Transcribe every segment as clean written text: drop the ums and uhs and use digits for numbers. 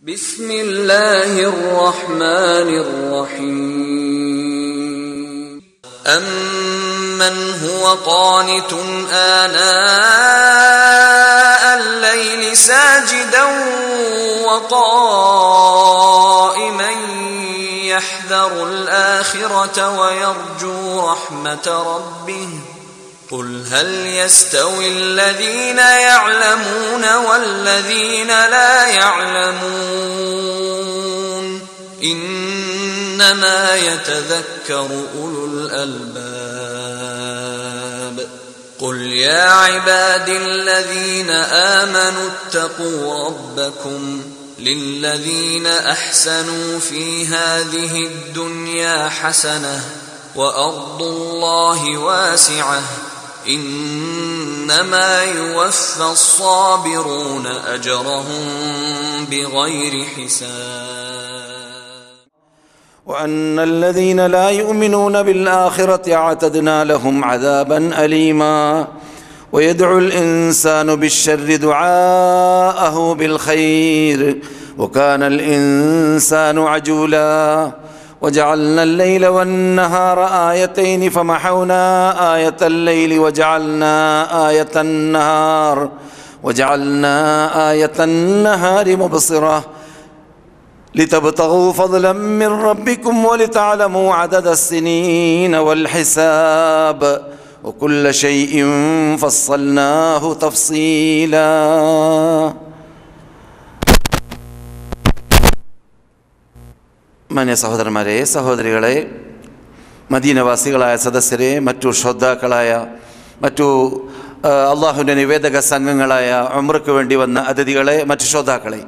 بسم الله الرحمن الرحيم أمن هو قانت آناء الليل ساجدا وقائما يحذر الآخرة ويرجو رحمة ربه قل هل يستوي الذين يعلمون والذين لا يعلمون إنما يتذكر أولو الألباب قل يا عبادي الذين آمنوا اتقوا ربكم للذين أحسنوا في هذه الدنيا حسنة وأرض الله واسعة إنما يوفى الصابرون أجرهم بغير حساب وأن الذين لا يؤمنون بالآخرة أعتدنا لهم عذابا أليما ويدعو الإنسان بالشر دعاءه بالخير وكان الإنسان عجولا وجعلنا الليل والنهار آيتين فمحونا آية الليل وجعلنا آية النهار مبصرة لتبتغوا فضلا من ربكم ولتعلموا عدد السنين والحساب وكل شيء فصلناه تفصيلا. മാന്യ സഹോദരന്മാരെ, സഹോദരികളെ, മദീനവാസികളായ സദസ്യരെ, മറ്റു ശ്രോതാക്കളായ, മറ്റു അള്ളാഹുവിൻ്റെ നിവേദക സംഘങ്ങളായ ഉംറയ്ക്ക് വേണ്ടി വന്ന അതിഥികളെ, മറ്റു ശ്രോതാക്കളെ,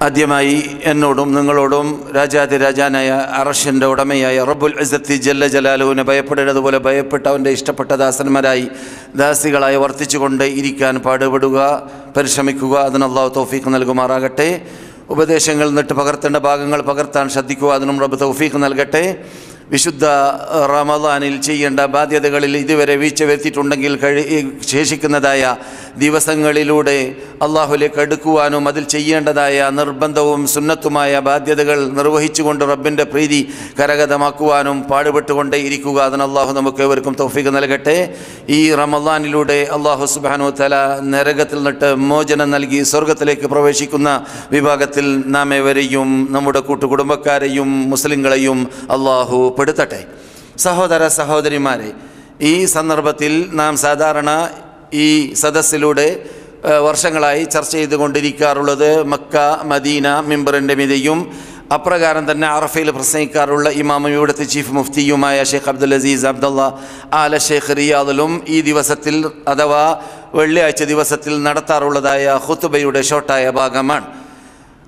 ആദ്യമായി എന്നോടും നിങ്ങളോടും രാജാതിരാജാനായ അർശിൻ്റെ ഉടമയായ റബ്ബുൽ ഇസ്സത്തി ജല്ല ജലാലുവിനെ ഭയപ്പെടേണ്ടതുപോലെ ഭയപ്പെട്ട അവൻ്റെ ഇഷ്ടപ്പെട്ട ദാസന്മാരായി ദാസികളായി വർത്തിച്ചുകൊണ്ട് ഇരിക്കാൻ പാടുപെടുക, പരിശ്രമിക്കുക. അതിന് അള്ളാഹു തൗഫീഖ് നൽകുമാറാകട്ടെ. ഉപദേശങ്ങൾ നിട്ട് പകർത്തേണ്ട ഭാഗങ്ങൾ പകർത്താൻ ശ്രദ്ധിക്കുക. അതിനും റബ്ബ് തൗഫീഖ് നൽകട്ടെ. വിശുദ്ധ റമളാനിൽ ചെയ്യേണ്ട ബാധ്യതകളിൽ ഇതുവരെ വീഴ്ച വരുത്തിയിട്ടുണ്ടെങ്കിൽ ശേഷിക്കുന്നതായ ദിവസങ്ങളിലൂടെ അള്ളാഹുലേക്ക് അടുക്കുവാനും അതിൽ ചെയ്യേണ്ടതായ നിർബന്ധവും സുന്നത്തുമായ ബാധ്യതകൾ നിർവഹിച്ചുകൊണ്ട് റബ്ബിൻ്റെ പ്രീതി കരഗതമാക്കുവാനും പാടുപെട്ടുകൊണ്ടേ ഇരിക്കുക. അതിന് അള്ളാഹു നമുക്ക് ഏവർക്കും തൗഫീഖ് നൽകട്ടെ. ഈ റമളാനിലൂടെ അള്ളാഹു സുബ്ഹാനഹു വ തആല നരകത്തിൽ നിന്നിട്ട് മോചനം നൽകി സ്വർഗത്തിലേക്ക് പ്രവേശിക്കുന്ന വിഭാഗത്തിൽ നാം ഏവരെയും നമ്മുടെ കൂട്ടുകുടുംബക്കാരെയും മുസ്ലിങ്ങളെയും അള്ളാഹു പെടുത്തട്ടെ. സഹോദര സഹോദരിമാരെ, ഈ സന്ദർഭത്തിൽ നാം സാധാരണ ഈ സദസ്സിലൂടെ വർഷങ്ങളായി ചർച്ച ചെയ്തുകൊണ്ടിരിക്കാറുള്ളത് മക്ക മദീന മിമ്പറിൻ്റെ മീതെയും അപ്രകാരം തന്നെ അറഫയിൽ പ്രസംഗിക്കാറുള്ള ഇമാമും ഇവിടുത്തെ ചീഫ് മുഫ്തിയുമായ ഷെയ്ഖ് അബ്ദുൽ അസീസ് അബ്ദുള്ള ആല ഷെയ്ഖ് റിയാദിലും ഈ ദിവസത്തിൽ അഥവാ വെള്ളിയാഴ്ച ദിവസത്തിൽ നടത്താറുള്ളതായ ഖുതുബയുടെ ഷോർട്ടായ ഭാഗമാണ്.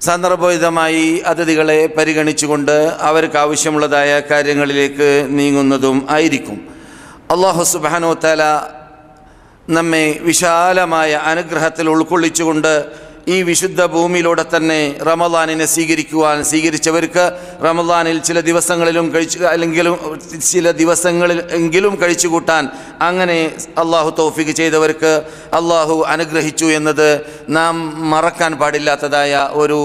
സന്ദർഭോചിതമായി അതിഥികളെ പരിഗണിച്ചുകൊണ്ട് അവർക്ക് ആവശ്യമുള്ളതായ കാര്യങ്ങളിലേക്ക് നീങ്ങുന്നതും ആയിരിക്കും. അല്ലാഹു സുബ്ഹാനഹു വ തആല നമ്മെ വിശാലമായ അനുഗ്രഹത്തിൽ ഉൾക്കൊള്ളിച്ചുകൊണ്ട് ഈ വിശുദ്ധ ഭൂമിയിലൂടെ തന്നെ റമളാനിനെ സ്വീകരിച്ചവർക്ക് റമളാനിൽ ചില ദിവസങ്ങളിലെങ്കിലും കഴിച്ചുകൂട്ടാൻ അങ്ങനെ അള്ളാഹു തൗഫീഖ് ചെയ്തവർക്ക് അള്ളാഹു അനുഗ്രഹിച്ചു എന്നത് നാം മറക്കാൻ പാടില്ലാത്തതായ ഒരു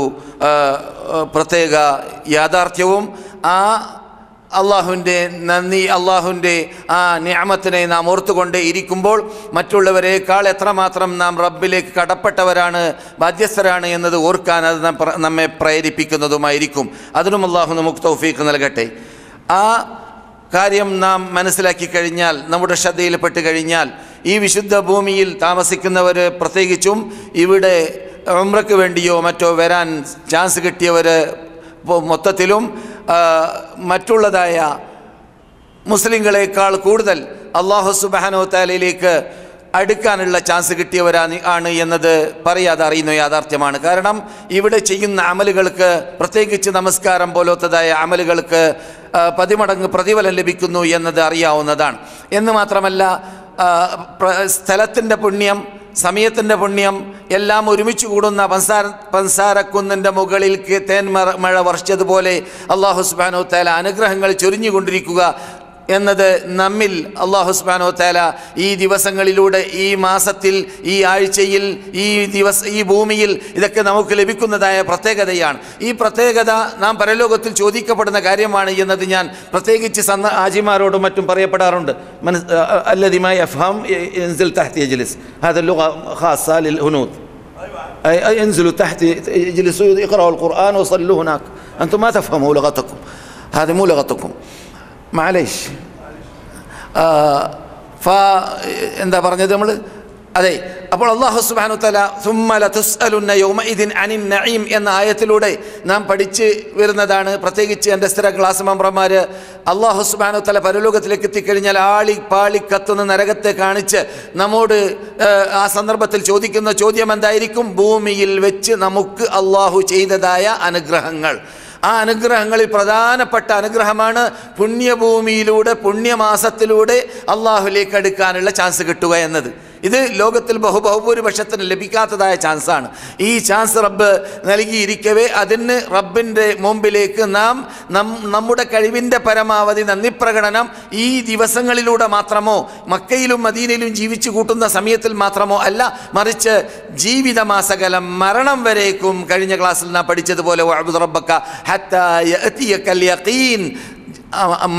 പ്രത്യേക യാഥാർത്ഥ്യവും ആ അള്ളാഹുവിൻ്റെ നന്ദി, അള്ളാഹുവിൻ്റെ ആ നിഅമത്തിനെ നാം ഓർത്തുകൊണ്ട് ഇരിക്കുമ്പോൾ മറ്റുള്ളവരെക്കാൾ എത്രമാത്രം നാം റബ്ബിലേക്ക് കടപ്പെട്ടവരാണ്, ബാധ്യസ്ഥരാണ് എന്നത് ഓർക്കാൻ അത് നമ്മെ പ്രേരിപ്പിക്കുന്നതുമായിരിക്കും. അതിനും അള്ളാഹു നമുക്ക് തൗഫീഖ് നൽകട്ടെ. ആ കാര്യം നാം മനസ്സിലാക്കി കഴിഞ്ഞാൽ, നമ്മുടെ ശ്രദ്ധയിൽപ്പെട്ട് കഴിഞ്ഞാൽ, ഈ വിശുദ്ധ ഭൂമിയിൽ താമസിക്കുന്നവർ, പ്രത്യേകിച്ചും ഇവിടെ ഉംറയ്ക്ക് വേണ്ടിയോ മറ്റോ വരാൻ ചാൻസ് കിട്ടിയവർ മൊത്തത്തിലും മറ്റുള്ളതായ മുസ്ലിങ്ങളെക്കാൾ കൂടുതൽ അല്ലാഹു സുബ്ഹാനഹു വ തആലയിലേക്ക് അടുക്കാനുള്ള ചാൻസ് കിട്ടിയവരാണ് എന്നത് പറയാതെ അറിയുന്ന യാഥാർത്ഥ്യമാണ്. കാരണം ഇവിടെ ചെയ്യുന്ന അമലുകൾക്ക്, പ്രത്യേകിച്ച് നമസ്കാരം പോലത്തതായ അമലുകൾക്ക് 10 മടങ്ങ് പ്രതിഫലം ലഭിക്കുന്നു എന്നത് അറിയാവുന്നതാണ്. എന്ന് മാത്രമല്ല, സ്ഥലത്തിൻ്റെ പുണ്യം, സമയത്തിൻ്റെ പുണ്യം എല്ലാം ഒരുമിച്ച് കൂടുന്ന പൻസാരക്കുന്നിൻ്റെ മുകളിൽ തേൻ മഴ വർഷിച്ചതുപോലെ അല്ലാഹു സുബ്ഹാനഹു വ തആല അനുഗ്രഹങ്ങൾ ചൊരിഞ്ഞുകൊണ്ടിരിക്കുക എന്നത് നമ്മിൽ അല്ലാഹു സുബ്ഹാനഹു വ തആല ഈ ദിവസങ്ങളിലൂടെ, ഈ മാസത്തിൽ, ഈ ആഴ്ചയിൽ, ഈ ഭൂമിയിൽ ഇതൊക്കെ നമുക്ക് ലഭിക്കുന്നതായ പ്രത്യേകതയാണ്. ഈ പ്രത്യേകത നാം പരലോകത്തിൽ ചോദിക്കപ്പെടുന്ന കാര്യമാണ് എന്നത് ഞാൻ പ്രത്യേകിച്ച് ആജിമാരോടും മറ്റും പറയപ്പെടാറുണ്ട്. അല്ലദി മാ യഫ്ഹം യൻസിൽ തഹ്ത യജ്ലിസ് ഹാദ ലുഗ ഖാസ ലിൽ ഹുനൂദ് ينزلوا تحت يجلسوا يقرأوا القرآن ويصلوا هناك أنتم ما تفهموا لغتكم هذه مو لغتكم معليش എന്താ പറഞ്ഞത് നമ്മൾ? അതെ, അപ്പോൾ അല്ലാഹു സുബ്ഹാനഹു വ തആല സുമ്മ ലതുസ്അലുന്ന യൗമഇദിൻ അനിൻ നഈം എന്ന ആയത്തിലൂടെ നാം പഠിച്ച് വരുന്നതാണ്. പ്രത്യേകിച്ച് എൻ്റെ സ്ഥിര ക്ലാസ് മെമ്പർമാർ അല്ലാഹു സുബ്ഹാനഹു വ തആല പരലോകത്തിലേക്ക് എത്തിക്കഴിഞ്ഞാൽ പാളി കത്തുന്ന നരകത്തെ കാണിച്ച് നമ്മോട് ആ സന്ദർഭത്തിൽ ചോദിക്കുന്ന ചോദ്യം എന്തായിരിക്കും? ഭൂമിയിൽ വെച്ച് നമുക്ക് അല്ലാഹു ചെയ്തതായ അനുഗ്രഹങ്ങൾ. ആ അനുഗ്രഹങ്ങളിൽ പ്രധാനപ്പെട്ട അനുഗ്രഹമാണ് പുണ്യഭൂമിയിലൂടെ, പുണ്യമാസത്തിലൂടെ അള്ളാഹുലേക്ക് അടുക്കാനുള്ള ചാൻസ് കിട്ടുക എന്നത്. ഇത് ലോകത്തിൽ ബഹുഭൂരിപക്ഷത്തിന് ലഭിക്കാത്തതായ ചാൻസാണ്. ഈ ചാൻസ് റബ്ബ് നൽകിയിരിക്കവേ അതിന് റബ്ബിൻ്റെ മുമ്പിലേക്ക് നാം നമ്മുടെ കഴിവിൻ്റെ പരമാവധി നന്ദി പ്രകടനം ഈ ദിവസങ്ങളിലൂടെ മാത്രമോ മക്കയിലും മദീനയിലും ജീവിച്ചു കൂട്ടുന്ന സമയത്തിൽ മാത്രമോ അല്ല, മറിച്ച് ജീവിതമാസകലം മരണം വരേക്കും. കഴിഞ്ഞ ക്ലാസ്സിൽ നാം പഠിച്ചതുപോലെ വഅബ്ദു റബ്ബക ഹത്താ യഅതിയകൽ യഖീൻ,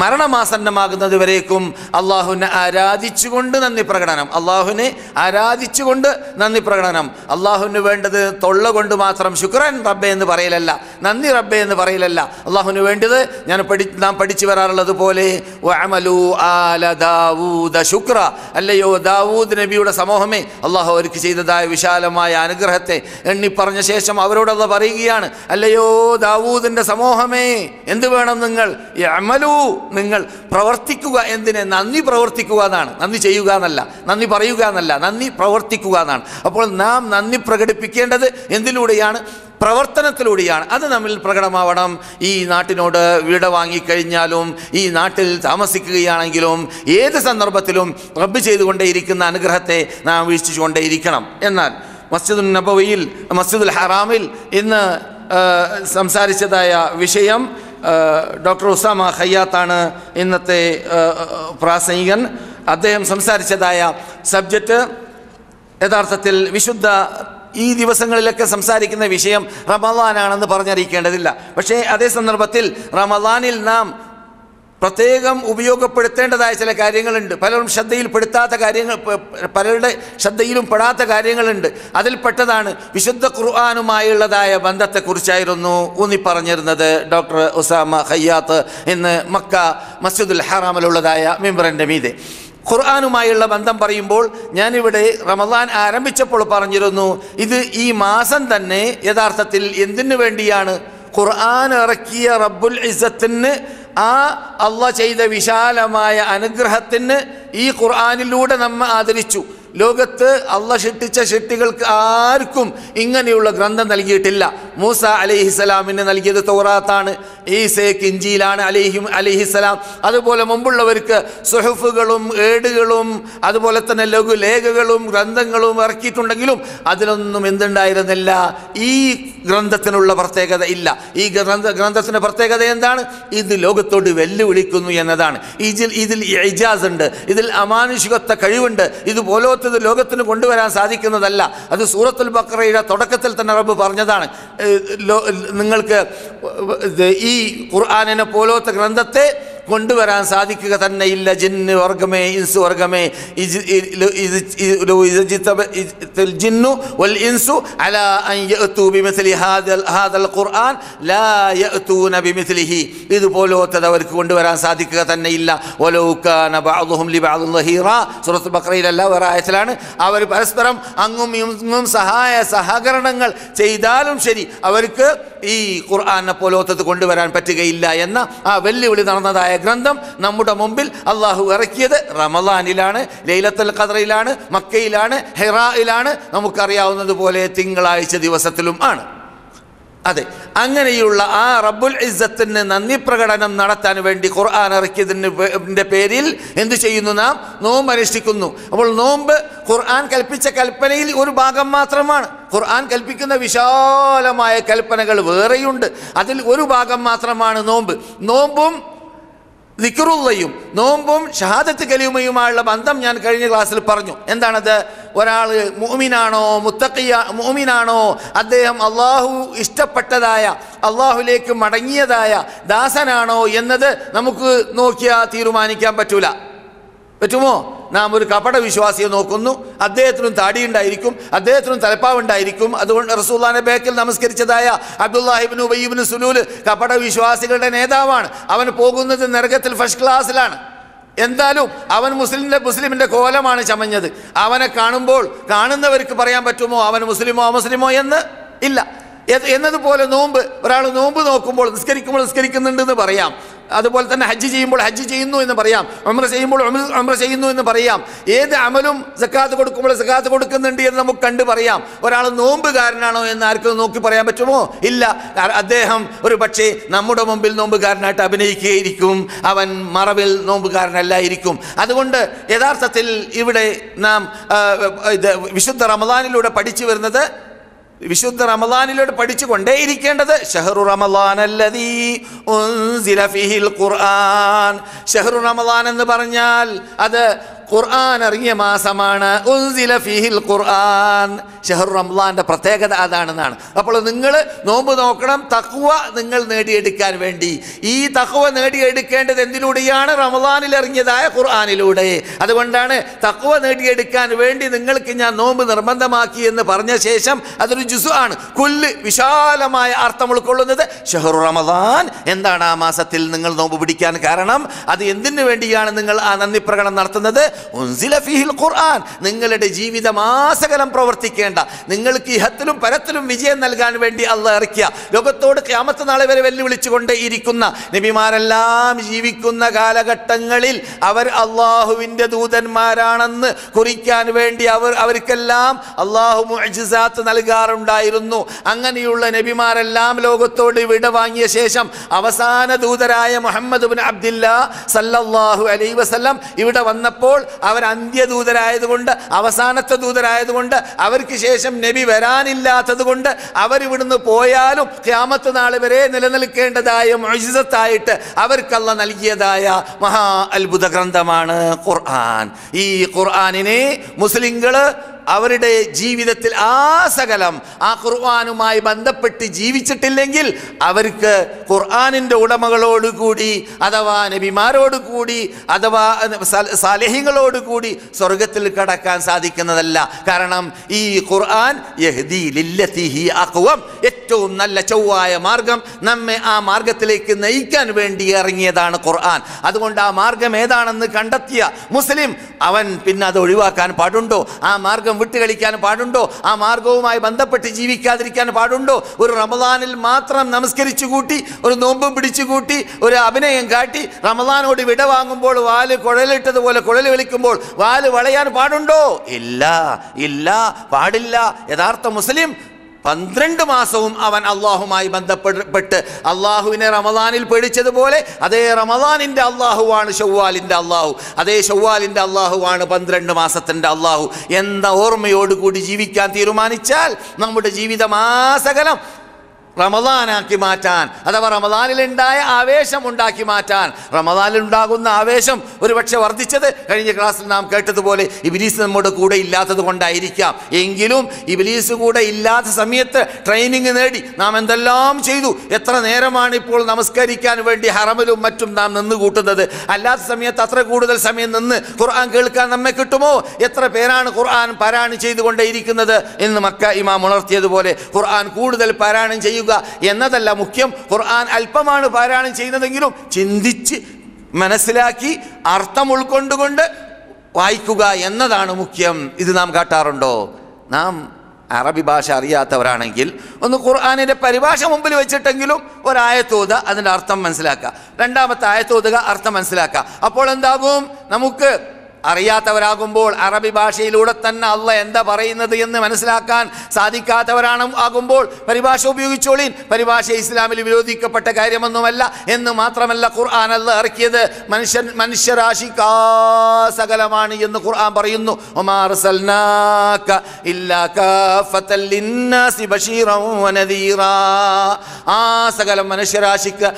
മരണമാസന്നമാകുന്നത് വരേക്കും അള്ളാഹുവിനെ ആരാധിച്ചുകൊണ്ട് നന്ദി പ്രകടനം. അള്ളാഹുവിനെ ആരാധിച്ചുകൊണ്ട് നന്ദി പ്രകടനം. അള്ളാഹുവിന് വേണ്ടത് തൊള്ള കൊണ്ട് മാത്രം ശുക്രൻ റബ്ബെ എന്ന് പറയലല്ല, നന്ദി റബ്ബെ എന്ന് പറയലല്ല. അള്ളാഹുവിന് വേണ്ടത് നാം പഠിച്ചു വരാറുള്ളത് പോലെ വഅമലു ആല ദാവൂദ ശുക്ര, അല്ലയോ ദാവൂദ് നബിയുടെ സമൂഹമേ, അള്ളാഹു അവർക്ക് ചെയ്തതായ വിശാലമായ അനുഗ്രഹത്തെ എണ്ണി പറഞ്ഞ ശേഷം അവരോടത് പറയുകയാണ്, അല്ലയോ ദാവൂദിൻ്റെ സമൂഹമേ, എന്ത് വേണം? നിങ്ങൾ പ്രവർത്തിക്കുക. എന്തിനെ? നന്ദി പ്രവർത്തിക്കുക എന്നാണ്. നന്ദി ചെയ്യുക എന്നല്ല, നന്ദി പറയുക എന്നല്ല, നന്ദി പ്രവർത്തിക്കുക എന്നാണ്. അപ്പോൾ നാം നന്ദി പ്രകടിപ്പിക്കേണ്ടത് എന്തിലൂടെയാണ്? പ്രവർത്തനത്തിലൂടെയാണ്. അത് നമ്മിൽ പ്രകടമാവണം. ഈ നാട്ടിനോട് വീട് വാങ്ങിക്കഴിഞ്ഞാലും, ഈ നാട്ടിൽ താമസിക്കുകയാണെങ്കിലും, ഏത് സന്ദർഭത്തിലും റബ്ബ് ചെയ്തുകൊണ്ടേയിരിക്കുന്ന അനുഗ്രഹത്തെ നാം വീക്ഷിച്ചുകൊണ്ടേയിരിക്കണം. എന്നാൽ മസ്ജിദുൽ നബവിയിൽ, മസ്ജിദുൽ ഹറാമിൽ ഇന്ന് സംസാരിച്ചതായ വിഷയം ഡോക്ടർ ഉസാമ ഖയ്യാത്താണ് ഇന്നത്തെ പ്രാസംഗികൻ. അദ്ദേഹം സംസാരിച്ചതായ സബ്ജക്റ്റ് യഥാർത്ഥത്തിൽ വിശുദ്ധ ഈ ദിവസങ്ങളിലൊക്കെ സംസാരിക്കുന്ന വിഷയം റമളാനാണെന്ന് പറഞ്ഞറിയിക്കേണ്ടതില്ല. പക്ഷേ അതേ സന്ദർഭത്തിൽ റമളാനിൽ നാം പ്രത്യേകം ഉപയോഗപ്പെടുത്തേണ്ടതായ ചില കാര്യങ്ങളുണ്ട്. പലരും ശ്രദ്ധയിൽപ്പെടുത്താത്ത കാര്യങ്ങൾ, പലരുടെ ശ്രദ്ധയിലും പെടാത്ത കാര്യങ്ങളുണ്ട്. അതിൽപ്പെട്ടതാണ് വിശുദ്ധ ഖുർആനുമായുള്ളതായ ബന്ധത്തെക്കുറിച്ചായിരുന്നു ഊന്നിപ്പറഞ്ഞിരുന്നത് ഡോക്ടർ ഉസാമ ഖയ്യാത്ത് ഇന്ന് മക്ക മസ്ജിദുൽ ഹറാമിലുള്ളതായ മിമ്പറിൻ്റെ മീതെ. ഖുർആനുമായുള്ള ബന്ധം പറയുമ്പോൾ ഞാനിവിടെ റമളാൻ ആരംഭിച്ചപ്പോൾ പറഞ്ഞിരുന്നു, ഇത് ഈ മാസം തന്നെ യഥാർത്ഥത്തിൽ എന്തിനു വേണ്ടിയാണ്? ഖുർആൻ ഇറക്കിയ റബ്ബുൽ ഇസ്സത്തിന്, ആ അള്ളാഹ് ചെയ്ത വിശാലമായ അനുഗ്രഹത്തിന് ഈ ഖുർആനിലൂടെ നമ്മെ ആദരിച്ചു. ലോകത്ത് അള്ളാഹ് സൃഷ്ടിച്ച സൃഷ്ടികൾക്ക് ആർക്കും ഇങ്ങനെയുള്ള ഗ്രന്ഥം നൽകിയിട്ടില്ല. മൂസ അലൈഹിസ്സലാമിന് നൽകിയത് തൗറാത്താണ്, ഈസയ്ക്ക് ഇഞ്ചീലാണ് അലൈഹിസ്സലാം. അതുപോലെ മുമ്പുള്ളവർക്ക് സുഹുഫുകളും ഏടുകളും അതുപോലെ തന്നെ ലഘുലേഖകളും ഗ്രന്ഥങ്ങളും ഇറക്കിയിട്ടുണ്ടെങ്കിലും അതിലൊന്നും എന്തുണ്ടായിരുന്നില്ല? ഈ ഗ്രന്ഥത്തിനുള്ള പ്രത്യേകത ഇല്ല. ഈ ഗ്രന്ഥത്തിൻ്റെ പ്രത്യേകത എന്താണ്? ഇത് ലോകത്തോട് വെല്ലുവിളിക്കുന്നു എന്നതാണ്. ഇതിൽ ഇജാസ് ഉണ്ട്, ഇതിൽ അമാനുഷികത്വ കഴിവുണ്ട്. ഇതുപോലത്തെ ലോകത്തിന് കൊണ്ടുവരാൻ സാധിക്കുന്നതല്ല. അത് സൂറത്തുൽ ബഖറയുടെ തുടക്കത്തിൽ തന്നെ റബ്ബ് പറഞ്ഞതാണ്. നിങ്ങൾക്ക് ഈ ഖുർആനിനെ പോലത്തെ ഗ്രന്ഥത്തെ കൊണ്ടുവരാൻ സാധിക്കുക തന്നെയില്ല. ജിന്ന് വർഗമേ, ഇൻസ് വർഗമേ, ജിന്നു വൽ ഇൻസു അലാ അൻ യഅതു ബിമിസ്ലി ഹാദൽ ഖുർആൻ ലാ യഅതൂന ബിമിസ്ലിഹി, ഇതുപോലത്തത് അവർക്ക് കൊണ്ടുവരാൻ സാധിക്കുക തന്നെയില്ല. വലൗ കാന ബഅദുഹും ലിബഅദിൻ ളഹീറ, സൂറത്തുൽ ബഖറയിലല്ല വേറെ ആയത്തിലാണ്. അവർ പരസ്പരം അങ്ങും ഇങ്ങും സഹകരണങ്ങൾ ചെയ്താലും ശരി അവർക്ക് ഈ ഖുർആനെ പോലത്തത് കൊണ്ടുവരാൻ പറ്റുകയില്ല എന്ന ആ വെല്ലുവിളി നടന്നതായ ഗ്രന്ഥം നമ്മുടെ മുമ്പിൽ അള്ളാഹു ഇറക്കിയത് റമളാനിലാണ്, ലൈലത്തുൽ ഖദ്റിലാണ്, മക്കയിലാണ്, ഹിറായിലാണ്, നമുക്കറിയാവുന്നതുപോലെ തിങ്കളാഴ്ച ദിവസത്തിലും ആണ്. അതെ, അങ്ങനെയുള്ള ആ റബ്ബുൽ ഇസ്സത്തിന് നന്ദി പ്രകടനം നടത്താൻ വേണ്ടി ഖുർആൻ ഇറക്കിയതിൻ്റെ പേരിൽ എന്തു ചെയ്യുന്നു? നാം നോമ്പ് അനുഷ്ഠിക്കുന്നു. അപ്പോൾ നോമ്പ് ഖുർആൻ കൽപ്പിച്ച കൽപ്പനയിൽ ഒരു ഭാഗം മാത്രമാണ്. ഖുർആൻ കൽപ്പിക്കുന്ന വിശാലമായ കൽപ്പനകൾ വേറെയുണ്ട്, അതിൽ ഒരു ഭാഗം മാത്രമാണ് നോമ്പ്. നോമ്പും ദിക്റുള്ളയും നോമ്പും ഷഹാദത്ത് കലിമയുമായുള്ള ബന്ധം ഞാൻ കഴിഞ്ഞ ക്ലാസ്സിൽ പറഞ്ഞു. എന്താണത്? ഒരാൾ മുഅ്മിനാണോ അദ്ദേഹം അള്ളാഹു ഇഷ്ടപ്പെട്ടതായ അള്ളാഹുലേക്ക് മടങ്ങിയതായ ദാസനാണോ എന്നത് നമുക്ക് നോക്കിയാൽ തീരുമാനിക്കാൻ പറ്റുമോ? നാം ഒരു കപട വിശ്വാസിയെ നോക്കുന്നു, അദ്ദേഹത്തിനും താടിയുണ്ടായിരിക്കും, അദ്ദേഹത്തിനും തലപ്പാവുണ്ടായിരിക്കും. അതുകൊണ്ട് റസൂലുള്ളാഹിന്റെ ബേക്കിൽ നമസ്കരിച്ചതായ അബ്ദുല്ലാഹി ഇബ്നു ഉബയ്യ് ഇബ്നു സുലൂൽ കപട വിശ്വാസികളുടെ നേതാവാണ്. അവൻ പോകുന്നത് നരകത്തിൽ ഫസ്റ്റ് ക്ലാസ്സിലാണ്. എന്തായാലും അവൻ മുസ്ലിമിന്റെ കോലമാണ് ചമഞ്ഞത്. അവനെ കാണുമ്പോൾ കാണുന്നവർക്ക് പറയാൻ പറ്റുമോ അവൻ മുസ്ലിമോ എന്ന്? ഇല്ല. എന്നതുപോലെ നോമ്പ്, ഒരാൾ നോമ്പ് നോക്കുമ്പോൾ നിസ്കരിക്കുന്നുണ്ടെന്ന് പറയാം. അതുപോലെ തന്നെ ഹജ്ജ് ചെയ്യുമ്പോൾ ഹജ്ജ് ചെയ്യുന്നു എന്ന് പറയാം, ഉംറ ചെയ്യുമ്പോൾ ഉംറ ചെയ്യുന്നു എന്ന് പറയാം. ഏത് അമലും സക്കാത്ത് കൊടുക്കുമ്പോൾ സക്കാത്ത് കൊടുക്കുന്നുണ്ട് എന്ന് നമുക്ക് കണ്ടു പറയാം. ഒരാൾ നോമ്പുകാരനാണോ എന്ന് ആർക്കും നോക്കി പറയാൻ പറ്റുമോ? ഇല്ല. അദ്ദേഹം ഒരു പക്ഷേ നമ്മുടെ മുമ്പിൽ നോമ്പുകാരനായിട്ട് അഭിനയിക്കുകയായിരിക്കും, അവൻ മറവിൽ നോമ്പുകാരനല്ലായിരിക്കും. അതുകൊണ്ട് യഥാർത്ഥത്തിൽ ഇവിടെ നാം വിശുദ്ധ റമദാനിലൂടെ പഠിച്ചു വരുന്നത്, വിശുദ്ധ റമദാനിലൂടെ പഠിച്ചുകൊണ്ടേയിരിക്കേണ്ടത് ഷഹ്റു റമദാനല്ലദീ ഉൻസില ഫീഹിൽ ഖുർആൻ. ഷഹ്റു റമദാൻ എന്ന് പറഞ്ഞാൽ അത് ഖുർആൻ ഇറങ്ങിയ മാസമാണ്. ഉൻസില ഫീഹിൽ ഖുർആൻ. ഷഹ്റു റമദാന്റെ പ്രത്യേകത അതാണെന്നാണ്. അപ്പോൾ നിങ്ങൾ നോമ്പ് നോക്കണം, തഖ്വ നിങ്ങൾ നേടിയെടുക്കാൻ വേണ്ടി. ഈ തഖ്വ നേടിയെടുക്കേണ്ടത് എന്തിലൂടെയാണ്? റമദാനിൽ ഇറങ്ങിയതായ ഖുർആനിലൂടെ. അതുകൊണ്ടാണ് തഖ്വ നേടിയെടുക്കാൻ വേണ്ടി നിങ്ങൾക്ക് ഞാൻ നോമ്പ് നിർബന്ധമാക്കി എന്ന് പറഞ്ഞ ശേഷം അതൊരു ജുസു ആണ്, കുല്ല് വിശാലമായ അർത്ഥം ഉൾക്കൊള്ളുന്നത് ഷഹ്റു റമദാൻ. എന്താണ് ആ മാസത്തിൽ നിങ്ങൾ നോമ്പ് പിടിക്കാൻ കാരണം? അത് എന്തിനു വേണ്ടിയാണ് നിങ്ങൾ ആ നന്ദി പ്രകടനം നടത്തുന്നത്? ഉൻസില ഫീഹിൽ ഖുർആൻ. നിങ്ങളുടെ ജീവിതമാസകലം പ്രവർത്തിക്കേണ്ട, നിങ്ങൾക്ക് ഇഹത്തിലും പരത്തിലും വിജയം നൽകാൻ വേണ്ടി അല്ലാഹ് ഇറക്കിയ, ലോകത്തോട് ഖിയാമത്ത് നാളെ വരെ വെല്ലുവിളിച്ചുകൊണ്ടേ ഇരിക്കുന്ന നബിമാരെല്ലാം ജീവിക്കുന്ന കാലഘട്ടങ്ങളിൽ അവർ അള്ളാഹുവിൻ്റെ ദൂതന്മാരാണെന്ന് കുറിക്കാൻ വേണ്ടി അവർക്കെല്ലാം അള്ളാഹു മുഅ്ജിസാത്ത് നൽകാറുണ്ടായിരുന്നു. അങ്ങനെയുള്ള നബിമാരെല്ലാം ലോകത്തോട് വിട വാങ്ങിയ ശേഷം അവസാന ദൂതരായ മുഹമ്മദ് ഇബ്നു അബ്ദില്ലാ സല്ലല്ലാഹു അലൈഹി വസല്ലം ഇവിടെ വന്നപ്പോൾ അവർ അന്ത്യദൂതരായതുകൊണ്ട്, അവസാനത്തെ ദൂതരായതുകൊണ്ട്, അവർക്ക് ശേഷം നബി വരാനില്ലാത്തത് കൊണ്ട് അവരിവിടുന്ന് പോയാലും ഖിയാമത്ത് നാൾ വരെ നിലനിൽക്കേണ്ടതായ മുഅ്ജിസത്തായിട്ട് അവർക്ക് അല്ലാഹ് നൽകിയതായ മഹാ അത്ഭുത ഗ്രന്ഥമാണ് ഖുർആൻ. ഈ ഖുർആനിനെ മുസ്ലിങ്ങൾ അവരുടെ ജീവിതത്തിൽ ആസകലം ആ ഖുർആനുമായി ബന്ധപ്പെട്ട് ജീവിച്ചിട്ടില്ലെങ്കിൽ അവർക്ക് ഖുർആനിൻ്റെ ഉടമകളോടുകൂടി അഥവാ നബിമാരോടുകൂടി അഥവാ സാലിഹീങ്ങളോടുകൂടി സ്വർഗത്തിൽ കടക്കാൻ സാധിക്കുന്നതല്ല. കാരണം ഈ ഖുർആൻ യഹ്ദി ലില്ലതി ഹി അഖ്വം, ഏറ്റവും നല്ല ചൊവ്വായ മാർഗം, നമ്മെ ആ മാർഗത്തിലേക്ക് നയിക്കാൻ വേണ്ടി ഇറങ്ങിയതാണ് ഖുർആൻ. അതുകൊണ്ട് ആ മാർഗം ഏതാണെന്ന് കണ്ടെത്തിയ മുസ്ലിം അവൻ പിന്നെ അത് ഒഴിവാക്കാൻ പാടുണ്ടോ? ആ മാർഗം വിട്ടുകളിക്കാൻ പാടുണ്ടോ? ആ മാർഗവുമായി ബന്ധപ്പെട്ട് ജീവിക്കാതിരിക്കാൻ പാടുണ്ടോ? ഒരു റമദാനിൽ മാത്രം നമസ്കരിച്ചു കൂട്ടി, ഒരു നോമ്പും പിടിച്ചു കൂട്ടി, ഒരു അഭിനയം കാട്ടി റമദാനോട് വിട വാങ്ങുമ്പോൾ വാല് കുഴലിട്ടതുപോലെ കുഴൽ വലിക്കുമ്പോൾ വാല് വളയാൻ പാടുണ്ടോ? ഇല്ല, പാടില്ല. യഥാർത്ഥ മുസ്ലിം 12 മാസവും അവൻ അള്ളാഹുമായി ബന്ധപ്പെട്ട് അള്ളാഹുവിനെ റമദാനിൽ പേടിച്ചതുപോലെ അതേ റമദാനിൻ്റെ അള്ളാഹുവാണ് ഷവ്വാലിൻ്റെ അള്ളാഹു, അതേ ഷവ്വാലിൻ്റെ അള്ളാഹുവാണ് 12 മാസത്തിൻ്റെ അള്ളാഹു എന്ന ഓർമ്മയോടുകൂടി ജീവിക്കാൻ തീരുമാനിച്ചാൽ നമ്മുടെ ജീവിതമാസകലം റമദാനാക്കി മാറ്റാൻ, അഥവാ റമദാനിലുണ്ടായ ആവേശം ഉണ്ടാക്കി മാറ്റാൻ. റമദാനിലുണ്ടാകുന്ന ആവേശം ഒരുപക്ഷെ വർദ്ധിച്ചത് കഴിഞ്ഞ ക്ലാസ്സിൽ നാം കേട്ടതുപോലെ ഇബ്ലീസ് നമ്മുടെ കൂടെ ഇല്ലാത്തത് കൊണ്ടായിരിക്കാം. എങ്കിലും ഇബ്ലീസ് കൂടെ ഇല്ലാത്ത സമയത്ത് ട്രെയിനിങ് നേടി നാം എന്തെല്ലാം ചെയ്തു. എത്ര നേരമാണ് ഇപ്പോൾ നമസ്കരിക്കാൻ വേണ്ടി ഹറമിലും മറ്റും നാം നിന്ന് കൂട്ടുന്നത്. അല്ലാത്ത സമയത്ത് അത്ര കൂടുതൽ സമയം നിന്ന് ഖുർആൻ കേൾക്കാൻ നമ്മെ കിട്ടുമോ? എത്ര പേരാണ് ഖുർആൻ പാരായണം ചെയ്തുകൊണ്ടേയിരിക്കുന്നത് എന്ന് മക്ക ഇമാം ഉണർത്തിയതുപോലെ ഖുർആൻ കൂടുതൽ പാരായണം ചെയ്യുക എന്നതല്ല മുഖ്യം. ഖുർആൻ അല്പമാണ് പാരായണം ചെയ്യുന്നതെങ്കിലും ചിന്തിച്ച് മനസ്സിലാക്കി അർത്ഥം ഉൾക്കൊണ്ടുകൊണ്ട് വായിക്കുക എന്നതാണ് മുഖ്യം. ഇത് നാം കാട്ടാറുണ്ടോ? നാം അറബി ഭാഷ അറിയാത്തവരാണെങ്കിൽ ഒന്ന് ഖുർആനിൻ്റെ പരിഭാഷ മുമ്പിൽ വെച്ചിട്ടെങ്കിലും ഒരായത്തോത അതിൻ്റെ അർത്ഥം മനസ്സിലാക്കുക, രണ്ടാമത്തെ ആയത്തോതുക അർത്ഥം മനസ്സിലാക്കുക. അപ്പോൾ എന്താകും? നമുക്ക് അറിയാത്തവരാകുമ്പോൾ അറബി ഭാഷയിലൂടെ തന്നെ അള്ളാഹ് എന്താ പറയുന്നത് എന്ന് മനസ്സിലാക്കാൻ ആകുമ്പോൾ പരിഭാഷ ഉപയോഗിച്ചോളീൻ. പരിഭാഷ ഇസ്ലാമിൽ വിരോധിക്കപ്പെട്ട കാര്യമൊന്നുമല്ല. എന്ന് മാത്രമല്ല, ഖുർആൻ അല്ലാഹ് ഇറക്കിയത് മനുഷ്യരാശിക്കാ സകലമാണ് എന്ന് ഖുർആൻ പറയുന്നു. വമാ അർസൽനാക ഇല്ലാ കാഫത്തൻ ലിന്നാസി ബശീറൻ വനദീറാ. ആ സകലം മനുഷ്യരാശിക്ക്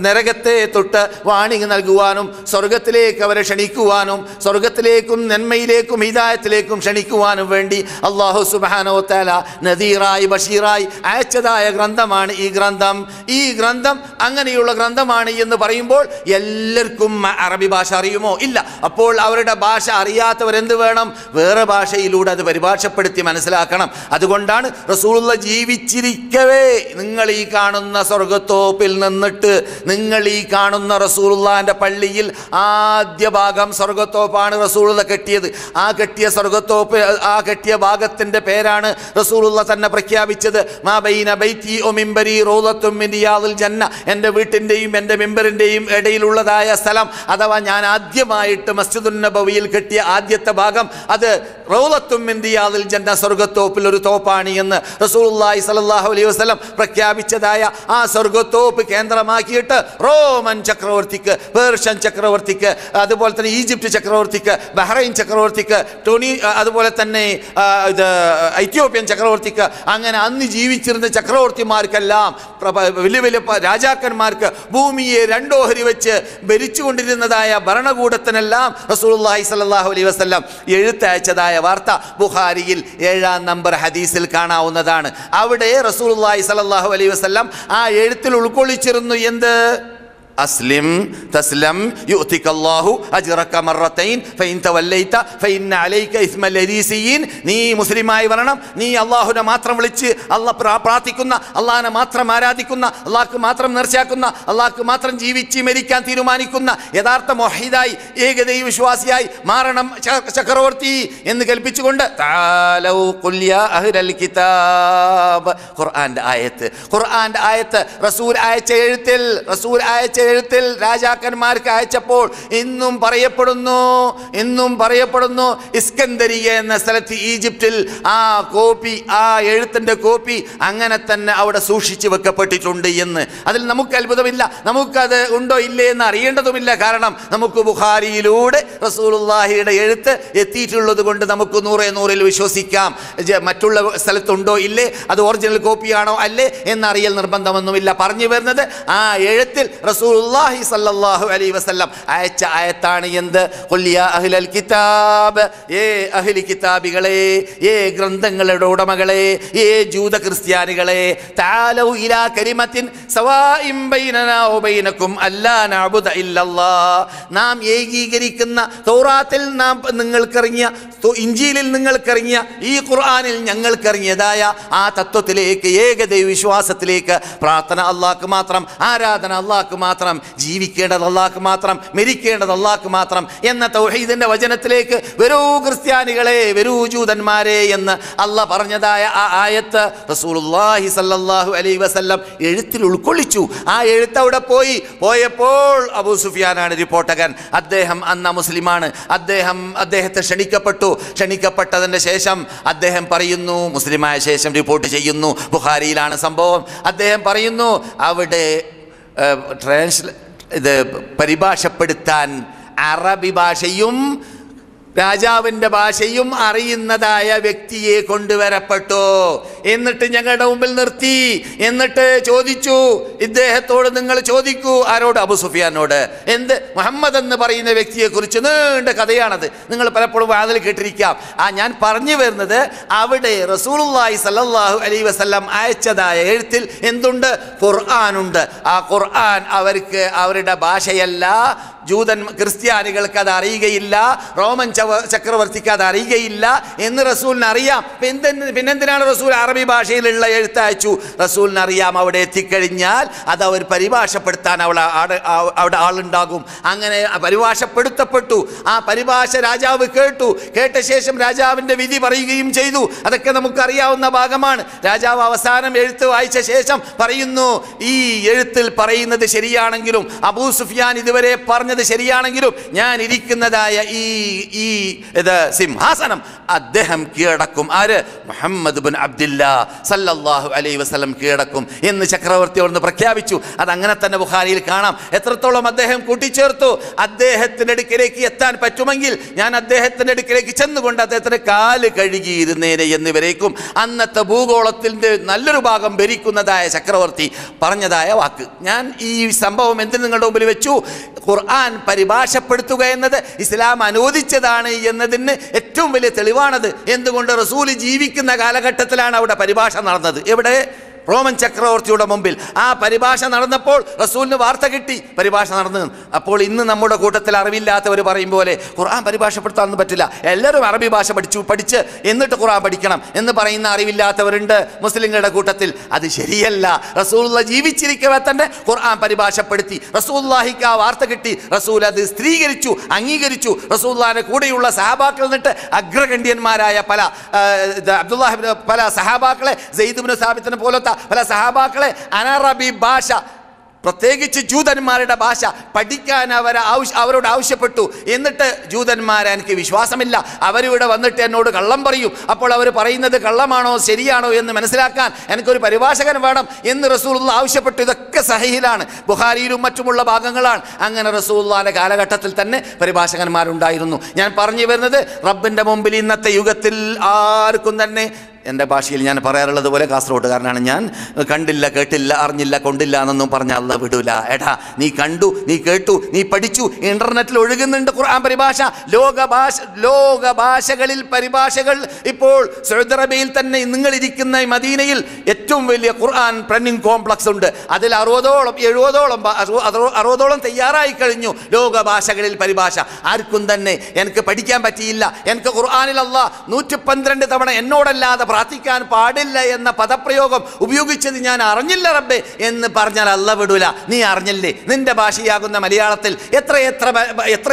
നരകത്തെ തൊട്ട് വാണിംഗ് നൽകുവാനും സ്വർഗത്തിലേക്ക് അവരെ ക്ഷണിക്കുവാനും സ്വർഗത്തിലേക്കും നന്മയിലേക്കും ഹിദായത്തിലേക്കും ക്ഷണിക്കുവാനും വേണ്ടി അല്ലാഹു സുബ്ഹാനഹു വ തആല നദീറായി ബഷീറായി അയച്ചതായ ഗ്രന്ഥമാണ് ഈ ഗ്രന്ഥം. ഈ ഗ്രന്ഥം അങ്ങനെയുള്ള ഗ്രന്ഥമാണ് എന്ന് പറയുമ്പോൾ എല്ലാവർക്കും അറബി ഭാഷ അറിയുമോ? ഇല്ല. അപ്പോൾ അവരുടെ ഭാഷ അറിയാത്തവരെന്ത് വേണം? വേറെ ഭാഷയിലൂടെ അത് പരിഭാഷപ്പെടുത്തി മനസ്സിലാക്കണം. അതുകൊണ്ടാണ് റസൂലുള്ള ജീവിച്ചിരിക്കവേ നിങ്ങൾ ഈ കാണുന്ന സ്വർഗത്തോപ്പിൽ നിന്നിട്ട് നിങ്ങൾ ഈ കാണുന്ന റസൂലുള്ളാഹിന്റെ പള്ളിയിൽ ആദ്യ ഭാഗം സ്വർഗത്തോപ്പാണ് റസൂലുള്ള കെട്ടിയത്. ആ കെട്ടിയ സ്വർഗത്തോപ്പ്, ആ കെട്ടിയ ഭാഗത്തിന്റെ പേരാണ് റസൂലുള്ള തന്നെ പ്രഖ്യാപിച്ചത്. മാ ബൈന ബൈതി വ മിംബരി റൗളത്തും മിൻ റിയാദിൽ ജന്ന. എൻ്റെ വീട്ടിൻ്റെയും എൻ്റെ മിമ്പറിൻ്റെയും ഇടയിലുള്ളതായ സ്ഥലം, അഥവാ ഞാൻ ആദ്യമായിട്ട് മസ്ജിദുൻ നബവിയിൽ കെട്ടിയ ആദ്യത്തെ ഭാഗം, അത് റൗളത്തും മിൻ റിയാദിൽ ജന്ന, സ്വർഗത്തോപ്പിൽ ഒരു തോപ്പാണ് എന്ന് റസൂലുള്ളാഹി സ്വല്ലല്ലാഹു അലൈഹി വസല്ലം പ്രഖ്യാപിച്ചതായ ആ സ്വർഗത്തോപ്പ് കേന്ദ്രമാക്കിയിട്ട് റോമൻ ചക്രവർത്തിക്ക്, പേർഷ്യൻ ചക്രവർത്തിക്ക്, അതുപോലെ തന്നെ ഈജിപ്റ്റ് ചക്രവർത്തിക്ക്, ബഹ്റൈൻ ചക്രവർത്തിക്ക്, അതുപോലെ തന്നെ എത്യോപ്യൻ ചക്രവർത്തിക്ക്, അങ്ങനെ അന്ന് ജീവിച്ചിരുന്ന ചക്രവർത്തിമാർക്കെല്ലാം, വലിയ വലിയ രാജാക്കന്മാർക്ക് ഭൂമിയെ രണ്ടോഹരി വെച്ച് ഭരിച്ചുകൊണ്ടിരുന്നതായ ഭരണകൂടത്തിനെല്ലാം റസൂലുള്ളാഹി സ്വല്ലല്ലാഹു അലൈഹി വസല്ലം എഴുത്തയച്ചതായ വാർത്ത ബുഖാരിയിൽ 7-ാം നമ്പർ ഹദീസിൽ കാണാവുന്നതാണ്. അവിടെ റസൂലുള്ളാഹി സ്വല്ലല്ലാഹു അലൈഹി വസല്ലം ആ എഴുത്തിൽ ഉൾക്കൊള്ളിച്ചിരുന്നു എന്ത്? അസ്ലിം തസ്ലം യുഅ്തികല്ലാഹു അജ്റക മറത്തൈൻ ഫഇൻ തവല്ലൈത ഫഇന്ന അലൈക ഇസ്മൽ ലരീസിയീൻ. നീ മുസ്ലിമായി വരണം, നീ അല്ലാഹുവിനെ മാത്രം വിളിച്ച് പ്രാർത്ഥിക്കുന്ന, അല്ലാഹുവിനെ മാത്രം ആരാധിക്കുന്ന, അല്ലാഹുക്ക് മാത്രം നേർച്ചയാക്കുന്ന, അല്ലാഹുക്ക് മാത്രം ജീവിച്ച് മരിക്കാൻ തീരുമാനിക്കുന്ന യഥാർത്ഥ മുവഹിദായി ഏകദൈവ വിശ്വാസിയായി മാറണം ചക്രവർത്തി എന്ന് കൽപ്പിച്ചുകൊണ്ട് തആലൗ ഖുൽ യാ അഹ്ലൽ കിതാബ്, ഖുർആന്റെ ആയത്ത് റസൂൽ അയച്ച എഴുത്തിൽ രാജാക്കന്മാർക്ക് അയച്ചപ്പോൾ ഇന്നും പറയപ്പെടുന്നു ഇസ്കന്ദരിയ എന്ന സ്ഥലത്ത് ഈജിപ്തിൽ ആ കോപ്പി, ആ എഴുത്തിന്റെ കോപ്പി അങ്ങനെ തന്നെ അവിടെ സൂക്ഷിച്ചു വെക്കപ്പെട്ടിട്ടുണ്ട് എന്ന്. അതിൽ നമുക്ക് അത്ഭുതമില്ല, നമുക്കത് ഉണ്ടോ ഇല്ലേ എന്ന് അറിയേണ്ടതുമില്ല. കാരണം നമുക്ക് ബുഖാരിയിലൂടെ റസൂലുള്ളാഹിയുടെ എഴുത്ത് എത്തിയിട്ടുള്ളത് കൊണ്ട് നമുക്ക് 100% വിശ്വസിക്കാം. മറ്റുള്ള സ്ഥലത്തുണ്ടോ ഇല്ലേ, അത് ഒറിജിനൽ കോപ്പിയാണോ അല്ലേ എന്നറിയൽ നിർബന്ധമൊന്നുമില്ല. പറഞ്ഞു വരുന്നത് ആ എഴുത്തിൽ റസൂലുള്ളാഹി സ്വല്ലല്ലാഹു അലൈഹി വസല്ലം അയച്ച ആയത്താണ് എന്ത്? ഖുൽ യാ അഹ്ലൽ കിതാബ്, അഹ്ലി കിതാബികളെ, ഗ്രന്ഥങ്ങളുടെ ഉടമകളെ, ജൂത ക്രിസ്ത്യാനികളെ, തആലൗ ഇലാ കലിമത്തിൻ സവാഇൻ ബൈനനാ വ ബൈനകും അല്ലാ നഅബുദ ഇല്ലല്ലാഹ്. നാം ഏകീകരിക്കുന്ന തൗറാത്തിൽ നാം നിങ്ങൾക്കറിഞ്ഞ, ഇഞ്ചീലിൽ നിങ്ങൾക്കറിഞ്ഞ, ഈ ഖുർആനിൽ ഞങ്ങൾക്കറിഞ്ഞതായ ആ തത്വത്തിലേക്ക്, ഏകദൈവ വിശ്വാസത്തിലേക്ക്, പ്രാർത്ഥന അല്ലാഹുക്ക് മാത്രം, ആരാധന അല്ലാഹുക്ക് മാത്രം, ജീവിക്കേണ്ടത് അല്ലാഹുക്ക് മാത്രം, മരിക്കേണ്ടത് അല്ലാഹുക്ക് മാത്രം എന്ന തൗഹീദിന്റെ വചനത്തിലേക്ക് വരൂ ക്രിസ്ത്യാനികളെ, വരൂ ജൂതന്മാരെ എന്ന് അല്ലാഹ് പറഞ്ഞതായ ആ ആയത്ത് റസൂലുള്ളാഹി സ്വല്ലല്ലാഹു അലൈഹി വസല്ലം എഴുത്തിൽ ഉൾക്കൊള്ളിച്ചു. ആ എഴുത്ത് അവിടെ പോയപ്പോൾ അബൂ സുഫിയാനാണ് റിപ്പോർട്ടകൻ. അദ്ദേഹം അന്ന മുസ്ലിമാണ്. അദ്ദേഹത്തെ ക്ഷണിക്കപ്പെട്ടതിന് ശേഷം അദ്ദേഹം പറയുന്നു, മുസ്ലിമായ ശേഷം റിപ്പോർട്ട് ചെയ്യുന്നു, ബുഖാരിയിലാണ് സംഭവം. അദ്ദേഹം പറയുന്നു അവിടെ ഇത് പരിഭാഷപ്പെടുത്താൻ അറബി ഭാഷയും രാജാവിൻ്റെ ഭാഷയും അറിയുന്നതായ വ്യക്തിയെ കൊണ്ടുവരപ്പെട്ടു. എന്നിട്ട് ഞങ്ങളുടെ മുമ്പിൽ നിർത്തി, എന്നിട്ട് ചോദിച്ചു, ഇദ്ദേഹത്തോട് നിങ്ങൾ ചോദിക്കൂ. ആരോട്? അബൂ സുഫിയാനോട്. എന്ത്? മുഹമ്മദ് എന്ന് പറയുന്ന വ്യക്തിയെക്കുറിച്ച് നീണ്ട കഥയാണത്. നിങ്ങൾ പലപ്പോഴും വാതിൽ കേട്ടിരിക്കാം. ഞാൻ പറഞ്ഞു വരുന്നത്, അവിടെ റസൂലുള്ളാഹി സ്വല്ലല്ലാഹു അലൈഹി വസല്ലം അയച്ചതായ എഴുത്തിൽ എന്തുണ്ട്? ഖുർആനുണ്ട്. ആ ഖുർആൻ അവർക്ക് അവരുടെ ഭാഷയല്ല. ക്രിസ്ത്യാനികൾക്ക് അത് അറിയുകയില്ല, റോമൻ ചക്രവർത്തിക്ക് അത് അറിയുകയില്ല എന്ന് റസൂലിന് അറിയാം. പിന്നെന്തിനാണ് റസൂൽ അറബി ഭാഷയിലുള്ള എഴുത്തയച്ചു? റസൂലിന് അറിയാം അവിടെ എത്തിക്കഴിഞ്ഞാൽ അത് അവർ പരിഭാഷപ്പെടുത്താൻ അവിടെ ആളുണ്ടാകും. അങ്ങനെ പരിഭാഷപ്പെടുത്തപ്പെട്ടു. ആ പരിഭാഷ രാജാവ് കേട്ട ശേഷം രാജാവിൻ്റെ വിധി പറയുകയും ചെയ്തു. അതൊക്കെ നമുക്കറിയാവുന്ന ഭാഗമാണ്. രാജാവ് അവസാനം എഴുത്ത് വായിച്ച ശേഷം പറയുന്നു, ഈ എഴുത്തിൽ പറയുന്നത് ശരിയാണെങ്കിലും അബൂ സുഫിയാൻ ഇതുവരെ പറഞ്ഞത് പറയുന്നത് ശരിയാണെങ്കിലും ഞാൻ ഇരിക്കുന്നതായ ഈ സിംഹാസനം അദ്ദേഹം കീഴടക്കും. ആര്? മുഹമ്മദ് ബിൻ അബ്ദില്ലാ സല്ലല്ലാഹു അലൈഹി വസല്ലം കീഴടക്കും എന്ന് ചക്രവർത്തി അവിടുന്ന് പ്രഖ്യാപിച്ചു. അതങ്ങനെ തന്നെ ബുഖാരിയിൽ കാണാം. എത്രത്തോളം അദ്ദേഹം കൂട്ടിച്ചേർത്തു, അദ്ദേഹത്തിൻ്റെ അടുക്കിലേക്ക് എത്താൻ പറ്റുമെങ്കിൽ ഞാൻ അദ്ദേഹത്തിൻ്റെ അടുക്കിലേക്ക് ചെന്നുകൊണ്ട് അദ്ദേഹത്തിൻ്റെ കാല് കഴുകിയിരുന്നേനെ എന്നിവരേക്കും അന്നത്തെ ഭൂഗോളത്തിൻ്റെ നല്ലൊരു ഭാഗം ഭരിക്കുന്നതായ ചക്രവർത്തി പറഞ്ഞതായ വാക്ക്. ഞാൻ ഈ സംഭവം എന്തിന് നിങ്ങളുടെ മുമ്പിൽ വെച്ചു? ഖുർആൻ പരിഭാഷപ്പെടുത്തുക എന്നത് ഇസ്ലാം അനുവദിച്ചതാണ് എന്നതിന് ഏറ്റവും വലിയ തെളിവാണത്. എന്തുകൊണ്ട്? റസൂൽ ജീവിക്കുന്ന കാലഘട്ടത്തിലാണ് അവിടെ പരിഭാഷ നടന്നത്. എവിടെ? റോമൻ ചക്രവർത്തിയുടെ മുമ്പിൽ. ആ പരിഭാഷ നടന്നപ്പോൾ റസൂലിന് വാർത്ത കിട്ടി, പരിഭാഷ നടന്നു. അപ്പോൾ ഇന്ന് നമ്മുടെ കൂട്ടത്തിൽ അറിവില്ലാത്തവർ പറയും പോലെ ഖുർആൻ പരിഭാഷപ്പെടുത്താനൊന്നും പറ്റില്ല, എല്ലാവരും അറബി ഭാഷ പഠിച്ച് എന്നിട്ട് ഖുർആൻ പഠിക്കണം എന്ന് പറയുന്ന അറിവില്ലാത്തവരുണ്ട് മുസ്ലിങ്ങളുടെ കൂട്ടത്തിൽ. അത് ശരിയല്ല. റസൂലുള്ളാഹി ജീവിച്ചിരിക്കവേ തന്നെ ഖുർആൻ പരിഭാഷപ്പെടുത്തി. റസൂലുള്ളാഹിക്ക് ആ വാർത്ത കിട്ടി, റസൂൽ അത് സ്ഥിരീകരിച്ചു, അംഗീകരിച്ചു. റസൂലുള്ളാഹിയുടെ കൂടെയുള്ള സഹാബാക്കൾ എന്നിട്ട് അഗ്രഗണ്യന്മാരായ പല സഹാബാക്കളെ, സെയ്ദ് ഇബ്നു സാബിത്തിനെ പോലത്തെ പല സഹാബാക്കളെ അനറബി ഭാഷ, പ്രത്യേകിച്ച് ജൂതന്മാരുടെ ഭാഷ പഠിക്കാൻ അവരോട് ആവശ്യപ്പെട്ടു. എന്നിട്ട് ജൂതന്മാരെ എനിക്ക് വിശ്വാസമില്ല, അവരിവിടെ വന്നിട്ട് എന്നോട് കള്ളം പറയും, അപ്പോൾ അവർ പറയുന്നത് കള്ളമാണോ ശരിയാണോ എന്ന് മനസ്സിലാക്കാൻ എനിക്കൊരു പരിഭാഷകൻ വേണം എന്ന് റസൂലുള്ളാഹി ആവശ്യപ്പെട്ടു. ഇതൊക്കെ സഹീഹാണ്, ബുഖാരിയിലും മറ്റുമുള്ള ഭാഗങ്ങളാണ്. അങ്ങനെ റസൂലുള്ളാഹിയുടെ കാലഘട്ടത്തിൽ തന്നെ പരിഭാഷകന്മാരുണ്ടായിരുന്നു. ഞാൻ പറഞ്ഞു വരുന്നത്, റബ്ബിൻ്റെ മുമ്പിൽ ഇന്നത്തെ യുഗത്തിൽ ആർക്കും തന്നെ, എൻ്റെ ഭാഷയിൽ ഞാൻ പറയാറുള്ളത് പോലെ കാസർഗോട്ടുകാരനാണ് ഞാൻ, കണ്ടില്ല, കേട്ടില്ല, അറിഞ്ഞില്ല, കൊണ്ടില്ല എന്നൊന്നും പറഞ്ഞാൽ അല്ലാഹ് വിടൂല. എടാ, നീ കണ്ടു, നീ കേട്ടു, നീ പഠിച്ചു. ഇന്റർനെറ്റിൽ ഒഴുകുന്നുണ്ട് ഖുർആൻ പരിഭാഷ, ലോക ഭാഷകളിൽ പരിഭാഷകൾ. ഇപ്പോൾ സൗദി അറേബ്യയിൽ തന്നെ നിങ്ങളിരിക്കുന്ന മദീനയിൽ ഏറ്റവും വലിയ ഖുർആൻ പ്രിന്റിംഗ് കോംപ്ലക്സ് ഉണ്ട്. അതിൽ 60ഓളം തയ്യാറായി കഴിഞ്ഞു ലോക ഭാഷകളിൽ പരിഭാഷ. ആർക്കും തന്നെ എനിക്ക് പഠിക്കാൻ പറ്റിയില്ല, എനിക്ക് ഖുർആനിൽ അല്ലാഹ് 112 തവണ എന്നോടല്ലാതെ പ്രാർത്ഥിക്കാൻ പാടില്ല എന്ന പദപ്രയോഗം ഉപയോഗിച്ചത് ഞാൻ അറിഞ്ഞില്ല റബ്ബേ എന്ന് പറഞ്ഞാൽ അല്ലാഹ് വിടൂല. നീ അറിഞ്ഞില്ലേ? നിന്റെ ഭാഷയാകുന്ന മലയാളത്തിൽ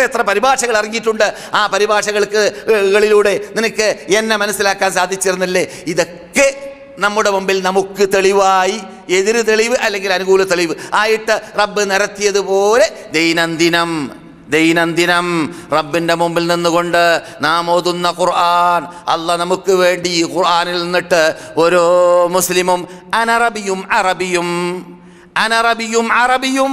എത്ര പരിഭാഷകൾ ഇറങ്ങിയിട്ടുണ്ട്. ആ പരിഭാഷകളിലൂടെ നിനക്ക് എന്നെ മനസ്സിലാക്കാൻ സാധിച്ചിരുന്നില്ലേ? ഇതൊക്കെ നമ്മുടെ മുമ്പിൽ നമുക്ക് തെളിവായി, എതിര് തെളിവ് അല്ലെങ്കിൽ അനുകൂല തെളിവ് ആയിട്ട് റബ്ബ് നിരത്തിയതുപോലെ ദൈനംദിനം റബ്ബിൻ്റെ മുമ്പിൽ നിന്നുകൊണ്ട് നാം ഓതുന്ന ഖുർആൻ, അല്ലാഹ് നമുക്ക് വേണ്ടി ഖുർആനിൽ നിന്നിട്ട് ഓരോ മുസ്ലിമും അനറബിയും അറബിയും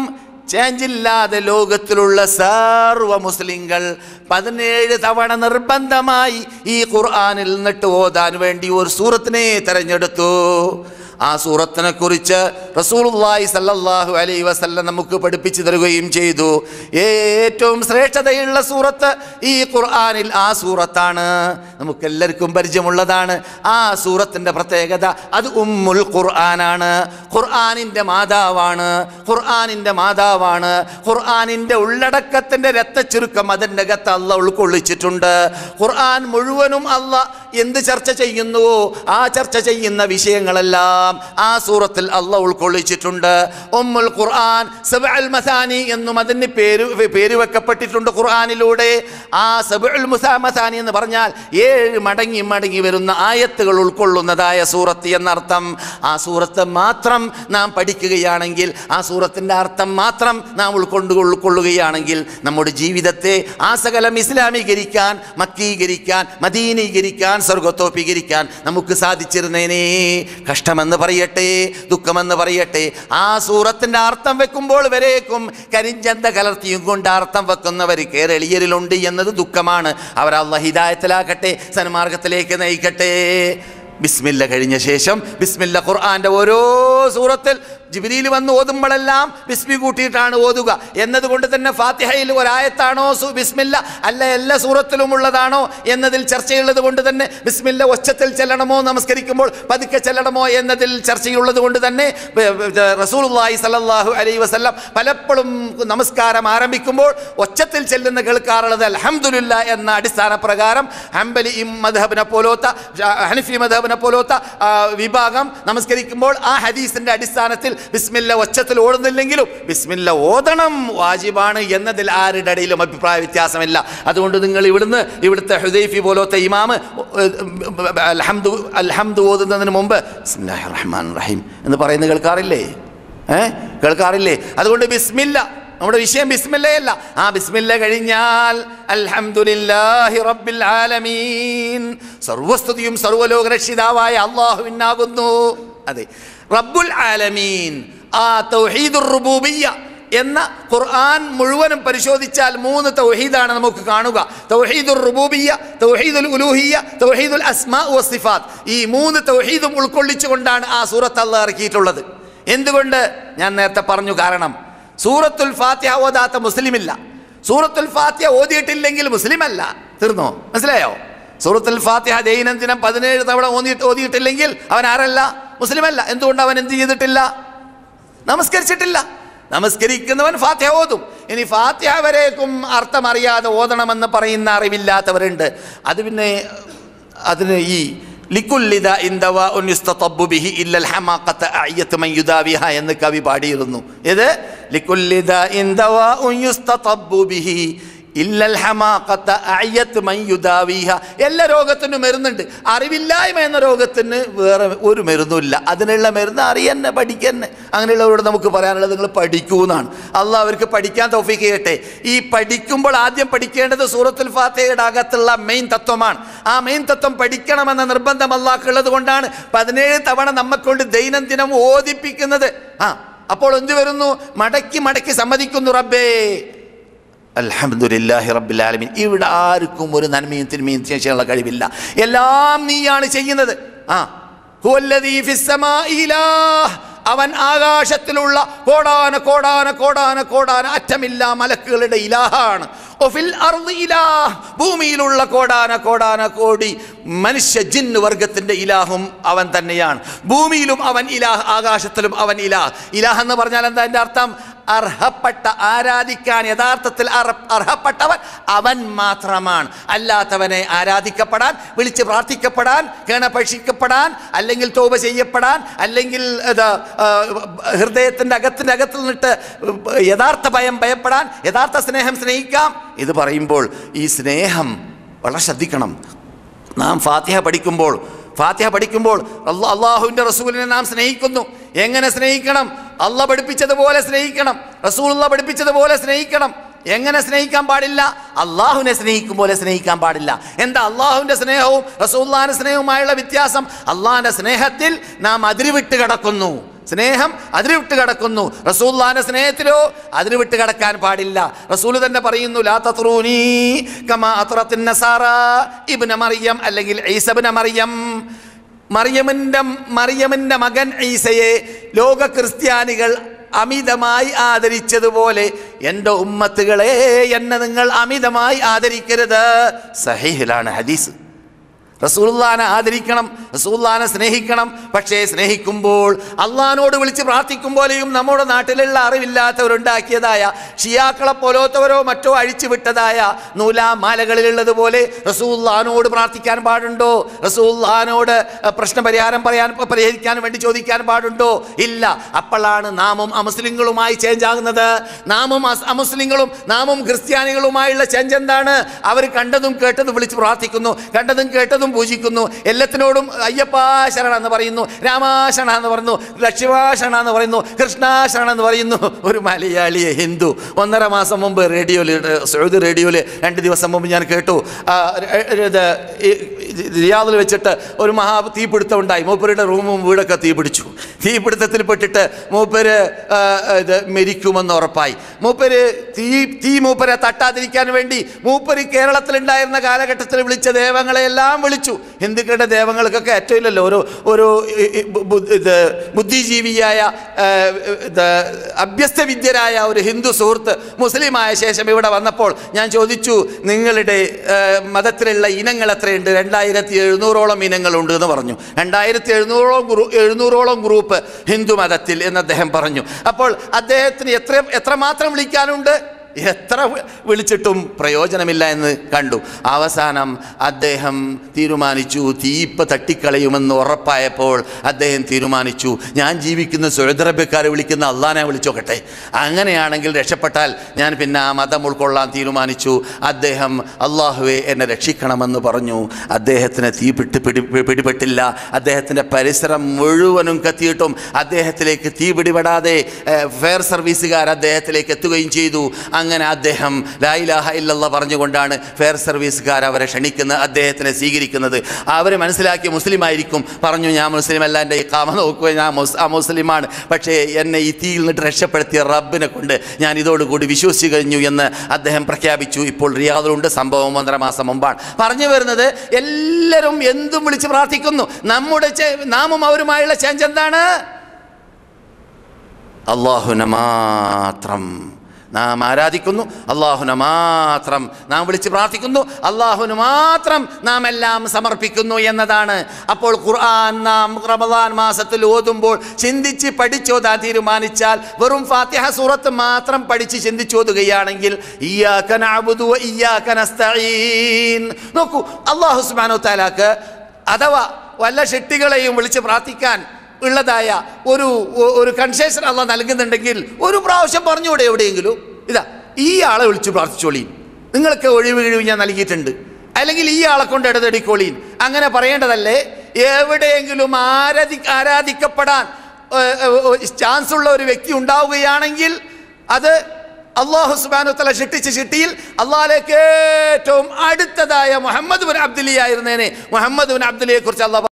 ചേഞ്ചില്ലാതെ ലോകത്തിലുള്ള സർവ്വ മുസ്ലിങ്ങൾ 17 തവണ നിർബന്ധമായി ഈ ഖുർആനിൽ നിന്നിട്ട് ഓതാൻ വേണ്ടി ഒരു സൂറത്തിനെ തിരഞ്ഞെടുത്തു. ആ സൂറത്തിനെ കുറിച്ച് റസൂലുള്ളാഹി സല്ലല്ലാഹു അലൈഹി വസല്ലം നമുക്ക് പഠിപ്പിച്ചു തരുകയും ചെയ്തു. ഏറ്റവും ശ്രേഷ്ഠതയുള്ള സൂറത്ത് ഈ ഖുർആനിൽ ആ സൂറത്താണ്, നമുക്കെല്ലാവർക്കും പരിചയമുള്ളതാണ്. ആ സൂറത്തിൻ്റെ പ്രത്യേകത അത് ഉമ്മുൽ ഖുർആനാണ്, ഖുർആനിൻ്റെ മാതാവാണ്. ഖുർആനിൻ്റെ ഉള്ളടക്കത്തിൻ്റെ രത്നച്ചുരുക്കം അതിൻ്റെ അകത്ത് അല്ലാഹ് ഉൾക്കൊള്ളിച്ചിട്ടുണ്ട്. ഖുർആൻ മുഴുവനും അല്ലാഹ് എന്ത് ചർച്ച ചെയ്യുന്നുവോ ആ ചർച്ച ചെയ്യുന്ന വിഷയങ്ങളെല്ലാം ആ സൂറത്തിൽ അല്ലാഹ് ഉൾക്കൊള്ളിച്ചിട്ടുണ്ട്. ഉമ്മുൽ ഖുർആൻ, സബ്ഉൽ മസാനി എന്നും അതിന് പേര് വെക്കപ്പെട്ടിട്ടുണ്ട് ഖുർആനിലൂടെ. ആ സബ്ഉൽ മസാനി എന്ന് പറഞ്ഞാൽ 7 മടങ്ങി വരുന്ന ആയത്തുകൾ ഉൾക്കൊള്ളുന്നതായ സൂറത്ത് എന്നർത്ഥം. ആ സൂറത്ത് മാത്രം നാം പഠിക്കുകയാണെങ്കിൽ, ആ സൂറത്തിൻ്റെ അർത്ഥം മാത്രം നാം ഉൾക്കൊള്ളുകയാണെങ്കിൽ നമ്മുടെ ജീവിതത്തെ ആസകലം ഇസ്ലാമീകരിക്കാൻ, മക്കീകരിക്കാൻ, മദീനീകരിക്കാൻ, സ്വർഗത്തോപ്പീകരിക്കാൻ നമുക്ക് സാധിച്ചിരുന്നേനെ. കഷ്ടമെന്ന് പറയട്ടെ, ദുഃഖമെന്ന് പറയട്ടെ, ആ സൂറത്തിൻ്റെ അർത്ഥം വെക്കുമ്പോൾ വരേക്കും കരിഞ്ചന്ത കലർത്തിയും കൊണ്ട് അർത്ഥം വെക്കുന്നവർ കേരളീയരിലുണ്ട് എന്നത് ദുഃഖമാണ്. അവർ അല്ലാഹ് ഹിദായത്തിലാക്കട്ടെ, സന്മാർഗത്തിലേക്ക് നയിക്കട്ടെ. ബിസ്മില്ല കഴിഞ്ഞ ശേഷം ബിസ്മില്ല ഖുർആന്റെ ഓരോ സൂറത്തിൽ ജിബ്രീൽ വന്ന് ഓതുമ്പോഴെല്ലാം ബിസ്മി കൂട്ടിയിട്ടാണ് ഓതുക എന്നതുകൊണ്ട് തന്നെ ഫാത്തിഹയിൽ ഒരായത്താണോ ബിസ്മില്ല അല്ല എല്ലാ സൂറത്തിലും ഉള്ളതാണോ എന്നതിൽ ചർച്ചയുള്ളത് കൊണ്ട് തന്നെ ബിസ്മില്ല ഒച്ചത്തിൽ ചെല്ലണമോ, നമസ്കരിക്കുമ്പോൾ പതുക്കെ ചെല്ലണമോ എന്നതിൽ ചർച്ചയുള്ളത് കൊണ്ട് തന്നെ റസൂലുള്ളാഹി സ്വല്ലല്ലാഹു അലൈഹി വസല്ലം പലപ്പോഴും നമസ്കാരം ആരംഭിക്കുമ്പോൾ ഒച്ചത്തിൽ ചെല്ലുന്ന കേൾക്കാറുള്ളത് അൽഹംദുലില്ലാഹ് എന്ന അടിസ്ഥാന പ്രകാരം ഹംബലി മദ്ഹബിനെ പോലോത്ത, ഹനഫി മദ്ഹബിനെ പോലോത്ത വിഭാഗം നമസ്കരിക്കുമ്പോൾ ആ ഹദീസിന്റെ അടിസ്ഥാനത്തിൽ ബിസ്മില്ല ഒച്ചത്തിൽ ഓടുന്നില്ലെങ്കിലും ബിസ്മില്ല ഓതണം, വാജിബാണ് എന്നതിൽ ആരുടെ ഇടയിലും അഭിപ്രായ വ്യത്യാസമില്ല. അതുകൊണ്ട് നിങ്ങൾ ഇവിടുത്തെ ഹുദൈഫി പോലത്തെ ഇമാമ് അൽഹംദു ഓതുന്നതിന് മുമ്പ് ബിസ്മില്ലാഹിർ റഹ്മാനിർ റഹീം എന്ന് പറയുന്നത് കേൾക്കാറില്ലേ? അതുകൊണ്ട് ബിസ്മില്ല നമ്മുടെ വിഷയം ബിസ്മില്ലയല്ല. ആ ബിസ്മില്ല കഴിഞ്ഞാൽ അൽഹംദുലില്ലാഹി റബ്ബിൽ ആലമീൻ, സർവസ്തുതിയും സർവലോകരക്ഷിതാവായ അല്ലാഹുവിനാകുന്നു. അതെ, റബ്ബുൽ ആലമീൻ. ആ തൗഹീദുർ റുബൂബിയ്യ എന്ന ഖുർആൻ മുഴുവനും പരിശോധിച്ചാൽ 3 തൗഹീദാണ് നമുക്ക് കാണുക. തൗഹീദുർ റുബൂബിയ്യ, തൗഹീദുൽ ഉലൂഹിയ്യ, തൗഹീദുൽ അസ്മാ വസിഫാത്ത്. ഈ 3 തൗഹീദും ഉൾക്കൊള്ളിച്ചുകൊണ്ടാണ് ആ സൂറത്ത് അല്ലാഹ് ഇറക്കിയിട്ടുള്ളത്. എന്തുകൊണ്ട്? ഞാൻ നേരത്തെ പറഞ്ഞു. കാരണം സൂറത്തുൽ ഫാത്തിഹ ഓതാത്ത മുസ്ലിമില്ല. സൂറത്തുൽ ഫാത്തിഹ ഓതിയിട്ടില്ലെങ്കിൽ മുസ്ലിം അല്ല. തീർന്നോ? മനസ്സിലായോ? സൂറത്തുൽ ഫാത്തിഹ ദൈനംദിനം 17 തവണ ഓതിയിട്ടില്ലെങ്കിൽ അവൻ ആരല്ല? മുസ്ലിമല്ല. എന്തുകൊണ്ട്? അവൻ എന്ത് ചെയ്തിട്ടില്ല? നമസ്കരിച്ചിട്ടില്ല. നമസ്കരിക്കുന്നവൻ ഫാത്തിഹ ഓതും. ഇനി ഫാത്തിഹ വരേക്കും അർത്ഥം അറിയാതെ ഓതണമെന്ന് പറയുന്ന അറിവില്ലാത്തവരുണ്ട്. അത് പിന്നെ അതിന് ഈ ലിക്കുല്ലിദ ഇന്ദവാ ഉൻയുസ്തതബ്ബു ബിഹി ഇല്ലൽ ഹമാഖത അയ്യത്ത് മൻ യുദാവിഹ എന്ന് കവി പാടിയിരുന്നു. ഇത് ലിക്കുല്ലിദ ഇന്ദവാ ഉൻയുസ്തതബ്ബു ബിഹി ഇല്ലൽ ഹമാഖത അയ്യത്ത് മൻ യുദാവിഹ. എല്ലാ രോഗത്തിനും മരുന്നുണ്ട്. അറിവില്ലായ്മ എന്ന രോഗത്തിന് വേറെ ഒരു മരുന്നുമില്ല. അതിനുള്ള മരുന്ന് അറിയന്നെ, പഠിക്കന്നെ. അങ്ങനെയുള്ളവരോട് നമുക്ക് പറയാനുള്ളത് നിങ്ങൾ പഠിക്കൂ എന്നാണ്. അള്ളാഹ് അവർക്ക് പഠിക്കാൻ തൗഫീഖ് ചെയ്യട്ടെ. ഈ പഠിക്കുമ്പോൾ ആദ്യം പഠിക്കേണ്ടത് സൂറത്തുൽ ഫാത്തിഹയുടെ അകത്തുള്ള മെയിൻ തത്വമാണ്. ആ മെയിൻ തത്വം പഠിക്കണമെന്ന നിർബന്ധം അള്ളാഹ്ക്കുള്ളത് കൊണ്ടാണ് 17 തവണ നമ്മെക്കൊണ്ട് ദൈനംദിനം ഓതിപ്പിക്കുന്നത്. അപ്പോൾ എന്ത് വരുന്നു? മടക്കി മടക്കി സമ്മതിക്കുന്നു, റബ്ബേ അൽഹംദുലില്ലാഹി റബ്ബിൽ ആലമീൻ. ഇവിടെ ആർക്കും ഒരു നന്മയും തിന്മയും ചെയ്യാനുള്ള കഴിവില്ല. എല്ലാം നീയാണ് ചെയ്യുന്നത്. ഹുവല്ലദീ ഫിസ്സമാഇ ഇലാഹ്. അവൻ ആകാശത്തിലുള്ള കോടാന കോടാന കോടാന കോടാന അറ്റമില്ല മലക്കുകളുടെ ഇലാഹാണ്. ഒഫിൽ അർളി ഇലാഹ്. ഭൂമിയിലുള്ള കോടാന കോടാന കോടി മനുഷ്യ ജിന്ന് വർഗത്തിന്റെ ഇലാഹും അവൻ തന്നെയാണ്. ഭൂമിയിലും അവൻ ഇലാഹ്, ആകാശത്തിലും അവൻ ഇലാഹ്. ഇലാഹ് എന്ന് പറഞ്ഞാൽ എന്താ? എൻ്റെ അർത്ഥം അർഹപ്പെട്ട, ആരാധിക്കാൻ യഥാർത്ഥത്തിൽ അർഹപ്പെട്ടവൻ അവൻ മാത്രമാണ്. അല്ലാത്തവനെ ആരാധിക്കപ്പെടാൻ, വിളിച്ച് പ്രാർത്ഥിക്കപ്പെടാൻ, കേണപേക്ഷിക്കപ്പെടാൻ, അല്ലെങ്കിൽ തൗബ ചെയ്യപ്പെടാൻ, അല്ലെങ്കിൽ ഹൃദയത്തിൻ്റെ അകത്തിൽ നിന്നിട്ട് യഥാർത്ഥ ഭയം ഭയപ്പെടാൻ, യഥാർത്ഥ സ്നേഹം സ്നേഹിക്കാം. ഇത് പറയുമ്പോൾ ഈ സ്നേഹം വളരെ ശ്രദ്ധിക്കണം. നാം ഫാത്തിഹ പഠിക്കുമ്പോൾ അള്ളാഹുവിൻ്റെ റസൂലിനെ നാം സ്നേഹിക്കുന്നു. എങ്ങനെ സ്നേഹിക്കണം? അള്ളാഹ് പഠിപ്പിച്ചതുപോലെ സ്നേഹിക്കണം. റസൂലുള്ളാഹ് പഠിപ്പിച്ചതുപോലെ സ്നേഹിക്കണം. എങ്ങനെ സ്നേഹിക്കാൻ പാടില്ല? അള്ളാഹുവിനെ സ്നേഹിക്കും പോലെ സ്നേഹിക്കാൻ പാടില്ല. എന്താ അള്ളാഹുവിൻ്റെ സ്നേഹവും റസൂലുള്ളാഹിന്റെ സ്നേഹവുമായുള്ള വ്യത്യാസം? അള്ളാഹിന്റെ സ്നേഹത്തിൽ നാം അതിരുവിട്ട് കിടക്കുന്നു. സ്നേഹം അതിരുവിട്ട് കിടക്കുന്നു. റസൂലുള്ളാഹിന്റെ സ്നേഹത്തിലോ അതിരുവിട്ട് കിടക്കാൻ പാടില്ല. റസൂൽ തന്നെ പറയുന്നു, ലാ തത്റൂനി കമാ അത്റത്തിൻ നസാറ ഇബ്ന മറിയം, അല്ലെങ്കിൽ ഈസ ഇബ്ന മറിയം. മറിയമിൻ്റെ മകൻ ഈസയെ ലോക ക്രിസ്ത്യാനികൾ അമിതമായി ആദരിച്ചതുപോലെ എൻ്റെ ഉമ്മത്തുകളെ എന്നെ നിങ്ങൾ അമിതമായി ആദരിക്കരുത്. സഹീഹിലാണ് ഹദീസ്. റസൂലുള്ളാഹിനെ ആദരിക്കണം, റസൂലുള്ളാഹിനെ സ്നേഹിക്കണം. പക്ഷേ സ്നേഹിക്കുമ്പോൾ അള്ളാഹിനോട് വിളിച്ച് പ്രാർത്ഥിക്കും പോലെയും നമ്മുടെ നാട്ടിലുള്ള അറിവില്ലാത്തവരുണ്ടാക്കിയതായ ഷിയാക്കളെ പോലത്തവരോ മറ്റോ അഴിച്ചുവിട്ടതായ നൂലാമാലകളിലുള്ളതുപോലെ റസൂലുള്ളാഹിനോട് പ്രാർത്ഥിക്കാൻ പാടുണ്ടോ? റസൂലുള്ളാഹിനോട് പരിഹരിക്കാൻ വേണ്ടി ചോദിക്കാൻ പാടുണ്ടോ? ഇല്ല. അപ്പോഴാണ് നാമും അമുസ്ലിങ്ങളുമായി ചേഞ്ച് ആകുന്നത്. നാമും അമുസ്ലിങ്ങളും നാമും ക്രിസ്ത്യാനികളുമായുള്ള ചേഞ്ച് എന്താണ്? അവർ കണ്ടതും കേട്ടതും വിളിച്ച് പ്രാർത്ഥിക്കുന്നു, കണ്ടതും കേട്ടതും പൂജിക്കുന്നു. എല്ലാത്തിനോടും അയ്യപ്പ ശരണ എന്ന് പറയുന്നു, രാമാശരണ എന്ന് പറയുന്നു, ലക്ഷ്മണ എന്ന് പറയുന്നു, കൃഷ്ണാശരണ എന്ന് പറയുന്നു. ഒരു മലയാളിയെ ഹിന്ദു 1.5 മാസം മുമ്പ് സൗദി റേഡിയോയിൽ 2 ദിവസം മുമ്പ് ഞാൻ കേട്ടു. റിയാദിൽ വെച്ചിട്ട് ഒരു മഹാ തീപിടുത്തം ഉണ്ടായി. മൂപ്പരുടെ റൂമും വീടൊക്കെ തീപിടിച്ചു. തീപിടുത്തത്തിൽ പെട്ടിട്ട് മൂപ്പര് മരിക്കുമെന്ന് ഉറപ്പായി. മൂപ്പരെ തട്ടാതിരിക്കാൻ വേണ്ടി മൂപ്പര് കേരളത്തിലുണ്ടായിരുന്ന കാലഘട്ടത്തിൽ വിളിച്ച ദൈവങ്ങളെയെല്ലാം വിളിച്ചു. ഹിന്ദുക്കളുടെ ദൈവങ്ങൾക്കൊക്കെ ഏറ്റവും ഇല്ലല്ലോ. ഒരു ബുദ്ധിജീവിയായ അഭ്യസ്തവിദ്യരായ ഒരു ഹിന്ദു സുഹൃത്ത് മുസ്ലിമായ ശേഷം ഇവിടെ വന്നപ്പോൾ ഞാൻ ചോദിച്ചു, നിങ്ങളുടെ മതത്തിലുള്ള ഇനങ്ങൾ എത്രയുണ്ട്? 2700ഓളം ഇനങ്ങളുണ്ട് എന്ന് പറഞ്ഞു. 2700ഓളം ഗ്രൂപ്പ് ഹിന്ദു മതത്തിൽ എന്ന് അദ്ദേഹം പറഞ്ഞു. അപ്പോൾ അദ്ദേഹത്തിന് എത്രമാത്രം വിളിക്കാനുണ്ട്? എത്ര വിളിച്ചിട്ടും പ്രയോജനമില്ല എന്ന് കണ്ടു. അവസാനം അദ്ദേഹം തീരുമാനിച്ചു, തീപ്പ തട്ടിക്കളയുമെന്ന് ഉറപ്പായപ്പോൾ അദ്ദേഹം തീരുമാനിച്ചു, ഞാൻ ജീവിക്കുന്ന സൗദി അറേബ്യക്കാരെ വിളിക്കുന്ന അള്ളാനെ വിളിച്ചോക്കട്ടെ, അങ്ങനെയാണെങ്കിൽ രക്ഷപ്പെട്ടാൽ ഞാൻ പിന്നെ ആ മതം ഉൾക്കൊള്ളാൻ തീരുമാനിച്ചു. അദ്ദേഹം അള്ളാഹുവെ എന്നെ രക്ഷിക്കണമെന്ന് പറഞ്ഞു. അദ്ദേഹത്തിന് തീ പിടിപെട്ടില്ല. അദ്ദേഹത്തിൻ്റെ പരിസരം മുഴുവനും കത്തിയിട്ടും അദ്ദേഹത്തിലേക്ക് തീ പിടിപെടാതെ ഫയർ സർവീസുകാർ അദ്ദേഹത്തിലേക്ക് എത്തുകയും ചെയ്തു. അങ്ങനെ അദ്ദേഹം ലാ ഇലാഹ ഇല്ലല്ലാഹ് പറഞ്ഞുകൊണ്ടാണ് ഫയർ സർവീസുകാർ അവരെ ക്ഷണിക്കുന്നത്, അദ്ദേഹത്തിനെ സ്വീകരിക്കുന്നത്. അവർ മനസ്സിലാക്കി മുസ്ലിമായിരിക്കും. പറഞ്ഞു, ഞാൻ മുസ്ലിമല്ല, എൻ്റെ ഈ കാമ നോക്കുക, ഞാൻ മുസ്ലിമാണ്, പക്ഷേ എന്നെ ഈ തീയിൽ നിന്നിട്ട് രക്ഷപ്പെടുത്തിയ റബ്ബിനെ കൊണ്ട് ഞാൻ ഇതോടുകൂടി വിശ്വസിച്ചു കഴിഞ്ഞു എന്ന് അദ്ദേഹം പ്രഖ്യാപിച്ചു. ഇപ്പോൾ റിയാദിലുണ്ട്. സംഭവം 1.5 മാസം മുമ്പാണ്. പറഞ്ഞു വരുന്നത്, എല്ലാവരും എന്തും വിളിച്ച് പ്രാർത്ഥിക്കുന്നു. നാമും അവരുമായുള്ള ചേഞ്ച് എന്താണ്? അല്ലാഹുവിനെ മാത്രം നാം ആരാധിക്കുന്നു, അള്ളാഹുവിനെ മാത്രം നാം വിളിച്ച് പ്രാർത്ഥിക്കുന്നു, അള്ളാഹുവിന് മാത്രം നാം എല്ലാം സമർപ്പിക്കുന്നു എന്നതാണ്. അപ്പോൾ ഖുർആൻ നാം റമദാൻ മാസത്തിൽ ഓതുമ്പോൾ ചിന്തിച്ച് പഠിച്ചോതാൻ തീരുമാനിച്ചാൽ, വെറും ഫാത്തിഹ സൂറത്ത് മാത്രം പഠിച്ച് ചിന്തിച്ചോതുകയാണെങ്കിൽ, ഇയ്യാക നഅ്ബുദു വ ഇയ്യാക നസ്തഈൻ. നോക്കൂ, അല്ലാഹു സുബ്ഹാനഹു വ തആലക്ക് അഥവാ വല്ല ഷെട്ടികളെയും വിളിച്ച് പ്രാർത്ഥിക്കാൻ ഉള്ളതായ ഒരു കൺസെഷൻ അള്ളാഹ് നൽകുന്നുണ്ടെങ്കിൽ ഒരു പ്രാവശ്യം പറഞ്ഞുകൂടെ എവിടെയെങ്കിലും, ഇതാ ഈ ആളെ വിളിച്ച് പ്രാർത്ഥിച്ചോളീൻ, നിങ്ങൾക്ക് ഒഴിവ് ഞാൻ നൽകിയിട്ടുണ്ട്, അല്ലെങ്കിൽ ഈ ആളെ കൊണ്ട് ഇടതെടിക്കോളീൻ, അങ്ങനെ പറയേണ്ടതല്ലേ? എവിടെയെങ്കിലും ആരാധിക്കപ്പെടാൻ ചാൻസ് ഉള്ള ഒരു വ്യക്തി ഉണ്ടാവുകയാണെങ്കിൽ അത് അല്ലാഹു സുബ്ഹാനഹു വ തആല സൃഷ്ടിച്ച സൃഷ്ടിയിൽ അള്ളാഹിലേക്ക് ഏറ്റവും അടുത്തതായ മുഹമ്മദ് ബിൻ അബ്ദുല്ല ആയിരുന്നേനെ. മുഹമ്മദ് ബിൻ അബ്ദുല്ലയെ കുറിച്ച് അള്ളാഹ്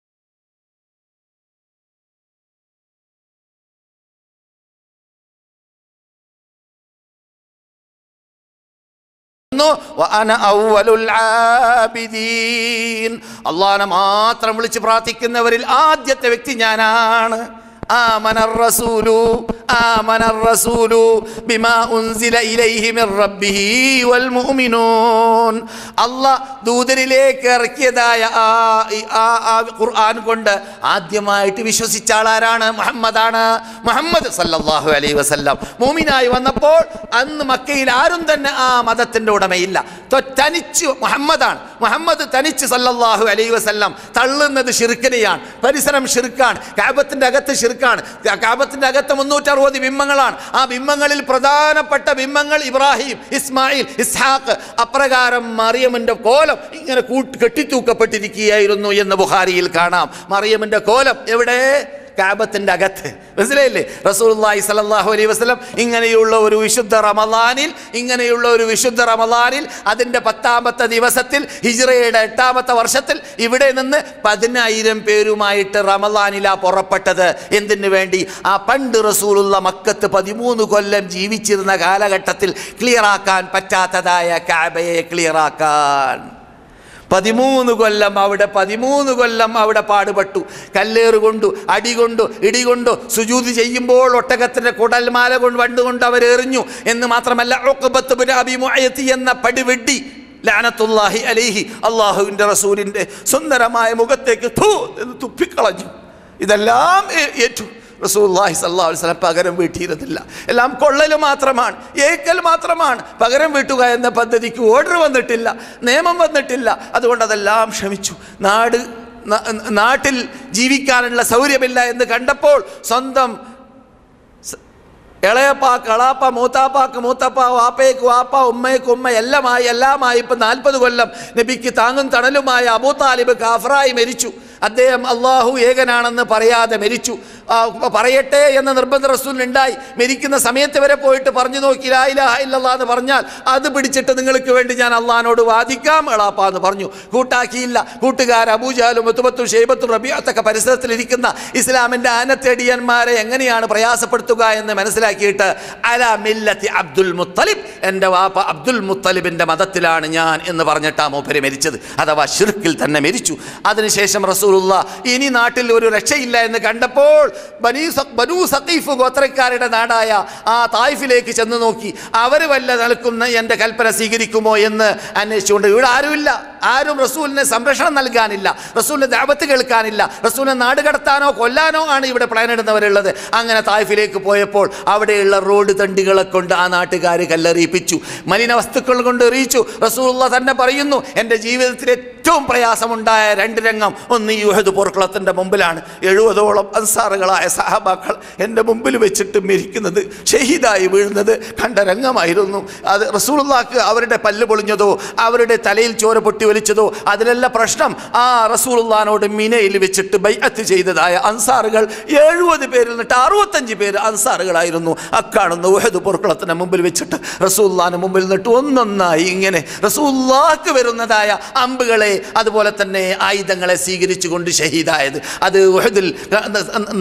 അള്ളാഹനെ മാത്രം വിളിച്ച് പ്രാർത്ഥിക്കുന്നവരിൽ ആദ്യത്തെ വ്യക്തി ഞാനാണ്. ആമനർ റസൂലു ബിമാ ഉൻസില ഇലൈഹി മിർ റബ്ബിഹി വൽ മുഅ്മിനൂൻ. അല്ലാഹ് ദൂതനിലേക്ക് ഇറക്കിയതായ ആ ഖുർആൻ കൊണ്ട് ആദ്യമായിട്ട് വിശ്വസിച്ച ആളാരാണ്? മുഹമ്മദാണ്. മുഹമ്മദ് സല്ലല്ലാഹു അലൈഹി വസല്ലം മുഅ്മിനായി വന്നപ്പോൾ അന്ന് മക്കയിൽ ആരും തന്നെ ആ മതത്തിൻ്റെ ഉടമയില്ല. തനിച്ച് മുഹമ്മദാണ്. മുഹമ്മദ് തനിച്ച് സല്ലല്ലാഹു അലൈഹി വസല്ലം തള്ളുന്നത് ശിർക്കിനെയാണ്. പരിസരം ശിർക്കാണ്. കഅബത്തിന്റെ അകത്ത് ശിർക്കാണ്. കഅബത്തിന്റെ അകത്ത് 360 ബിംബങ്ങളാണ്. ആ ബിംബങ്ങളിൽ പ്രധാനപ്പെട്ട ബിംബങ്ങൾ ഇബ്രാഹിം, ഇസ്മായിൽ, ഇസ്ഹാഖ്. അപ്രകാരം മറിയമിന്റെ കോലം ഇങ്ങനെ കെട്ടിത്തൂക്കപ്പെട്ടിരിക്കുകയായിരുന്നു എന്ന് ബുഖാരിയിൽ കാണാം. മറിയമിന്റെ കോലം എവിടെ? കഅബത്തിന്റെ അകത്ത്. മനസ്സിലായില്ലേ? റസൂലുള്ളാഹി സ്വല്ലല്ലാഹു അലൈഹി വസല്ലം ഇങ്ങനെയുള്ള ഒരു വിശുദ്ധ റമളാനിൽ അതിൻ്റെ 10ാമത്തെ ദിവസത്തിൽ ഹിജ്റയുടെ 8ാമത്തെ വർഷത്തിൽ ഇവിടെ നിന്ന് 10,000 പേരുമായിട്ട് റമളാനിലാ പുറപ്പെട്ടത്. എന്തിനു വേണ്ടി? ആ പണ്ട് റസൂലുള്ള മക്കത്ത് 13 കൊല്ലം ജീവിച്ചിരുന്ന കാലഘട്ടത്തിൽ ക്ലിയറാക്കാൻ പറ്റാത്തതായ കഅബയെ ക്ലിയറാക്കാൻ 13 കൊല്ലം അവിടെ പാടുപെട്ടു. കല്ലേറുകൊണ്ടു, അടികൊണ്ടു, ഇടികൊണ്ടു, സുജൂദ് ചെയ്യുമ്പോൾ ഒട്ടകത്തിന്റെ കുടൽമാല വണ്ടുകൊണ്ട് അവരെറിഞ്ഞു എന്ന് മാത്രമല്ല, ഉഖബത്ത് ബിൻ അബി മുഅയ്ത്ത് എന്ന പടിവെട്ടി ലഅനത്തുല്ലാഹി അലൈഹി അല്ലാഹുവിന്റെ റസൂലിന്റെ സുന്ദരമായ മുഖത്തേക്ക് തുപ്പിക്കളഞ്ഞു. ഇതെല്ലാം ഏറ്റു. റസൂലുള്ളാഹി സ്വല്ലല്ലാഹു അലൈഹി വസല്ലം പകരം വീട്ടിയിരുന്നില്ല. എല്ലാം കൊള്ളൽ മാത്രമാണ്, ഏക്കൽ മാത്രമാണ്. പകരം വീട്ടുക എന്ന പദ്ധതിക്ക് ഓർഡർ വന്നിട്ടില്ല, നിയമം വന്നിട്ടില്ല. അതുകൊണ്ട് അതെല്ലാം ക്ഷമിച്ചു. നാട്ടിൽ ജീവിക്കാനുള്ള സൗകര്യമില്ല എന്ന് കണ്ടപ്പോൾ സ്വന്തം ഇളയപ്പാക്ക് അളാപ്പ, മൂത്താപ്പാക്ക് മൂത്തപ്പ, വാപ്പയ്ക്ക് വാപ്പ, ഉമ്മയ്ക്ക് ഉമ്മ, എല്ലാമായി ഇപ്പം 40 കൊല്ലം നബിക്ക് താങ്ങും തണലുമായ അബൂ താലിബ് കാഫറായി മരിച്ചു. അദ്ദേഹം അള്ളാഹു ഏകനാണെന്ന് പറയാതെ മരിച്ചു. പറയട്ടെ എന്ന നിർബന്ധ റസൂലിനുണ്ടായി. മരിക്കുന്ന സമയത്ത് വരെ പോയിട്ട് പറഞ്ഞു നോക്കി, ലാ ഇലാഹ ഇല്ലല്ലാഹ് എന്ന് പറഞ്ഞാൽ അത് പിടിച്ചിട്ട് നിങ്ങൾക്ക് വേണ്ടി ഞാൻ അള്ളാഹിനോട് വാദിക്കാം എളാപ്പ എന്ന് പറഞ്ഞു. കൂട്ടാക്കിയില്ല. കൂട്ടുകാർ അബൂജാലും ഉത്ബത്തും ഷൈബത്തും റബീഅത്തൊക്കെ പരിസരത്തിലിരിക്കുന്ന ഇസ്ലാമിൻ്റെ ആനത്തേടിയന്മാരെ എങ്ങനെയാണ് പ്രയാസപ്പെടുത്തുക എന്ന് മനസ്സിലാക്കിയിട്ട് അലാ മില്ലത്തി അബ്ദുൽ മുത്തലിബ്, എൻ്റെ വാപ്പ അബ്ദുൽ മുത്തലിബിൻ്റെ മതത്തിലാണ് ഞാൻ എന്ന് പറഞ്ഞിട്ടാണ് മൂപ്പര് മരിച്ചത്. അഥവാ ശിർക്കിൽ തന്നെ മരിച്ചു. അതിനുശേഷം റസൂലുള്ളാഹ് ഇനി നാട്ടിൽ ഒരു രക്ഷയില്ല എന്ന് കണ്ടപ്പോൾ ബനൂ സഖീഫ് ഗോത്രക്കാരുടെ നാടായ ആ തായിഫിലേക്ക് ചെന്ന് നോക്കി. അവർ വല്ല നിൽക്കുന്ന എൻ്റെ കൽപ്പന സ്വീകരിക്കുമോ എന്ന് അന്വേഷിച്ചുകൊണ്ട് ഇവിടെ ആരുമില്ല. ആരും റസൂലിന് സംരക്ഷണം നൽകാനില്ല, റസൂലിന് ദഅവത്ത് കേൾക്കാനില്ല, റസൂലിനെ നാട് കടത്താനോ കൊല്ലാനോ ആണ് ഇവിടെ പ്ലാൻ ഇടുന്നവരുള്ളത്. അങ്ങനെ തായിഫിലേക്ക് പോയപ്പോൾ അവിടെയുള്ള റോഡ് തണ്ടികളെ കൊണ്ട് ആ നാട്ടുകാർ കല്ലെറിയിപ്പിച്ചു, മലിന വസ്തുക്കൾ കൊണ്ട് എറിയിച്ചു. റസൂലുള്ളാഹി തന്നെ പറയുന്നു, എൻ്റെ ജീവിതത്തിൽ ഏറ്റവും പ്രയാസമുണ്ടായ 2 രംഗം, ഒന്ന് ഈ ഉഹദ് പോർക്കളത്തിൻ്റെ മുമ്പിലാണ്. 70ഓളം അൻസാറുകളായ സഹാബാക്കൾ എൻ്റെ മുമ്പിൽ വെച്ചിട്ട് മരിക്കുന്നത്, ഷഹീദായി വീഴുന്നത് കണ്ട രംഗമായിരുന്നു. അത് റസൂലുള്ളാഹിക്ക് അവരുടെ പല്ല് പൊളിഞ്ഞതോ അവരുടെ തലയിൽ ചോര പൊട്ടി വലിച്ചതോ അതിലല്ല പ്രശ്നം. ആ റസൂലുള്ളാഹിനോട് മിനയിൽ വെച്ചിട്ട് ബൈഅത്ത് ചെയ്തതായ അൻസാറുകൾ 70 പേരിൽ നിന്നിട്ട് 65 പേര് അൻസാറുകളായിരുന്നു. അക്കാണുന്ന ഉഹദ് പോർക്കളത്തിന് മുമ്പിൽ വെച്ചിട്ട് റസൂലുള്ളാഹിന്റെ മുമ്പിൽ നിന്നിട്ട് ഒന്നൊന്നായി ഇങ്ങനെ റസൂലുള്ളാഹിക്ക് വരുന്നതായ അമ്പുകളെ അതുപോലെ തന്നെ ആയുധങ്ങളെ സ്വീകരിച്ചുകൊണ്ട് ഷഹീദായത്. അത് ഉഹദിൽ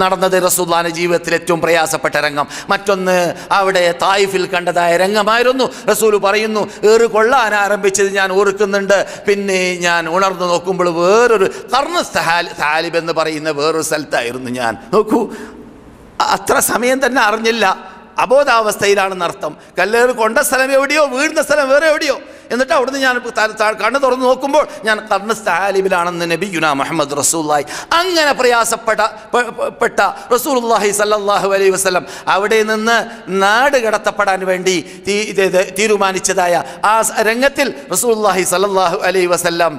നടന്നത് റസൂലുള്ളാഹിന്റെ ജീവിതത്തിൽ ഏറ്റവും പ്രയാസപ്പെട്ട രംഗം. മറ്റൊന്ന് അവിടെ തായിഫിൽ കണ്ടതായ രംഗമായിരുന്നു. റസൂൽ പറയുന്നു, ഏറ് കൊള്ളാൻ ആരംഭിച്ചത് ഞാൻ ഓർക്കുന്നുണ്ട്. പിന്നെ ഞാൻ ഉണർന്നു നോക്കുമ്പോൾ വേറൊരു ഖർണ് സാലിബ് എന്ന് പറയുന്ന വേറൊരു സ്ഥലത്തായിരുന്നു ഞാൻ. നോക്കൂ, അത്ര സമയം തന്നെ അറിഞ്ഞില്ല, അബോധാവസ്ഥയിലാണെന്ന് അർത്ഥം. കല്ലേറ് കൊണ്ട സ്ഥലം എവിടെയോ, വീഴുന്ന സ്ഥലം വേറെ എവിടെയോ. എന്നിട്ട് അവിടുന്ന് ഞാൻ കണ്ണ് തുറന്ന് നോക്കുമ്പോൾ ഞാൻ ഖർണ് സാലിബിലാണെന്ന് നബിയുനാ മുഹമ്മദ് റസൂലുള്ളാഹി. അങ്ങനെ പ്രയാസപ്പെട്ട റസൂലുള്ളാഹി സല്ലല്ലാഹു അലൈഹി വസല്ലം അവിടെ നിന്ന് നാട് കടത്തപ്പെടാൻ വേണ്ടി തീരുമാനിച്ചതായ ആ രംഗത്തിൽ റസൂലുള്ളാഹി സല്ലല്ലാഹു അലൈഹി വസല്ലം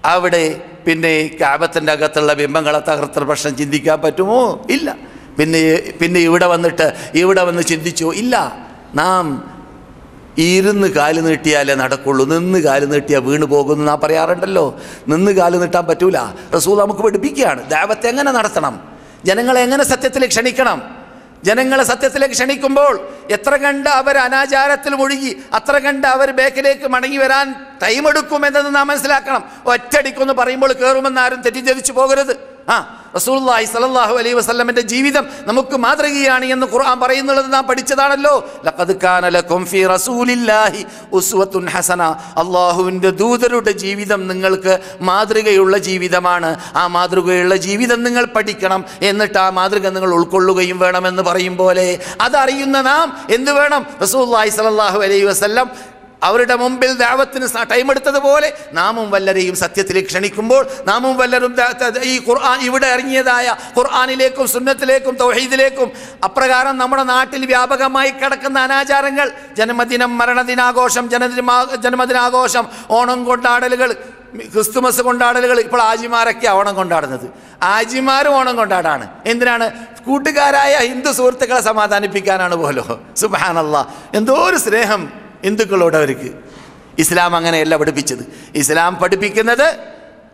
അവിടെ പിന്നെ കഅബത്തിൻ്റെ അകത്തുള്ള ബിംബങ്ങളെ തകർത്ത പ്രശ്നം ചിന്തിക്കാൻ പറ്റുമോ? ഇല്ല. പിന്നെ ഇവിടെ വന്ന് ചിന്തിച്ചോ? ഇല്ല. നാം ഇരുന്ന് കാല് നീട്ടിയാലേ നടക്കുള്ളൂ, നിന്ന് കാല് നീട്ടിയാൽ വീണ് പോകുന്നു നാം പറയാറുണ്ടല്ലോ. നിന്ന് കാല് നീട്ടാൻ പറ്റൂല. റസൂൽ നമുക്ക് പഠിപ്പിക്കുകയാണ് ദഅവത്ത് എങ്ങനെ നടത്തണം, ജനങ്ങളെ എങ്ങനെ സത്യത്തിലേക്ക് ക്ഷണിക്കണം. ജനങ്ങളെ സത്യത്തിലേക്ക് ക്ഷണിക്കുമ്പോൾ എത്ര കണ്ട് അവർ അനാചാരത്തിൽ മുഴുകി, അത്ര കണ്ട് അവർ ബേക്കിലേക്ക് മടങ്ങി വരാൻ ടൈമെടുക്കുമെന്നത് നാം മനസ്സിലാക്കണം. ഒറ്റയടിക്കൊന്ന് പറയുമ്പോൾ കയറുമെന്ന് ആരും തെറ്റിദ്ധരിച്ചു പോകരുത്. റസൂലുള്ളാഹി സ്വല്ലല്ലാഹു അലൈഹി വസല്ലമിന്റെ ജീവിതം നമുക്ക് മാതൃകയാണ് എന്ന് ഖുർആൻ പറയുന്നുള്ളത് നാം പഠിച്ചതാണല്ലോ. ലഖദ് കാന ലക്കും ഫീ റസൂലില്ലാഹി ഉസ്വത്തുൻ ഹസന. അല്ലാഹുവിൻ്റെ ദൂതരുടെ ജീവിതം നിങ്ങൾക്ക് മാതൃകയുള്ള ജീവിതമാണ്. ആ മാതൃകയുള്ള ജീവിതം നിങ്ങൾ പഠിക്കണം, എന്നിട്ട് ആ മാതൃക നിങ്ങൾ ഉൾക്കൊള്ളുകയും വേണമെന്ന് പറയും പോലെ അതറിയുന്ന നാം എന്ത് വേണം? റസൂലുള്ളാഹി സ്വല്ലല്ലാഹു അലൈഹി വസല്ലം അവരുടെ മുമ്പിൽ ദഅവത്തിന് ടൈം എടുത്തതുപോലെ നാമും വല്ലരെയും സത്യത്തിലേക്ക് ക്ഷണിക്കുമ്പോൾ നാമും വല്ലരും ഈ ഖുർആൻ ഇവിടെ ഇറങ്ങിയതായ ഖുർആനിലേക്കും സുന്നത്തിലേക്കും തൗഹീദിലേക്കും അപ്രകാരം നമ്മുടെ നാട്ടിൽ വ്യാപകമായി കിടക്കുന്ന അനാചാരങ്ങൾ, ജന്മദിനം, മരണദിനാഘോഷം, ജന്മദിനാഘോഷം, ഓണം കൊണ്ടാടലുകൾ, ക്രിസ്തുമസ് കൊണ്ടാടലുകൾ. ഇപ്പോൾ ആജിമാരൊക്കെയാണ് ഓണം കൊണ്ടാടുന്നത്. ആജിമാരും ഓണം കൊണ്ടാടാണ്. എന്തിനാണ്? കൂട്ടുകാരായ ഹിന്ദു സുഹൃത്തുക്കളെ സമാധാനിപ്പിക്കാനാണ് പോലോ. സുബ്ഹാനല്ലാഹ്, എന്തോ ഒരു സ്നേഹം ഹിന്ദുക്കളോട് അവർക്ക്. ഇസ്ലാം അങ്ങനെയല്ല പഠിപ്പിച്ചത്. ഇസ്ലാം പഠിപ്പിക്കുന്നത്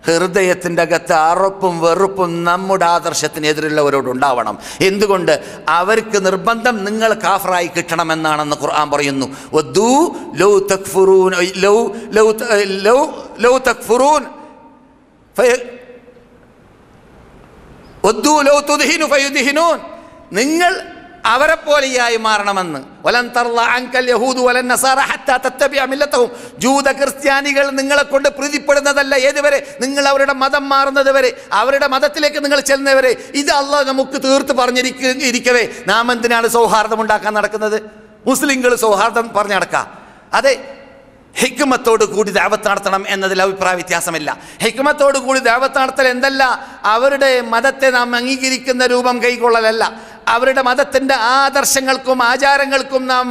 ഹൃദയത്തിൻ്റെ അകത്ത് അറപ്പും വെറുപ്പും നമ്മുടെ ആദർശത്തിനെതിരുള്ളവരോടുണ്ടാവണം. എന്തുകൊണ്ട്? അവർക്ക് നിർബന്ധം നിങ്ങൾ കാഫറായി കിട്ടണമെന്നാണെന്ന് ഖുർആൻ പറയുന്നു. വദ്ദൂ ലൗ തക്ഫുറൂൻ ലൗ തക്ഫുറൂൻ വദ്ദൂ ലൗ തുദ്ഹിനു ഫയുദ്ഹിനൂൻ. നിങ്ങൾ അവരെ പോലെയായി മാറണമെന്ന്. വലൻ തർള അൻകൽ യഹൂദു വലൻ നസാറ ഹത്താ തത്തബിഅ മില്ലതഹും. ജൂത ക്രിസ്ത്യാനികൾ നിങ്ങളെ കൊണ്ട് പ്രീതിപ്പെടുന്നതല്ല ഏതുവരെ? നിങ്ങൾ അവരുടെ മതം മാറുന്നത് വരെ, അവരുടെ മതത്തിലേക്ക് നിങ്ങൾ ചെല്ലുന്നവരെ. ഇത് അള്ളാഹ് നമുക്ക് തീർത്ത് പറഞ്ഞിരിക്കവേ നാം എന്തിനാണ് സൗഹാർദ്ദം ഉണ്ടാക്കാൻ നടക്കുന്നത്? മുസ്ലിങ്ങൾ സൗഹാർദ്ദം പറഞ്ഞു നടക്കുക. അതെ, ഹിക്മത്തോട് കൂടി ദഅവത്ത് നടത്തണം എന്നതിൽ അഭിപ്രായ വ്യത്യാസമില്ല. ഹിക്മത്തോട് കൂടി ദഅവത്ത് നടത്തൽ എന്തല്ല? അവരുടെ മതത്തെ നാം അംഗീകരിക്കുന്ന രൂപം കൈക്കൊള്ളലല്ല, അവരുടെ മതത്തിൻ്റെ ആദർശങ്ങൾക്കും ആചാരങ്ങൾക്കും നാം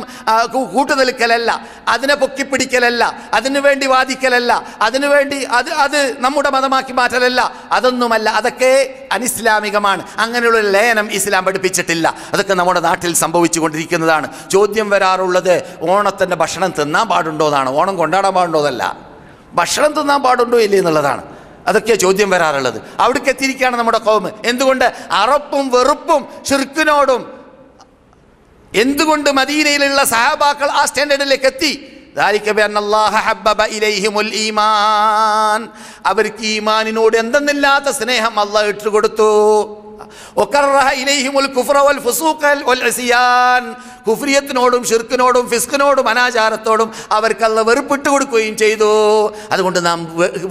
കൂട്ടുനിൽക്കലല്ല, അതിനെ പൊക്കിപ്പിടിക്കലല്ല, അതിനുവേണ്ടി വാദിക്കലല്ല, അതിനുവേണ്ടി അത് നമ്മുടെ മതമാക്കി മാറ്റലല്ല. അതൊന്നുമല്ല, അതൊക്കെ അനിസ്ലാമികമാണ്. അങ്ങനെയുള്ള ലയനം ഇസ്ലാം പഠിപ്പിച്ചിട്ടില്ല. അതൊക്കെ നമ്മുടെ നാട്ടിൽ സംഭവിച്ചു കൊണ്ടിരിക്കുന്നതാണ്. ചോദ്യം വരാറുള്ളത് ഓണത്തിൻ്റെ ഭക്ഷണം തിന്നാൻ പാടുണ്ടോ എന്നാണ്. ഓണം കൊണ്ടാടാൻ പാടുണ്ടോ എന്നല്ല, ഭക്ഷണം തിന്നാൻ പാടുണ്ടോ ഇല്ലേ എന്നുള്ളതാണ്. അതൊക്കെ ചോദ്യം വരാറുള്ളത്. അവിടേക്ക് എത്തിയിരിക്കുകയാണ് നമ്മുടെ ഖൗമ്. എന്തുകൊണ്ട്? അറപ്പും വെറുപ്പും ശിർക്കിനോടും. എന്തുകൊണ്ട് മദീനയിലുള്ള സഹാബാക്കൾ ആ സ്റ്റാൻഡേർഡിലേക്ക് എത്തി? അവർക്ക് ഈമാനിനോട് എന്തെന്നില്ലാത്ത സ്നേഹം അല്ലാഹ് ഇട്ടുകൊടുത്തു. വകറഹ ഇലൈഹിമുൽ കുഫ്റ വൽ ഫുസൂഖ വൽ ഇസ്യാൻ. കുഫ്രിയത്തിനോടും ഷിർക്കിനോടും ഫിസ്കിനോടും അനാചാരത്തോടും അവർക്ക് അല്ലാഹു വെറുപ്പിട്ട് കൊടുക്കുകയും ചെയ്തു. അതുകൊണ്ട് നാം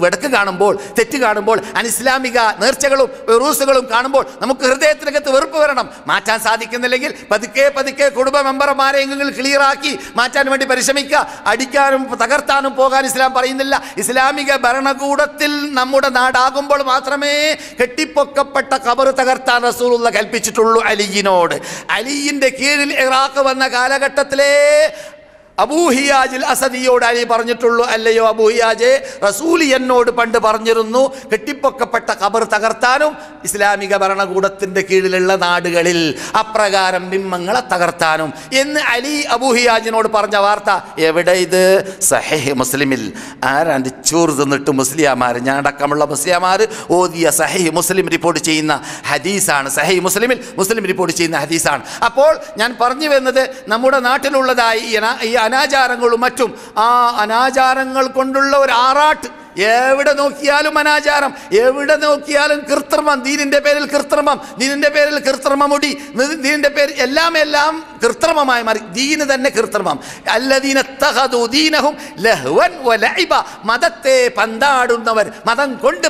വെടക്ക് കാണുമ്പോൾ, തെറ്റ് കാണുമ്പോൾ, അനിസ്ലാമിക നേർച്ചകളും ഉറൂസുകളും കാണുമ്പോൾ നമുക്ക് ഹൃദയത്തിനകത്ത് വെറുപ്പ് വരണം. മാറ്റാൻ സാധിക്കുന്നില്ലെങ്കിൽ പതുക്കെ പതുക്കെ കുടുംബ മെമ്പർമാരെങ്കിലും ക്ലിയറാക്കി മാറ്റാൻ വേണ്ടി പരിശ്രമിക്കുക. അടിക്കാനും തകർത്താനും പോകാൻ ഇസ്ലാം പറയുന്നില്ല. ഇസ്ലാമിക ഭരണകൂടത്തിൽ നമ്മുടെ നാടാകുമ്പോൾ മാത്രമേ കെട്ടിപ്പൊക്കപ്പെട്ട ഖബർ തകർത്താൻ റസൂലുള്ളാഹി കൽപ്പിച്ചിട്ടുള്ളൂ അലിയിനോട്. അലിയിന്റെ കീഴിൽ ഇറാഖ് വന്ന കാലഘട്ടത്തിലെ അബൂഹിയാജിൽ അസദിയോട് അലി പറഞ്ഞിട്ടുള്ളൂ, അല്ലയോ അബൂഹിയാജെ, റസൂൽ എന്നോട് പണ്ട് പറഞ്ഞിരുന്നു കെട്ടിപ്പൊക്കപ്പെട്ട ഖബർ തകർത്താനും ഇസ്ലാമിക ഭരണകൂടത്തിൻ്റെ കീഴിലുള്ള നാടുകളിൽ അപ്രകാരം ബിംബങ്ങളെ തകർത്താനും എന്ന് അലി അബൂഹിയാജിനോട് പറഞ്ഞ വാർത്ത എവിടെ? ഇത് സഹീഹ് മുസ്ലിമിൽ. ആരാണ്ട് ചോറ് തിന്നിട്ട് മുസ്ലിയാമാർ, ഞാൻ അടക്കമുള്ള മുസ്ലിയാമാർ ഓതിയ സഹീഹ് മുസ്ലിം റിപ്പോർട്ട് ചെയ്യുന്ന ഹദീസാണ്. സഹീഹ് മുസ്ലിമിൽ മുസ്ലിം റിപ്പോർട്ട് ചെയ്യുന്ന ഹദീസാണ്. അപ്പോൾ ഞാൻ പറഞ്ഞു വരുന്നത്, നമ്മുടെ നാട്ടിലുള്ളതായി ഈ അനാചാരങ്ങളും മറ്റും, ആ അനാചാരങ്ങൾ കൊണ്ടുള്ള ഒരു ആറാട്ട്. എവിടെ നോക്കിയാലും അനാചാരം, എവിടെ നോക്കിയാലും കൃത്രിമം, ദീനിന്റെ പേരിൽ കൃത്രിമം, ദീനിന്റെ പേരിൽ കൃത്രിമ മുടി, ദീനിന്റെ പേരിൽ എല്ലാം കൃത്രിമമായി മാറി. ദീന് തന്നെ കൃത്രിമം. അല്ലദീന തഖദു ദീനഹും ലഹ്വൻ വലഇബ. മതത്തെ പന്താടുന്നവർ, മതം കൊണ്ട്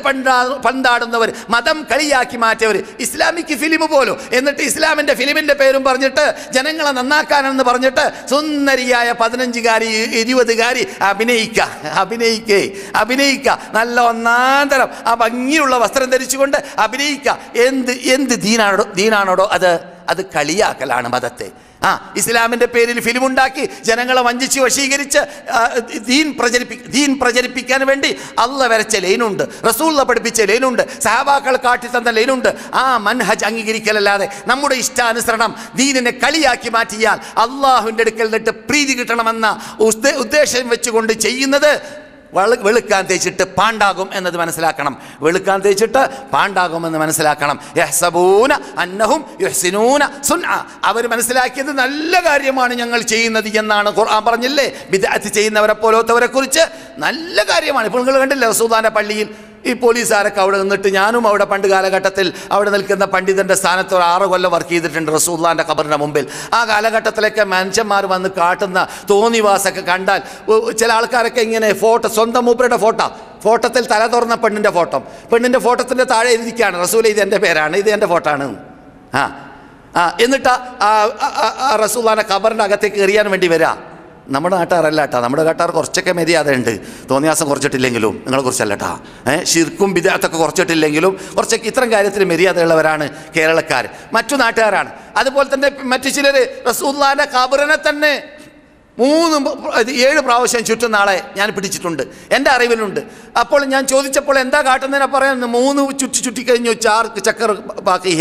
പന്താടുന്നവർ, മതം കളിയാക്കി മാറ്റിയവർ. ഇസ്ലാമിക് ഫിലിം പോലും, എന്നിട്ട് ഇസ്ലാമിന്റെ ഫിലിമിന്റെ പേരും പറഞ്ഞിട്ട് ജനങ്ങളെ നന്നാക്കാനെന്ന് പറഞ്ഞിട്ട് സുന്ദരിയായ 15കാരി 20കാരി അഭിനയിക്കുക നല്ല ഒന്നാന്തരം ആ ഭംഗിയുള്ള വസ്ത്രം ധരിച്ചുകൊണ്ട് അഭിനയിക്കുക. എന്ത് ദീനാണോടോ അത് കളിയാക്കലാണ് മതത്തെ. ഇസ്ലാമിന്റെ പേരിൽ ഫിലിമുണ്ടാക്കി ജനങ്ങളെ വഞ്ചിച്ച് വശീകരിച്ച് ദീൻ പ്രചരിപ്പിക്കാൻ വേണ്ടി അള്ളാഹ് വരച്ച ലൈനുണ്ട്, റസൂൽ പഠിപ്പിച്ച ലൈനുണ്ട്, സഹാബാക്കൾ കാട്ടി തന്ന ലൈനുണ്ട്. ആ മൻഹജ് അംഗീകരിക്കലല്ലാതെ നമ്മുടെ ഇഷ്ടാനുസരണം ദീനിനെ കളിയാക്കി മാറ്റിയാൽ അള്ളാഹുവിൻ്റെ അടുക്കൽ നിന്നിട്ട് പ്രീതി കിട്ടണമെന്ന ഉദ്ദേശം വെച്ചുകൊണ്ട് ചെയ്യുന്നത് വെളുക്കാൻ തേച്ചിട്ട് പാണ്ടാകും എന്നത് മനസ്സിലാക്കണം. വെളുക്കാൻ തേച്ചിട്ട് പാണ്ടാകുമെന്ന് മനസ്സിലാക്കണം. യഹ്സബൂന അന്നഹും യുഹ്സിനൂന സുൻഅ. അവർ മനസ്സിലാക്കിയത് നല്ല കാര്യമാണ് ഞങ്ങൾ ചെയ്യുന്നത് എന്നാണ്. ഖുർആൻ പറഞ്ഞില്ലേ, ബിദ്അത്ത് ചെയ്യുന്നവരെ പോലത്തവരെ കുറിച്ച് നല്ല കാര്യമാണ്. ഇപ്പോൾ നിങ്ങൾ കണ്ടില്ലേ റസൂലുള്ളാഹിന്റെ പള്ളിയിൽ ഈ പോലീസുകാരൊക്കെ അവിടെ നിന്നിട്ട്, ഞാനും അവിടെ പണ്ട് കാലഘട്ടത്തിൽ അവിടെ നിൽക്കുന്ന പണ്ഡിതൻ്റെ സ്ഥാനത്ത് 6 കൊല്ലം വർക്ക് ചെയ്തിട്ടുണ്ട് റസൂലുള്ളാഹിന്റെ ഖബറിന്റെ മുമ്പിൽ. ആ കാലഘട്ടത്തിലൊക്കെ മനുഷ്യന്മാർ വന്ന് കാട്ടുന്ന തോന്നിവാസൊക്കെ കണ്ടാൽ ചില ആൾക്കാരൊക്കെ ഇങ്ങനെ ഫോട്ടോ, സ്വന്തം മൂപ്പരുടെ ഫോട്ടോത്തിൽ തല തുറന്ന പെണ്ണിൻ്റെ ഫോട്ടോത്തിൻ്റെ താഴെ എഴുതിക്കുകയാണ്, റസൂൽ ഇത് എൻ്റെ പേരാണ്, ഇത് എൻ്റെ ഫോട്ടോ ആണ്. എന്നിട്ട് റസൂലുള്ളാഹിന്റെ ഖബറിൻ്റെ അകത്തേക്ക് എറിയാൻ വേണ്ടി വരിക. നമ്മുടെ നാട്ടുകാരല്ല കേട്ടോ, നമ്മുടെ നാട്ടുകാർ കുറച്ചൊക്കെ മര്യാദ ഉണ്ട്, തോന്നിയാസം കുറച്ചിട്ടില്ലെങ്കിലും. നിങ്ങളെ കുറിച്ചല്ല കേട്ടോ, ശിർക്കും ബിദ്അത്തൊക്കെ കുറച്ചിട്ടില്ലെങ്കിലും കുറച്ചൊക്കെ ഇത്തരം കാര്യത്തിൽ മര്യാദയുള്ളവരാണ് കേരളക്കാർ, മറ്റു നാട്ടുകാരാണ്. അതുപോലെ തന്നെ മറ്റു ചിലർ റസൂലുള്ളാഹിന്റെ ഖബറിനെ തന്നെ 7 പ്രാവശ്യം ചുറ്റുന്ന ആളെ ഞാൻ പിടിച്ചിട്ടുണ്ട്, എൻ്റെ അറിവിലുണ്ട്. അപ്പോൾ ഞാൻ ചോദിച്ചപ്പോൾ എന്താ കാട്ടുന്നതിനെ പറയുന്നത്, 3 ചുറ്റിക്കഴിഞ്ഞു, 4 ചക്കർ ബാക്കി,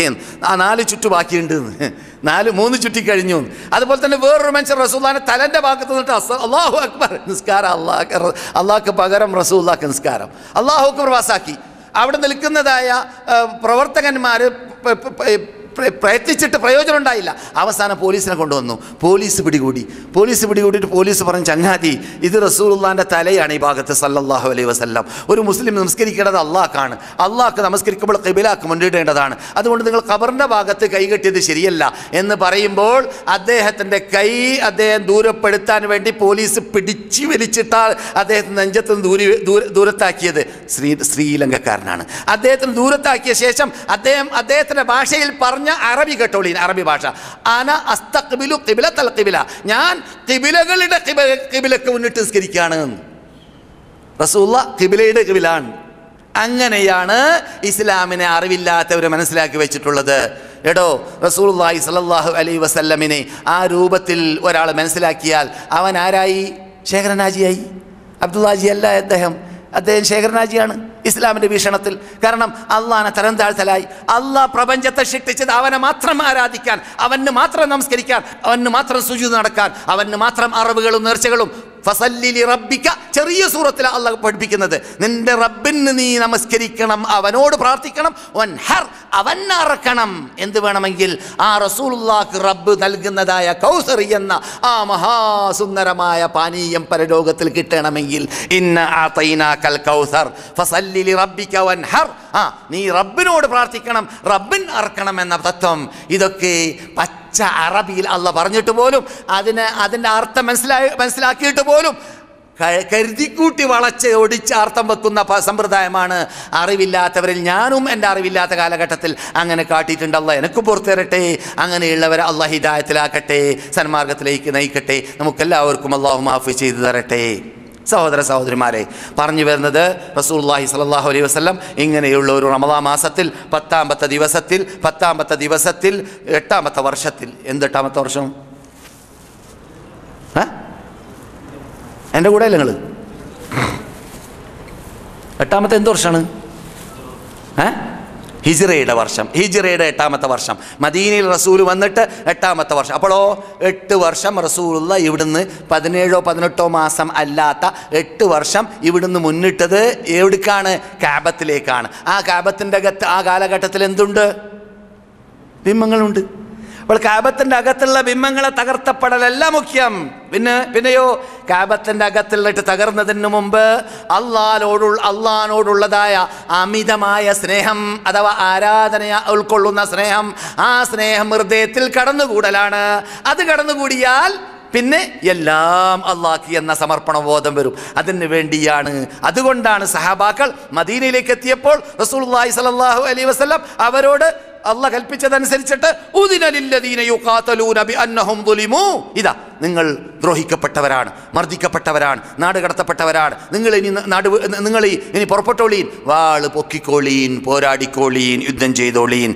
4 ചുറ്റു ബാക്കിയുണ്ട്, 3 ചുറ്റിക്കഴിഞ്ഞു. അതുപോലെ തന്നെ വേറൊരു മനുഷ്യൻ റസൂലുള്ളാഹിന്റെ തലൻ്റെ ഭാഗത്ത് നിന്നിട്ട് അല്ലാഹു അക്ബർ നിസ്കാരം, അള്ളാഹ്ക്ക് പകരം റസൂലുള്ളാഹിക്ക് നിസ്കാരം, അല്ലാഹു അക്ബർ വാസാക്കി. അവിടെ നിൽക്കുന്നതായ പ്രവർത്തകന്മാർ പ്രയത്നിച്ചിട്ട് പ്രയോജനം ഉണ്ടായില്ല. അവസാനം പോലീസിനെ കൊണ്ടുവന്നു. പോലീസ് പിടികൂടിയിട്ട് പോലീസ് പറഞ്ഞു, ചങ്ങാതി ഇത് റസൂലുള്ളാഹിന്റെ തലയാണ് ഈ ഭാഗത്ത് സല്ലല്ലാഹു അലൈഹി വസല്ലം. ഒരു മുസ്ലിം നമസ്കരിക്കേണ്ടത് അള്ളാഹ്ക്കാണ്, അള്ളാഹ്ക്ക് നമസ്കരിക്കുമ്പോൾ ഖിബിലക്ക് മുന്നിടേണ്ടതാണ്. അതുകൊണ്ട് നിങ്ങൾ ഖബറിന്റെ ഭാഗത്ത് കൈകെട്ടിയത് ശരിയല്ല എന്ന് പറയുമ്പോൾ അദ്ദേഹത്തിൻ്റെ കൈ അദ്ദേഹം ദൂരപ്പെടുത്താൻ വേണ്ടി പോലീസ് പിടിച്ചു വലിച്ചിട്ടാൽ അദ്ദേഹത്തിന് നെഞ്ചത്ത് ദൂരത്താക്കിയത് ശ്രീലങ്കക്കാരനാണ്. അദ്ദേഹത്തിന് ദൂരത്താക്കിയ ശേഷം അദ്ദേഹത്തിന്റെ ഭാഷയിൽ പറഞ്ഞ അറബി കേട്ടോളീൻ, അറബി ഭാഷ, അന അസ്തഖ്ബിലു ഖിബ്ലത്തൽ ഖിബ്ല, ഞാൻ ഖിബ്ലകളുടെ ഖിബ്ലക്ക് മുന്നിട്ട് നിസ്കരിക്കുകയാണ്. റസൂലുള്ളാഹ് ഖിബ്ലയുടെ ഖിബ്ലാണ്. അങ്ങനെയാണ് ഇസ്ലാമിനെ അറിവില്ലാത്തവർ മനസ്സിലാക്കി വെച്ചിട്ടുള്ളത്. എടോ, റസൂലുള്ളാഹി സ്വല്ലല്ലാഹു അലൈഹി വസല്ലമിനെ ആ രൂപത്തിൽ ഒരാൾ മനസ്സിലാക്കിയാൽ അവൻ ആരായി? ശേഖരനാജിയായി. അബ്ദുല്ലാജി അല്ല അദ്ദേഹം ശേഖരനാജിയാണ് ഇസ്ലാമിൻ്റെ വീക്ഷണത്തിൽ. കാരണം അള്ളാഹിനെ തരം താഴ്ത്തലായി. അള്ളാഹ് പ്രപഞ്ചത്തെ സൃഷ്ടിച്ചത് അവനെ മാത്രം ആരാധിക്കാൻ, അവന് മാത്രം നമസ്കരിക്കാൻ, അവന് മാത്രം സുജൂദ് നടക്കാൻ, അവന് മാത്രം അറിവുകളും നേർച്ചകളും ഫസല്ലി ലിറബ്ബിക ചെറിയ സൂറത്തിലാണ് അള്ളാഹ് പഠിപ്പിക്കുന്നത്. നിന്റെ റബ്ബിന് നീ നമസ്കരിക്കണം, അവനോട് പ്രാർത്ഥിക്കണം. വൻഹർ അവൻ അറക്കണം. എന്ത് വേണമെങ്കിൽ ആ റസൂലുള്ളാഹിക്ക് റബ്ബ് നൽകുന്നതായ കൗസർ എന്ന ആ മഹാസുന്ദരമായ പാനീയം പരലോകത്തിൽ കിട്ടണമെങ്കിൽ ഇന്ന ആതൈനാകൽ കൗസർ ഫസല്ലി ലിറബ്ബിക വൻഹർ, നീ റബ്ബിനോട് പ്രാർത്ഥിക്കണം, റബ്ബിൻ അറക്കണം എന്ന തത്വം. ഇതൊക്കെ പച്ച അറബിയിൽ അള്ളാഹ് പറഞ്ഞിട്ട് പോലും അതിൻ്റെ അർത്ഥം മനസ്സിലാക്കിയിട്ട് പോലും കരുതിക്കൂട്ടി വളച്ച് ഒടിച്ച് അർത്ഥം വെക്കുന്ന സമ്പ്രദായമാണ് അറിവില്ലാത്തവരിൽ ഞാനും എൻ്റെ അറിവില്ലാത്ത കാലഘട്ടത്തിൽ അങ്ങനെ കാട്ടിയിട്ടുണ്ട്. അള്ളാഹ് എനിക്ക് പുറത്തു തരട്ടെ. അങ്ങനെയുള്ളവരെ അള്ളാഹ് ഹിദായത്തിലാക്കട്ടെ, സന്മാർഗത്തിലേക്ക് നയിക്കട്ടെ. നമുക്കെല്ലാവർക്കും അള്ളാഹു മാഫ് ചെയ്തു തരട്ടെ. സഹോദര സഹോദരിമാരെ, പറഞ്ഞു വരുന്നത് റസൂലുള്ളാഹി സ്വല്ലല്ലാഹു അലൈഹി വസല്ലം ഇങ്ങനെയുള്ള ഒരു റമദാൻ മാസത്തിൽ 10ാമത്തെ ദിവസത്തിൽ 8ാമത്തെ വർഷത്തിൽ, എന്ത് 8ാമത്തെ വർഷം? എൻ്റെ കൂടെ അല്ലേ നിങ്ങൾ? 8ാമത്തെ എന്ത് വർഷമാണ്? ഹിജ്റയുടെ വർഷം, ഹിജ്റയുടെ 8ാമത്തെ വർഷം. മദീനയിൽ റസൂൽ വന്നിട്ട് 8ാമത്തെ വർഷം. അപ്പോഴോ 8 വർഷം റസൂലുള്ള ഇവിടുന്ന് 17 18 മാസം അല്ലാത്ത 8 വർഷം ഇവിടുന്ന് മുന്നിട്ടത് എവിടേക്കാണ്? കാബത്തിലേക്കാണ്. ആ കാബത്തിൻ്റെ അകത്ത് ആ കാലഘട്ടത്തിൽ എന്തുണ്ട്? ബിംബങ്ങളുണ്ട്. അപ്പോൾ കാബത്തിൻ്റെ അകത്തുള്ള ബിംബങ്ങളെ തകർത്തപ്പെടലല്ല മുഖ്യം. പിന്നെയോ കാബത്തിൻ്റെ അകത്തുള്ളിട്ട് തകർന്നതിന് മുമ്പ് അള്ളാഹിനോടുള്ളതായ അമിതമായ സ്നേഹം അഥവാ ആരാധന ഉൾക്കൊള്ളുന്ന സ്നേഹം, ആ സ്നേഹം ഹൃദയത്തിൽ കടന്നുകൂടലാണ്. അത് കടന്നുകൂടിയാൽ പിന്നെ എല്ലാം അള്ളാഹ് എന്ന സമർപ്പണബോധം വരും. അതിന് വേണ്ടിയാണ്, അതുകൊണ്ടാണ് സഹാബാക്കൾ മദീനയിലേക്ക് എത്തിയപ്പോൾ റസൂലുള്ളാഹി സ്വല്ലല്ലാഹു അലൈഹി വസല്ലം അവരോട് അള്ളാഹ് കൽപ്പിച്ചതനുസരിച്ചിട്ട് ഇതാ നിങ്ങൾ ദ്രോഹിക്കപ്പെട്ടവരാണ്, മർദ്ദിക്കപ്പെട്ടവരാണ്, നാട് കടത്തപ്പെട്ടവരാണ്, നിങ്ങൾ ഇനി പുറപ്പെട്ടോളീൻ, വാള് പൊക്കിക്കോളീൻ, പോരാടിക്കോളീൻ, യുദ്ധം ചെയ്തോളീൻ.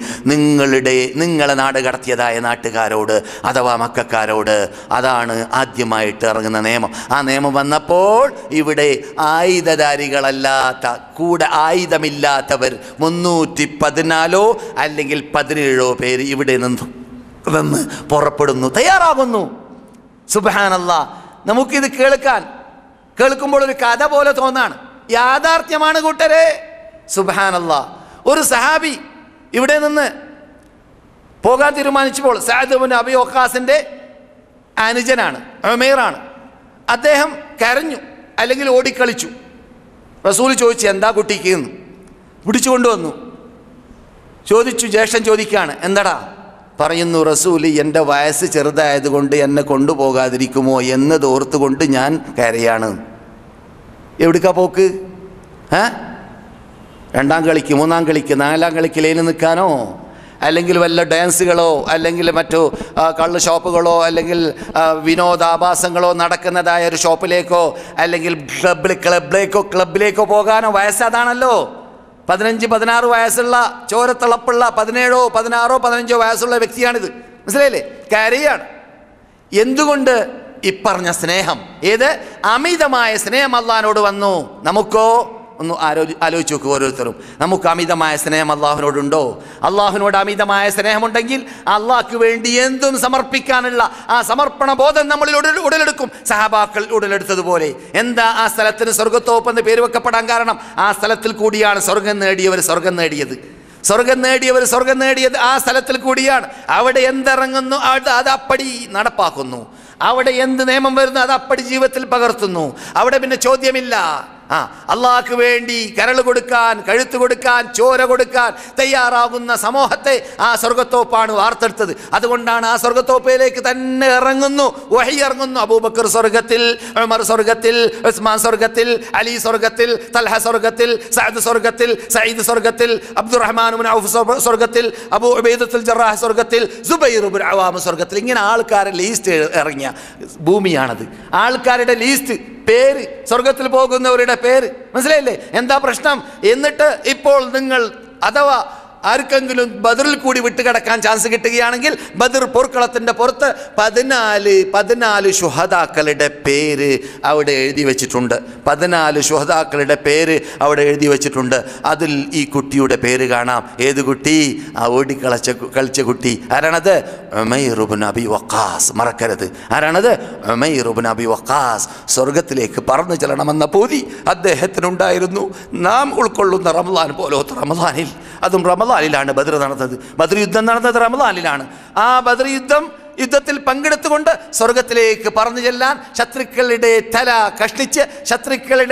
നിങ്ങളെ നാട് കടത്തിയതായ നാട്ടുകാരോട് അഥവാ മക്കക്കാരോട്. അതാണ് ആദ്യമായിട്ട് ഇറങ്ങുന്ന നിയമം. ആ നിയമം വന്നപ്പോൾ ഇവിടെ ആയുധധാരികളല്ലാത്ത, കൂടെ ആയുധമില്ലാത്തവർ 314 അല്ലെങ്കിൽ 17 പേര് ഇവിടെ നിന്ന് പുറപ്പെടുന്നു, തയ്യാറാകുന്നു. സുബ്ഹാനല്ലാഹ്, നമുക്കിത് കേൾക്കുമ്പോൾ ഒരു കഥ പോലെ തോന്നാണ്, യാഥാർത്ഥ്യമാണ് കൂട്ടരെ. സുബ്ഹാനല്ലാഹ്, ഒരു സഹാബി ഇവിടെ നിന്ന് പോകാൻ തീരുമാനിച്ചപ്പോൾ സഅദ് ഇബ്നു അബീ വഖാസിന്റെ അനുജനാണ്, ഉമൈറാണ്. അദ്ദേഹം കരഞ്ഞു, അല്ലെങ്കിൽ ഓടിക്കളിച്ചു. റസൂൽ ചോദിച്ചു, എന്താ കുട്ടിക്ക് എന്ന്. പിടിച്ചുകൊണ്ടുവന്നു. ചോദിച്ചു, ജ്യേഷ്ഠൻ ചോദിക്കുകയാണ്, എന്താടാ? പറയുന്നു റസൂൽ, എൻ്റെ വയസ്സ് ചെറുതായതുകൊണ്ട് എന്നെ കൊണ്ടുപോകാതിരിക്കുമോ എന്നത് ഓർത്തുകൊണ്ട് ഞാൻ കരയാണ്. എവിടേക്കാ പോക്ക്? 2ാം കളിക്ക്, 3ാം കളിക്ക്, 4ാം കളിക്ക് ലൈന് നിൽക്കാനോ, അല്ലെങ്കിൽ വല്ല ഡാൻസുകളോ, അല്ലെങ്കിൽ മറ്റു കള്ള് ഷോപ്പുകളോ, അല്ലെങ്കിൽ വിനോദാഭാസങ്ങളോ നടക്കുന്നതായ ഒരു ഷോപ്പിലേക്കോ, അല്ലെങ്കിൽ ക്ലബിലേക്കോ പോകാനോ? വയസ്സ് അതാണല്ലോ. 15 16 വയസ്സുള്ള, ചോരത്തിളപ്പുള്ള 17 16 15 വയസ്സുള്ള വ്യക്തിയാണിത്. മനസ്സിലായില്ലേ? കരയാണ്. എന്തുകൊണ്ട്? ഇപ്പറഞ്ഞ സ്നേഹം, ഏത് അമിതമായ സ്നേഹം അള്ളാഹിനോട് വന്നു. നമുക്കോ? ഒന്ന് ആലോചിച്ച് നോക്കുക ഓരോരുത്തരും. നമുക്ക് അമിതമായ സ്നേഹം അള്ളാഹുവിനോടുണ്ടോ? അള്ളാഹുവിനോട് അമിതമായ സ്നേഹമുണ്ടെങ്കിൽ അള്ളാഹ്ക്ക് വേണ്ടി എന്തും സമർപ്പിക്കാനുള്ള ആ സമർപ്പണ ബോധം നമ്മളിൽ ഉടലെടുക്കും. സഹാബാക്കൾ ഉടലെടുത്തതുപോലെ. എന്താ ആ സ്ഥലത്തിന് സ്വർഗത്തോപ്പ് എന്ന് പേര് വെക്കപ്പെടാൻ കാരണം? ആ സ്ഥലത്തിൽ കൂടിയാണ് സ്വർഗം നേടിയവർ സ്വർഗം നേടിയത് ആ സ്ഥലത്തിൽ കൂടിയാണ്. അവിടെ എന്തിറങ്ങുന്നു അത് അപ്പടി നടപ്പാക്കുന്നു. അവിടെ എന്ത് നിയമം വരുന്നു അത് അപ്പടി ജീവിതത്തിൽ പകർത്തുന്നു. അവിടെ പിന്നെ ചോദ്യമില്ല. അള്ളാഹ്ക്ക് വേണ്ടി കരൾ കൊടുക്കാൻ, കഴുത്ത് കൊടുക്കാൻ, ചോര കൊടുക്കാൻ തയ്യാറാകുന്ന സമൂഹത്തെ ആ സ്വർഗത്തോപ്പാണ് വാർത്തെടുത്തത്. അതുകൊണ്ടാണ് ആ സ്വർഗത്തോപ്പയിലേക്ക് തന്നെ വഹി ഇറങ്ങുന്നു. അബൂബക്കർ സ്വർഗത്തിൽ, ഉമർ സ്വർഗത്തിൽ, ഉസ്മാൻ സ്വർഗത്തിൽ, അലി സ്വർഗത്തിൽ, തൽഹ സ്വർഗത്തിൽ, സഅദ് സ്വർഗത്തിൽ, സഈദ് സ്വർഗത്തിൽ, അബ്ദുറഹ്മാൻ ഇബ്നു ഔഫ് സ്വർഗത്തിൽ, അബൂ ഉബൈദത്തുൽ ജറാഹ് സ്വർഗത്തിൽ, സുബൈർ ഇബ്നു അവാം സ്വർഗത്തിൽ. ഇങ്ങനെ ആൾക്കാരുടെ ലിസ്റ്റ് ഇറങ്ങിയ ഭൂമിയാണത്. ആൾക്കാരുടെ ലിസ്റ്റ്, പേര്, സ്വർഗത്തിൽ പോകുന്നവരുടെ പേര്. മനസ്സിലായില്ലേ? എന്താ പ്രശ്നം? എന്നിട്ട് ഇപ്പോൾ നിങ്ങൾ അഥവാ ആർക്കെങ്കിലും ബദറിൽ കൂടി വിട്ടുകിടക്കാൻ ചാൻസ് കിട്ടുകയാണെങ്കിൽ ബദർ പോർക്കളത്തിൻ്റെ പുറത്ത് 14 ശുഹദാക്കളുടെ പേര് അവിടെ എഴുതി വെച്ചിട്ടുണ്ട്. 14 ശുഹദാക്കളുടെ പേര് അവിടെ എഴുതി വെച്ചിട്ടുണ്ട്. അതിൽ ഈ കുട്ടിയുടെ പേര് കാണാം. ഏത് കുട്ടി? ആ കളിച്ച കുട്ടി. ആരാണത്? ഉമൈർ ഇബ്നു അബി വഖാസ്. മറക്കരുത്. ആരാണത്? ഉമൈർ ഇബ്നു അബി വഖാസ്. സ്വർഗത്തിലേക്ക് പറന്നു ചെല്ലണമെന്ന പൂതി അദ്ദേഹത്തിനുണ്ടായിരുന്നു. നാം ഉൾക്കൊള്ളുന്ന റമദാൻ പോലത്തെ റമദാനിൽ, അതും റമദാനിലാണ് ബദർ നടന്നത്. ബദർ യുദ്ധം നടന്നത് റമദാനിലാണ്. ആ ബദർ യുദ്ധത്തിൽ പങ്കെടുത്തുകൊണ്ട് സ്വർഗത്തിലേക്ക് പറന്നു ചെല്ലാൻ, ശത്രുക്കളുടെ തല കഷ്ണിച്ച് ശത്രുക്കളെ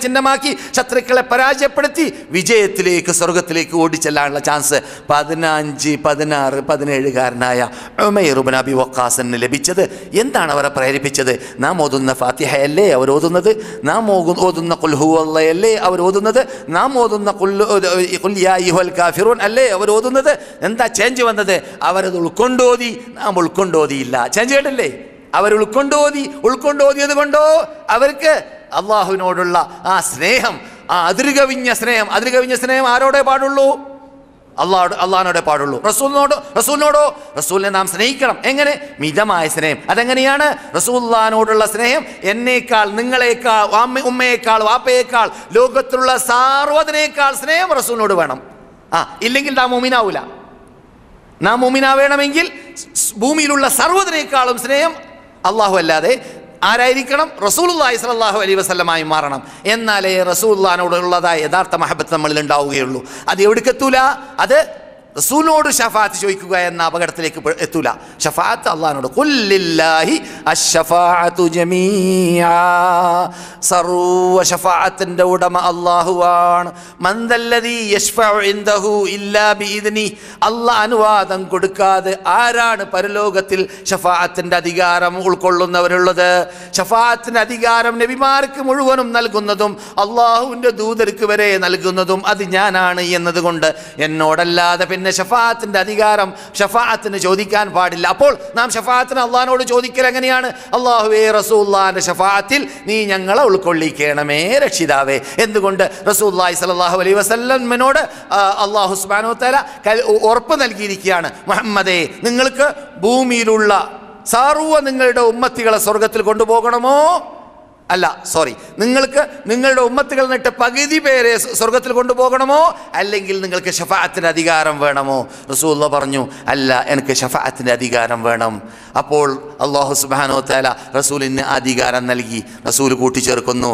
ചിഹ്നമാക്കി ശത്രുക്കളെ പരാജയപ്പെടുത്തി വിജയത്തിലേക്ക് സ്വർഗത്തിലേക്ക് ഓടിച്ചെല്ലാനുള്ള ചാൻസ് 15, 16, 17കാരനായ ഉമൈർ ഇബ്നു അബി വഖാസിന് ലഭിച്ചത്. എന്താണ് അവരെ പ്രേരിപ്പിച്ചത്? നാം ഓതുന്ന ഫാത്തിഹയല്ലേ അവർ ഓതുന്നത്? നാം ഓതുന്ന ഖുൽ ഹുവല്ലാഹല്ലേ അവർ ഓതുന്നത്? നാം ഓതുന്ന ഖുൽ യാ അയ്യുഹൽ കാഫിറൂൻ അല്ലേ അവർ ഓതുന്നത്? എന്താ ചേഞ്ച് വന്നത്? അവരത് ഉൾക്കൊണ്ടോതി, നാം ഉൾക്കൊണ്ടോതിയില്ല. ചേഞ്ച് കേട്ടില്ലേ? അവർ ഉൾക്കൊണ്ടോതിയത് കൊണ്ടോ അവർക്ക് അള്ളാഹുവിനോടുള്ള ആ സ്നേഹം, ആ അതിരുകവിഞ്ഞ സ്നേഹം ആരോടെ പാടുള്ളൂ? അള്ളാഹിനോടെ പാടുള്ളൂ. റസൂലിനെ നാം സ്നേഹിക്കണം. എങ്ങനെ? മിതമായ സ്നേഹം. അതെങ്ങനെയാണ്? റസൂലുള്ളാഹിനോടുള്ള സ്നേഹം എന്നേക്കാൾ, നിങ്ങളെക്കാൾ, ഉമ്മയേക്കാൾ, വാപ്പയേക്കാൾ, ലോകത്തിലുള്ള സാർവ്വതിനേക്കാൾ സ്നേഹം റസൂലിനോട് വേണം. ഇല്ലെങ്കിൽ നാം മുഅ്മിനാവൂല. നാം മുഅ്മിനാവേണമെങ്കിൽ ഭൂമിയിലുള്ള സർവ്വതിനേക്കാളും സ്നേഹം അള്ളാഹു അല്ലാതെ ആരായിരിക്കണം? റസൂലുള്ളാഹി സ്വല്ലല്ലാഹു അലൈഹി വസല്ലമായി മാറണം. എന്നാലേ റസൂലുള്ളാഹിനോടുള്ളതായ യഥാർത്ഥ മഹബത്ത് നമ്മളിൽ ഉണ്ടാവുകയുള്ളൂ. അത് എവിടേക്കെത്തൂല? അത് റസൂലിനോട് ഷഫാഅത്ത് ചോദിക്കുക എന്ന അപകടത്തിലേക്ക് എത്തൂല. ഷഫാഅത്ത് അള്ളാഹിനോട്. ഖുല്ലില്ലാഹി അശ്ശഫാഅത്തു ജമീഅ. സർവ്വ ഷഫാഅത്തിന്റെ ഉടമ അള്ളാഹുവാണ്. മൻദല്ലദീ യശ്ഫഉ ഇൻദഹു ഇല്ലാ ബിഇദ്നി. അള്ളാഹ് അനുവാദം കൊടുക്കാതെ ആരാണ് പരലോകത്തിൽ ഷഫാഅത്തിന്റെ അധികാരം ഉൾക്കൊള്ളുന്നവരുള്ളത്? ഷഫാഅത്തിന്റെ അധികാരം നബിമാർക്ക് മുഴുവനും നൽകുന്നതും അള്ളാഹുവിൻ്റെ ദൂതർക്ക് വരെ നൽകുന്നതും അത് ഞാനാണ് എന്നതുകൊണ്ട് എന്നോടല്ലാതെ പിന്നെ ഷഫാഅത്തിന്റെ അധികാരം ഷഫാഅത്തിന് ചോദിക്കാൻ പാടില്ല. അപ്പോൾ നാം ഷഫാഅത്തിന് അള്ളാഹിനോട് ചോദിക്കൽ എങ്ങനെയാണ്? അല്ലാഹുവേ, റസൂലുള്ളാഹിന്റെ ഷഫാഅത്തിൽ നീ ഞങ്ങളെ ഉൾക്കൊള്ളിക്കണമേ രക്ഷിതാവേ. എന്തുകൊണ്ട്? റസൂലുള്ളാഹി സ്വല്ലല്ലാഹു അലൈഹി വസല്ലമിനോട് അല്ലാഹു സുബ്ഹാനഹു വ തആല ഉറപ്പ് നൽകിയിരിക്കുകയാണ്. മുഹമ്മദേ, നിങ്ങൾക്ക് ഭൂമിയിലുള്ള നിങ്ങളുടെ ഉമ്മത്തികളെ സ്വർഗത്തിൽ കൊണ്ടുപോകണമോ? നിങ്ങൾക്ക് നിങ്ങളുടെ ഉമ്മത്തുകൾ നിന്നിട്ട് പകുതി പേരെ സ്വർഗത്തിൽ കൊണ്ടുപോകണമോ? അല്ലെങ്കിൽ നിങ്ങൾക്ക് ഷഫാഅത്തിൻ്റെ അധികാരം വേണമോ? റസൂലുള്ളാഹി പറഞ്ഞു, അല്ല, എനിക്ക് ഷഫാഅത്തിൻ്റെ അധികാരം വേണം. അപ്പോൾ അല്ലാഹു സുബ്ഹാനഹു വ തആല റസൂലിന് അധികാരം നൽകി. റസൂൽ കൂട്ടിച്ചേർക്കുന്നു,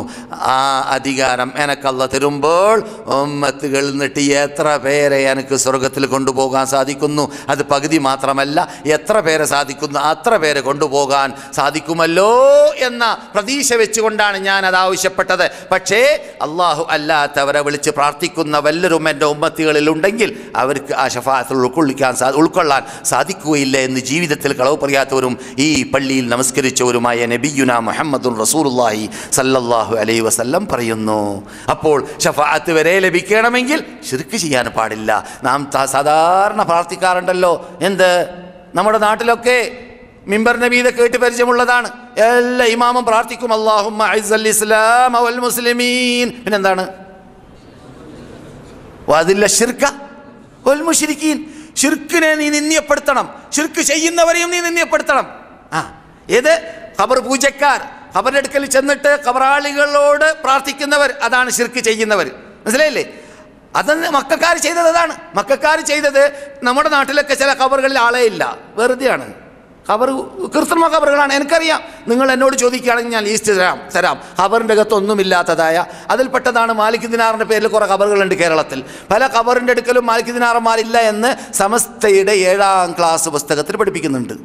ആ അധികാരം എനിക്ക് അല്ലാഹ് തരുമ്പോൾ ഉമ്മത്തുകളിൽ നിന്നിട്ട് എത്ര പേരെ എനിക്ക് സ്വർഗത്തിൽ കൊണ്ടുപോകാൻ സാധിക്കുന്നു? അത് പകുതി മാത്രമല്ല, എത്ര പേരെ സാധിക്കുന്നു അത്ര പേരെ കൊണ്ടുപോകാൻ സാധിക്കുമല്ലോ എന്ന പ്രതീക്ഷ വെച്ചുകൊണ്ടാണ് ഞാൻ അത് ആവശ്യപ്പെട്ടത്. പക്ഷേ അള്ളാഹു അല്ലാത്തവരെ വിളിച്ച് പ്രാർത്ഥിക്കുന്ന വല്ലരും എൻ്റെ ഉമ്മത്തികളിൽ ഉണ്ടെങ്കിൽ അവർക്ക് ആ ഷഫാഅത്തിൽ ഉൾക്കൊള്ളാൻ സാധിക്കുകയില്ല എന്ന് ജീവിതത്തിൽ കളവ് പറയാത്തവരും ഈ പള്ളിയിൽ നമസ്കരിച്ചവരുമായ നബിയുനാ മുഹമ്മദുർ റസൂലുള്ളാഹി സല്ലല്ലാഹു അലൈഹി വസല്ലം പറയുന്നു. അപ്പോൾ ഷഫാഅത്ത് വരെ ലഭിക്കണമെങ്കിൽ ശിർക്ക് ചെയ്യാൻ പാടില്ല. നാം സാധാരണ പ്രാർത്ഥിക്കാറുണ്ടല്ലോ, എന്ത്? നമ്മുടെ നാട്ടിലൊക്കെ മിമ്പർ നബീദ കേട്ട് പരിചയമുള്ളതാണ്. എല്ലാ ഇമാമും പ്രാർത്ഥിക്കും, അല്ലാഹുമ്മ അഇസ്സൽ ഇസ്ലാമ വൽ മുസ്ലിമീൻ. പിന്നെന്താണ്? വഅദില്ല ശിർക വൽ മുശ്രിക്കീൻ. ശിർക്കിനെ നീ നിന്ദ്യപ്പെടുത്തണം, ശിർക്ക് ചെയ്യുന്നവരെയും നീ നിന്ദ്യപ്പെടുത്തണം. ഏത്? ഖബർ പൂജക്കാർ, ഖബറിന്റെ അടുക്കൽ ചെന്നിട്ട് ഖബറാളികളോട് പ്രാർത്ഥിക്കുന്നവർ, അതാണ് ശിർക്ക് ചെയ്യുന്നവർ. മനസ്സിലായില്ലേ? അതെന്ന് മക്കക്കാർ ചെയ്തത് അതാണ്. മക്കക്കാർ ചെയ്തത് നമ്മുടെ നാട്ടിലൊക്കെ ചില ഖബറുകളിൽ ആളേ ഇല്ല, വെറുതെയാണ്. ഖബർ കൃത്രിമ ഖബറുകളാണ്. എനിക്കറിയാം. നിങ്ങൾ എന്നോട് ചോദിക്കുകയാണെങ്കിൽ ഞാൻ ലീസ്റ്റ് തരാം. ഖബറിൻ്റെ അകത്തൊന്നുമില്ലാത്തതായ അതിൽപ്പെട്ടതാണ് മാലിക് ദിനാറിൻ്റെ പേരിൽ കുറേ ഖബറുകളുണ്ട് കേരളത്തിൽ. പല ഖബറിൻ്റെ അടുക്കലും മാലിക് ദിനാറന്മാരില്ല എന്ന് സമസ്തയുടെ 7ാം ക്ലാസ് പുസ്തകത്തിൽ പഠിപ്പിക്കുന്നുണ്ട്.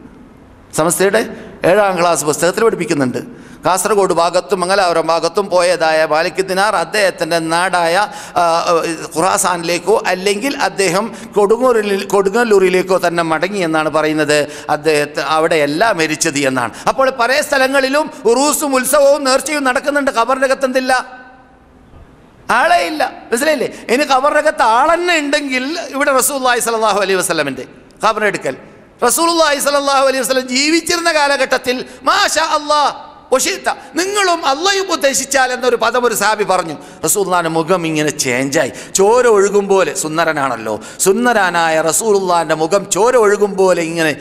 സമസ്തയുടെ 7ാം ക്ലാസ് പുസ്തകത്തിൽ പഠിപ്പിക്കുന്നുണ്ട്. കാസർഗോഡ് ഭാഗത്തും മംഗലാപുരം ഭാഗത്തും പോയതായ മാലിക് ദിനാർ അദ്ദേഹത്തിൻ്റെ നാടായ ഖുറാസാനിലേക്കോ അല്ലെങ്കിൽ അദ്ദേഹം കൊടുങ്ങല്ലൂരിലേക്കോ തന്നെ മടങ്ങി എന്നാണ് പറയുന്നത്. അദ്ദേഹത്തെ അവിടെയല്ല മരിച്ചത് എന്നാണ്. അപ്പോൾ പല സ്ഥലങ്ങളിലും ഉറൂസും ഉത്സവവും നേർച്ചയും നടക്കുന്നുണ്ട്. ഖബറിൻ്റെ അകത്തെന്തില്ല? ആളേ ഇല്ല. മനസ്സിലായില്ലേ? ഇനി ഖബറിൻ്റെ അകത്ത് ആളെന്നെ ഉണ്ടെങ്കിൽ ഇവിടെ റസൂലുള്ളാഹി സ്വല്ലല്ലാഹു അലൈഹി വസല്ലമിൻ്റെ ഖബറെടുക്കൽ, റസൂലുള്ളാഹി സ്വല്ലല്ലാഹു അലൈഹി വസല്ലം ജീവിച്ചിരുന്ന കാലഘട്ടത്തിൽ മാഷാ അല്ലാഹ് ഒഷിത്ത, നിങ്ങളും അള്ളയും ഉദ്ദേശിച്ചാൽ എന്നൊരു പദം ഒരു സഹാബി പറഞ്ഞു. റസൂലുള്ളാഹിന്റെ മുഖം ഇങ്ങനെ ചേഞ്ചായി, ചോര ഒഴുകും പോലെ. സുന്ദരനാണല്ലോ, സുന്ദരനായ റസൂലുള്ളാഹിന്റെ മുഖം ചോര ഒഴുകും പോലെ ഇങ്ങനെ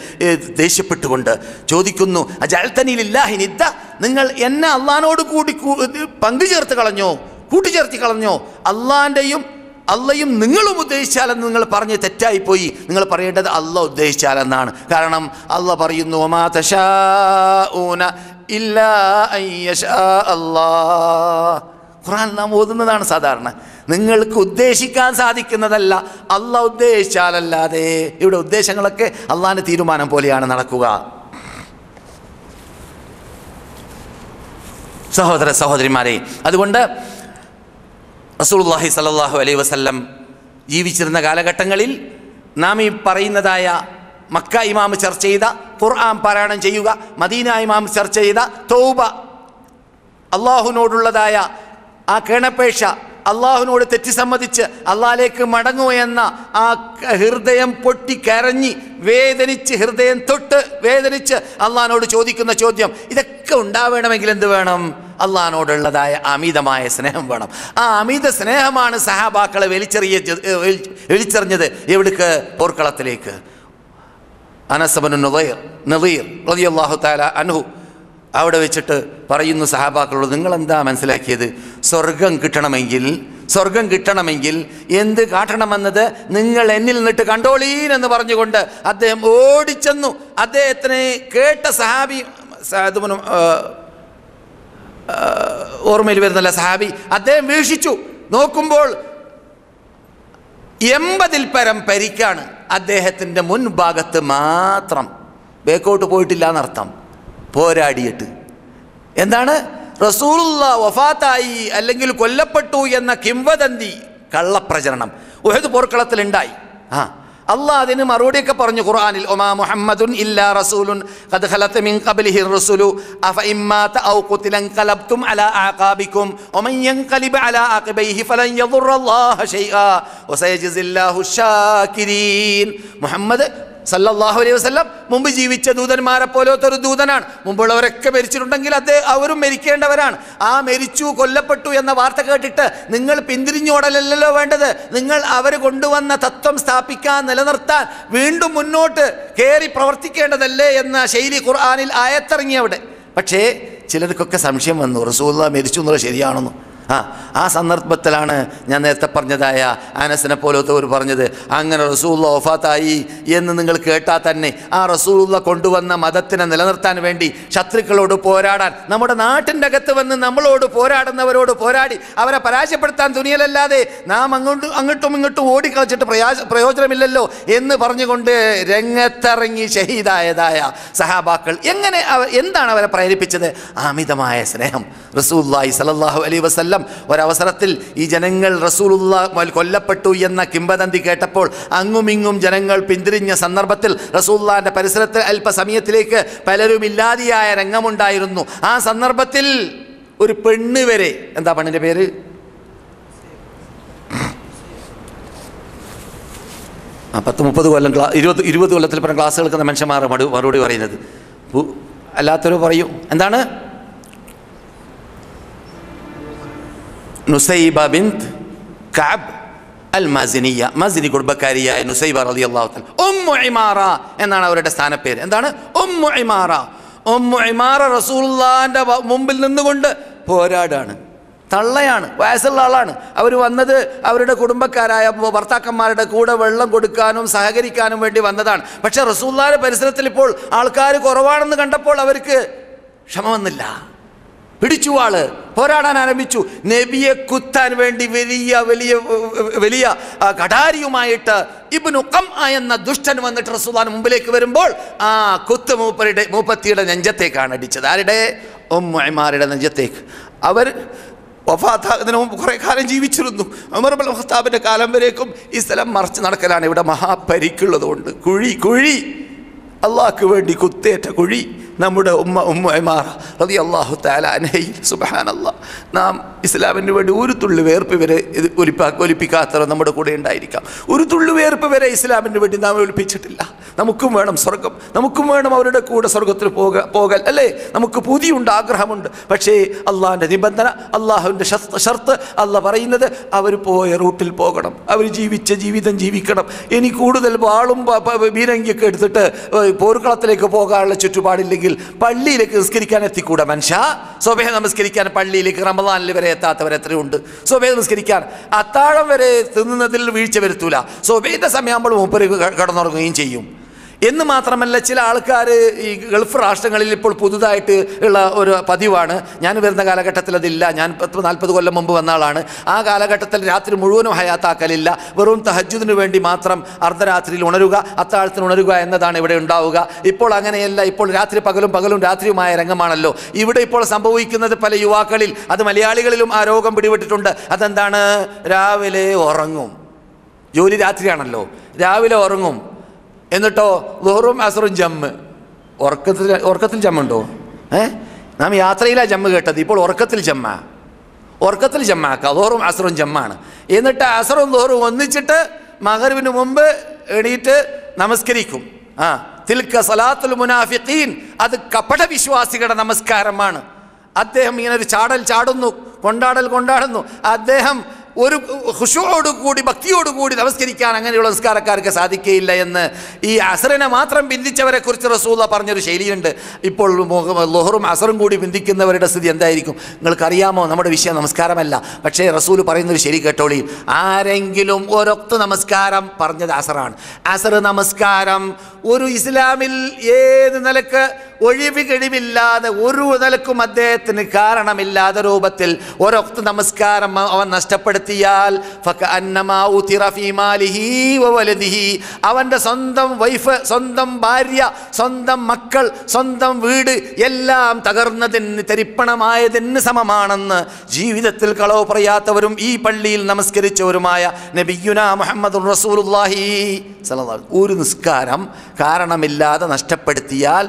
ദേഷ്യപ്പെട്ടുകൊണ്ട് ചോദിക്കുന്നു, അജഅൽതനി ലില്ലാഹി നിദ്ദ, നിങ്ങൾ എന്നെ അള്ളാഹിനോട് കൂടി പങ്കുചേർത്ത് കളഞ്ഞോ, കൂട്ടിച്ചേർത്തി കളഞ്ഞോ? അള്ളയും നിങ്ങളും ഉദ്ദേശിച്ചാലെന്ന് നിങ്ങൾ പറഞ്ഞ് തെറ്റായിപ്പോയി. നിങ്ങൾ പറയേണ്ടത് അള്ളാഹ് ഉദ്ദേശിച്ചാലെന്നാണ്. കാരണം അള്ളാഹ് പറയുന്നു, വമാ തശാഊന ഇല്ലാ അൻ യശാ അല്ലാഹ്. ഖുർആൻ നാം ഓതുന്നതാണ് സാധാരണ. നിങ്ങൾക്ക് ഉദ്ദേശിക്കാൻ സാധിക്കുന്നതല്ല, അള്ളാഹ് ഉദ്ദേശിച്ചാലല്ലാതെ. ഇവിടെ ഉദ്ദേശങ്ങളൊക്കെ അള്ളാഹിൻ്റെ തീരുമാനം പോലെയാണ് നടക്കുക. സഹോദര സഹോദരിമാരെ, അതുകൊണ്ട് റസൂലുള്ളാഹി സ്വല്ലല്ലാഹു അലൈഹി വസല്ലം ജീവിച്ചിരുന്ന കാലഘട്ടങ്ങളിൽ നാം ഈ പറയുന്നതായ മക്ക ഇമാം ചർച്ച ചെയ്ത ഖുർആൻ പാരായണം ചെയ്യുക, മദീന ഇമാം ചർച്ച ചെയ്ത തൗബ, അള്ളാഹുവിനോടുള്ളതായ ആ കേണപേക്ഷ, അള്ളാഹുവിനോട് തെറ്റി സമ്മതിച്ച് അള്ളാഹിലേക്ക് മടങ്ങുക എന്ന ആ ഹൃദയം പൊട്ടി കരഞ്ഞി വേദനിച്ച്, ഹൃദയം തൊട്ട് വേദനിച്ച് അള്ളാഹിനോട് ചോദിക്കുന്ന ചോദ്യം, ഇതൊക്കെ ഉണ്ടാവണമെങ്കിൽ എന്ത് വേണം? അള്ളാഹിനോടുള്ളതായ അമിതമായ സ്നേഹം വേണം. ആ അമിത സ്നേഹമാണ് സഹാബാക്കളെ വലിച്ചെറിഞ്ഞത് എവിടേക്ക്? പോർക്കളത്തിലേക്ക്. അനസ് ഇബ്നു നളീർ റളിയല്ലാഹു തആല അൻഹു അവിടെ വെച്ചിട്ട് പറയുന്നു സഹാബാക്കളോട്, നിങ്ങളെന്താ മനസ്സിലാക്കിയത്? സ്വർഗം കിട്ടണമെങ്കിൽ എന്ത് കാട്ടണമെന്നത് നിങ്ങൾ എന്നിൽ നിന്നിട്ട് കണ്ടോളീൻ എന്ന് പറഞ്ഞുകൊണ്ട് അദ്ദേഹം ഓടിച്ചെന്നു. അദ്ദേഹത്തിനെ കേട്ട സഹാബി, ഓർമ്മയിൽ വരുന്നല്ല സഹാബി, അദ്ദേഹം വീക്ഷിച്ചു. നോക്കുമ്പോൾ 80-ൽ പരം പരിക്കാണ് അദ്ദേഹത്തിൻ്റെ മുൻഭാഗത്ത് മാത്രം. ബേക്കോട്ട് പോയിട്ടില്ല എന്നർത്ഥം. പോരാടിയിട്ട് എന്താണ്? റസൂലുള്ളാഹ് വഫാത്തായി അല്ലെങ്കിൽ കൊല്ലപ്പെട്ടു എന്ന കിംവദന്തി, കള്ളപ്രചരണം ഉഹദ് പോർക്കളത്തിലുണ്ടായി. അള്ളാഹ് അതിന് മറുപടിയൊക്കെ പറഞ്ഞു ഖുർആനിൽ, ഒമാ മുഹമ്മദുൻ ഇല്ലാ റസൂലുൻ ഖദ് ഖലത മിൻ ഖബ്ലിഹി റസൂലു അഫഇൻ മാത ഔ ഖുതില ഖലബ്തും അലാ അഖാബികും വമൻ യൻഖലിബ് അലാ അഖബൈഹി ഫലൻ യദുറല്ലാഹ ഷൈആ വസയജ്സില്ലാഹു ശാകിരീൻ. മുഹമ്മദ് സല്ലല്ലാഹു അലൈഹി വസല്ലം മുമ്പ് ജീവിച്ച ദൂതന്മാരെ പോലത്തെ ഒരു ദൂതനാണ്. മുമ്പുള്ളവരൊക്കെ മരിച്ചിട്ടുണ്ടെങ്കിൽ അവരും മരിക്കേണ്ടവരാണ്. ആ മരിച്ചു, കൊല്ലപ്പെട്ടു എന്ന വാർത്ത കേട്ടിട്ട് നിങ്ങൾ പിന്തിരിഞ്ഞോടലല്ലോ വേണ്ടത്. നിങ്ങൾ അവർ കൊണ്ടുവന്ന തത്വം സ്ഥാപിക്കാൻ, നിലനിർത്താൻ വീണ്ടും മുന്നോട്ട് കയറി പ്രവർത്തിക്കേണ്ടതല്ലേ എന്ന ശൈലി ഖുർആനിൽ ആയത്തിറങ്ങി അവിടെ. പക്ഷേ ചിലർക്കൊക്കെ സംശയം വന്നു, റസൂലുള്ളാഹ് മരിച്ചു എന്നുള്ളത് ശരിയാണെന്ന്. ആ സന്ദർഭത്തിലാണ് ഞാൻ നേരത്തെ പറഞ്ഞതായ അനസിനെ പോലത്തവർ പറഞ്ഞത്, അങ്ങനെ റസൂലുള്ളാഹ് വഫാത്തായി എന്ന് നിങ്ങൾ കേട്ടാൽ തന്നെ ആ റസൂലുള്ളാഹ് കൊണ്ടുവന്ന മതത്തിനെ നിലനിർത്താൻ വേണ്ടി ശത്രുക്കളോട് പോരാടാൻ, നമ്മുടെ നാട്ടിൻ്റെ അകത്ത് വന്ന് നമ്മളോട് പോരാടുന്നവരോട് പോരാടി അവരെ പരാജയപ്പെടുത്താൻ തുനിയലല്ലാതെ നാം അങ്ങോട്ടും ഇങ്ങോട്ടും ഓടിക്കളിച്ചിട്ട് പ്രയോജനമില്ലല്ലോ എന്ന് പറഞ്ഞുകൊണ്ട് രംഗത്തിറങ്ങി ഷഹീദായതായ സഹാബാക്കൾ എന്താണ് അവരെ പ്രേരിപ്പിച്ചത്? അമിതമായ സ്നേഹം. റസൂലുള്ളാഹി സ്വല്ലല്ലാഹു അലൈഹി വസല്ലം ഒരവസരത്തിൽ ഈ ജനങ്ങൾ റസൂലുള്ളാഹ് കൊല്ലപ്പെട്ടു എന്ന കിംവദന്തി കേട്ടപ്പോൾ അങ്ങുമിങ്ങും ജനങ്ങൾ പിന്തിരിഞ്ഞ സന്ദർഭത്തിൽ റസൂലുള്ളാഹിന്റെ പരിസരത്ത് അല്പസമയത്തിലേക്ക് പലരും ഇല്ലാതെയായ രംഗമുണ്ടായിരുന്നു. ആ സന്ദർഭത്തിൽ ഒരു പെണ്ണ് വരെ, എന്താ പെണ്ണിന്റെ പേര്? 10-30 കൊല്ലം 20 കൊല്ലത്തിൽ പല ക്ലാസ് കേൾക്കുന്ന മനുഷ്യന്മാർ മറുപടി പറയുന്നത്. അല്ലാത്തവർ പറയും എന്താണ്? നുസൈബ ബിൻത് കഅബ് അൽ മാസിനിയ, മാസിനി കുടുംബക്കാരിയായ നുസൈബ റളിയല്ലാഹു തആല. ഉമ്മു ഇമാറ എന്നാണ് അവരുടെ സ്ഥാനപ്പേര്. എന്താണ്? ഉമ്മു ഇമാറ. ഉമ്മു ഇമാറ റസൂലുള്ളാഹിന്റെ മുമ്പിൽ നിന്നുകൊണ്ട് പോരാടാണ്. തള്ളയാണ്, വയസ്സുള്ള ആളാണ്. അവർ വന്നത് അവരുടെ കുടുംബക്കാരായ ഭർത്താക്കന്മാരുടെ കൂടെ വെള്ളം കൊടുക്കാനും സഹകരിക്കാനും വേണ്ടി വന്നതാണ്. പക്ഷെ റസൂലുള്ളാഹിന്റെ പരിസരത്തിൽ ഇപ്പോൾ ആൾക്കാർ കുറവാണെന്ന് കണ്ടപ്പോൾ അവർക്ക് ക്ഷമ വന്നില്ല. പിടിച്ചു ആള്, പോരാടാൻ ആരംഭിച്ചു. നബിയെ കുത്താൻ വേണ്ടി വലിയ വലിയ വലിയ കടാരിയുമായിട്ട് ഇബ്നു ഖംഅ എന്ന ദുഷ്ടൻ വന്നിട്ട് റസൂലുള്ളാഹിന്റെ മുമ്പിലേക്ക് വരുമ്പോൾ ആ കുത്ത് മൂപ്പത്തിയുടെ നെഞ്ചത്തേക്കാണ് അടിച്ചത്. ആരുടെ? ഉമ്മു ഇമാറയുടെ നെഞ്ചത്തേക്ക്. അവർ വഫാത്താകുന്നതിന് മുമ്പ് കുറേ കാലം ജീവിച്ചിരുന്നു. ഉമർ ഇബ്നുൽ ഖത്താബിൻ്റെ കാലം വരേക്കും ഈ സ്ഥലം മറച്ചു നടക്കലാണ്. ഇവിടെ മഹാപരിക്കുള്ളതുകൊണ്ട് കുഴി അള്ളാഹ്ക്ക് വേണ്ടി കുത്തേറ്റ കുഴി നമ്മുടെ ഉമ്മു ഇമാറ റളിയല്ലാഹു തആല അൻഹയിൽ സുബ്ഹാനല്ലാഹ് നാം ഇസ്ലാമിന് വേണ്ടി ഒരു തുള്ളി വേർപ്പ് വരെ ഒലിപ്പിക്കാത്തവർ നമ്മുടെ കൂടെ ഉണ്ടായിരിക്കാം. ഒരു തുള്ളി വേർപ്പ് വരെ ഇസ്ലാമിന് വേണ്ടി നാം ഒലിപ്പിച്ചിട്ടില്ല. നമുക്കും വേണം സ്വർഗം, നമുക്കും വേണം അവരുടെ കൂടെ സ്വർഗത്തിൽ പോകൽ അല്ലേ? നമുക്ക് പൂതിയുണ്ട്, ആഗ്രഹമുണ്ട്. പക്ഷേ അള്ളാഹിൻ്റെ നിബന്ധന, അള്ളാഹുവിൻ്റെ ഷർത്ത്, അള്ളാഹ് പറയുന്നത് അവർ പോയ റൂട്ടിൽ പോകണം, അവർ ജീവിച്ച ജീവിതം ജീവിക്കണം. ഇനി കൂടുതൽ വാളും ബീരങ്കിയൊക്കെ എടുത്തിട്ട് പോർക്കളത്തിലേക്ക് പോകാനുള്ള ചുറ്റുപാടില്ലെങ്കിൽ പള്ളിയിലേക്ക് നിസ്കരിക്കാൻ എത്തിക്കൂടാ മനുഷ്യ. സുബഹി നമസ്കരിക്കാൻ പള്ളിയിലേക്ക് റമദാനിൽ വരെ എത്താത്തവരെത്രയുണ്ട്? സുബഹി നമസ്കരിക്കാൻ അത്താഴം വരെ തിന്നുന്നതിൽ വീഴ്ച വരുത്തൂല. സുബഹിന്റെ സമയമാകുമ്പോൾ മൂപ്പര് കടന്നുറങ്ങുകയും ചെയ്യും. എന്ന് മാത്രമല്ല, ചില ആൾക്കാർ ഈ ഗൾഫ് രാഷ്ട്രങ്ങളിൽ ഇപ്പോൾ പുതുതായിട്ട് ഉള്ള ഒരു പതിവാണ്. ഞാൻ വരുന്ന കാലഘട്ടത്തിൽ അതില്ല. ഞാൻ 40 കൊല്ലം മുമ്പ് വന്ന ആളാണ്. ആ കാലഘട്ടത്തിൽ രാത്രി മുഴുവനും ഹയാത്താക്കലില്ല. വെറും തഹജ്ജുദിന് വേണ്ടി മാത്രം അർദ്ധരാത്രിയിൽ ഉണരുക, അത്താഴത്തിന് ഉണരുക എന്നതാണ് ഇവിടെ ഉണ്ടാവുക. ഇപ്പോൾ അങ്ങനെയല്ല. ഇപ്പോൾ രാത്രി പകലും രാത്രിയുമായ രംഗമാണല്ലോ ഇവിടെ ഇപ്പോൾ സംഭവിക്കുന്നത്. പല യുവാക്കളിൽ, അത് മലയാളികളിലും ആ രോഗം പിടിപെട്ടിട്ടുണ്ട്. അതെന്താണ്? രാവിലെ ഉറങ്ങും. ജോലി രാത്രിയാണല്ലോ, രാവിലെ ഉറങ്ങും. എന്നിട്ടോ ളുഹറും അസ്റും ജമ്മ്. ഉറക്കത്തിൽ ജമ്മുണ്ടോ? നാം യാത്രയിലാണ് ജമ്മ് കേട്ടത്. ഇപ്പോൾ ഉറക്കത്തിൽ ജമ്മാക്കുക. ളുഹറും അസ്റും ജമ്മാണ്. എന്നിട്ട് അസ്റും ളുഹറും ഒന്നിച്ചിട്ട് മഗ്‌രിബിന് മുമ്പ് എണീറ്റ് നമസ്കരിക്കും. തിൽക സലാത്തുൽ മുനാഫിഖീൻ. അത് കപട വിശ്വാസികളുടെ നമസ്കാരമാണ്. അദ്ദേഹം ഇങ്ങനെ ഒരു ചാടുന്നു, കൊണ്ടാടുന്നു. അദ്ദേഹം ഒരു ഖുശൂഅോടുകൂടി, ഭക്തിയോടുകൂടി നമസ്കരിക്കാൻ അങ്ങനെയുള്ള നമസ്കാരക്കാർക്ക് സാധിക്കുകയില്ല എന്ന് ഈ അസറിനെ മാത്രം ബിന്ദിച്ചവരെ കുറിച്ച് റസൂല പറഞ്ഞൊരു ശൈലിയുണ്ട്. ഇപ്പോൾ ളുഹറും അസറും കൂടി ബിന്ദിക്കുന്നവരുടെ സ്ഥിതി എന്തായിരിക്കും നിങ്ങൾക്കറിയാമോ? നമ്മുടെ വിഷയം നമസ്കാരമല്ല. പക്ഷേ റസൂൽ പറയുന്നൊരു ശരി കേട്ടോളി. ആരെങ്കിലും ഒരൊക്ത് നമസ്കാരം, പറഞ്ഞത് അസറാണ്, അസർ നമസ്കാരം ഒരു ഇസ്ലാമിൽ ഏത് നിലക്ക് ഒഴിവ് കഴിവില്ലാതെ, ഒരു നിലക്കും അദ്ദേഹത്തിന് കാരണമില്ലാത്ത രൂപത്തിൽ ഒരൊക്ത് നമസ്കാരം അവൻ നഷ്ടപ്പെടുത്തിയാൽ അവൻ്റെ സ്വന്തം വൈഫ്, സ്വന്തം ഭാര്യ, സ്വന്തം മക്കൾ, സ്വന്തം വീട് എല്ലാം തകർന്നതിന്, തരിപ്പണമായതിന് സമമാണെന്ന് ജീവിതത്തിൽ കളവ് പറയാത്തവരും ഈ പള്ളിയിൽ നമസ്കരിച്ചവരുമായ നബിയുനാ മുഹമ്മദുർ റസൂലുള്ളാഹി സ്വല്ലല്ലാഹു. ഒരു നിസ്കാരം കാരണമില്ലാതെ നഷ്ടപ്പെടുത്തിയാൽ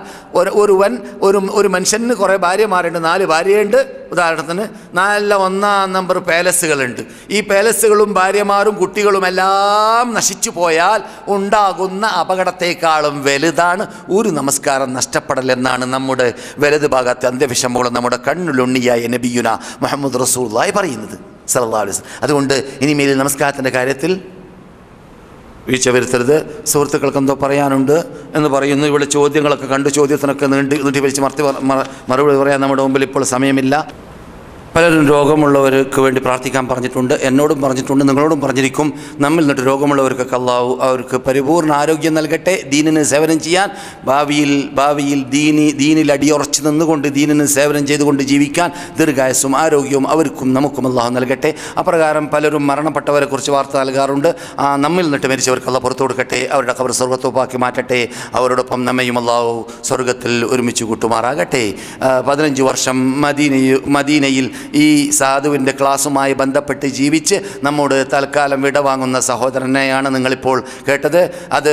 ഒരു മനുഷ്യന് കുറേ ഭാര്യമാരുണ്ട്, 4 ഭാര്യയുണ്ട്. ഉദാഹരണത്തിന് 4 1-ാം നമ്പർ പാലസുകളുണ്ട്. ഈ പാലസുകളും ഭാര്യമാരും കുട്ടികളും എല്ലാം നശിച്ചു പോയാൽ ഉണ്ടാകുന്ന അപകടത്തെക്കാളും വലുതാണ് ഒരു നമസ്കാരം നഷ്ടപ്പെടലെന്നാണ് നമ്മുടെ വലത് ഭാഗത്തെ അന്ത്യവിഷമമുള്ള നമ്മുടെ കണ്ണുലുണ്ണിയായ നബിയുനാ മുഹമ്മദ് റസൂലുള്ളാഹി പറയുന്നത് സല്ലല്ലാഹു അലൈഹി വസല്ലം. അതുകൊണ്ട് ഇനിമേൽ നമസ്കാരത്തിൻ്റെ കാര്യത്തിൽ വീഴ്ച വരുത്തരുത്. സുഹൃത്തുക്കൾക്ക് എന്തോ പറയാനുണ്ട് എന്ന് പറയുന്നു. ഇവിടെ ചോദ്യങ്ങളൊക്കെ കണ്ട് ചോദ്യത്തിനൊക്കെ നീട്ടി വലിച്ച് മറുപടി പറയാൻ നമ്മുടെ മുമ്പിൽ ഇപ്പോൾ സമയമില്ല. പലരും രോഗമുള്ളവർക്ക് വേണ്ടി പ്രാർത്ഥിക്കാൻ പറഞ്ഞിട്ടുണ്ട്. എന്നോടും പറഞ്ഞിട്ടുണ്ട്, നിങ്ങളോടും പറഞ്ഞിരിക്കും. നമ്മിൽ നിന്നിട്ട് രോഗമുള്ളവർക്കൊക്കെ അല്ലാഹു അവർക്ക് പരിപൂർണ്ണ ആരോഗ്യം നൽകട്ടെ. ദീനിന് സേവനം ചെയ്യാൻ, ഭാവിയിൽ ദീനിൽ അടിയുറച്ച് നിന്നുകൊണ്ട് ദീനിന് സേവനം ചെയ്തുകൊണ്ട് ജീവിക്കാൻ ദീർഘായുസ്സും ആരോഗ്യവും അവർക്കും നമുക്കും അല്ലാഹു നൽകട്ടെ. അപ്രകാരം പലരും മരണപ്പെട്ടവരെ കുറിച്ച് വാർത്ത നൽകാറുണ്ട്. നമ്മിൽ നിന്നിട്ട് മരിച്ചവർക്ക് അല്ലാഹു പുറത്തു കൊടുക്കട്ടെ, അവരുടെ ഖബർ സ്വർഗ്ഗത്തോപ്പാക്കി മാറ്റട്ടെ. അവരോടൊപ്പം നമ്മയും അല്ലാഹു സ്വർഗ്ഗത്തിൽ ഒരുമിച്ച് കൂട്ടുമാറാകട്ടെ. 15 വർഷം മദീനയിൽ ഈ സാധുവിൻ്റെ ക്ലാസ്സുമായി ബന്ധപ്പെട്ട് ജീവിച്ച് നമ്മോട് തൽക്കാലം വിടവാങ്ങുന്ന സഹോദരനെയാണ് നിങ്ങളിപ്പോൾ കേട്ടത്. അത്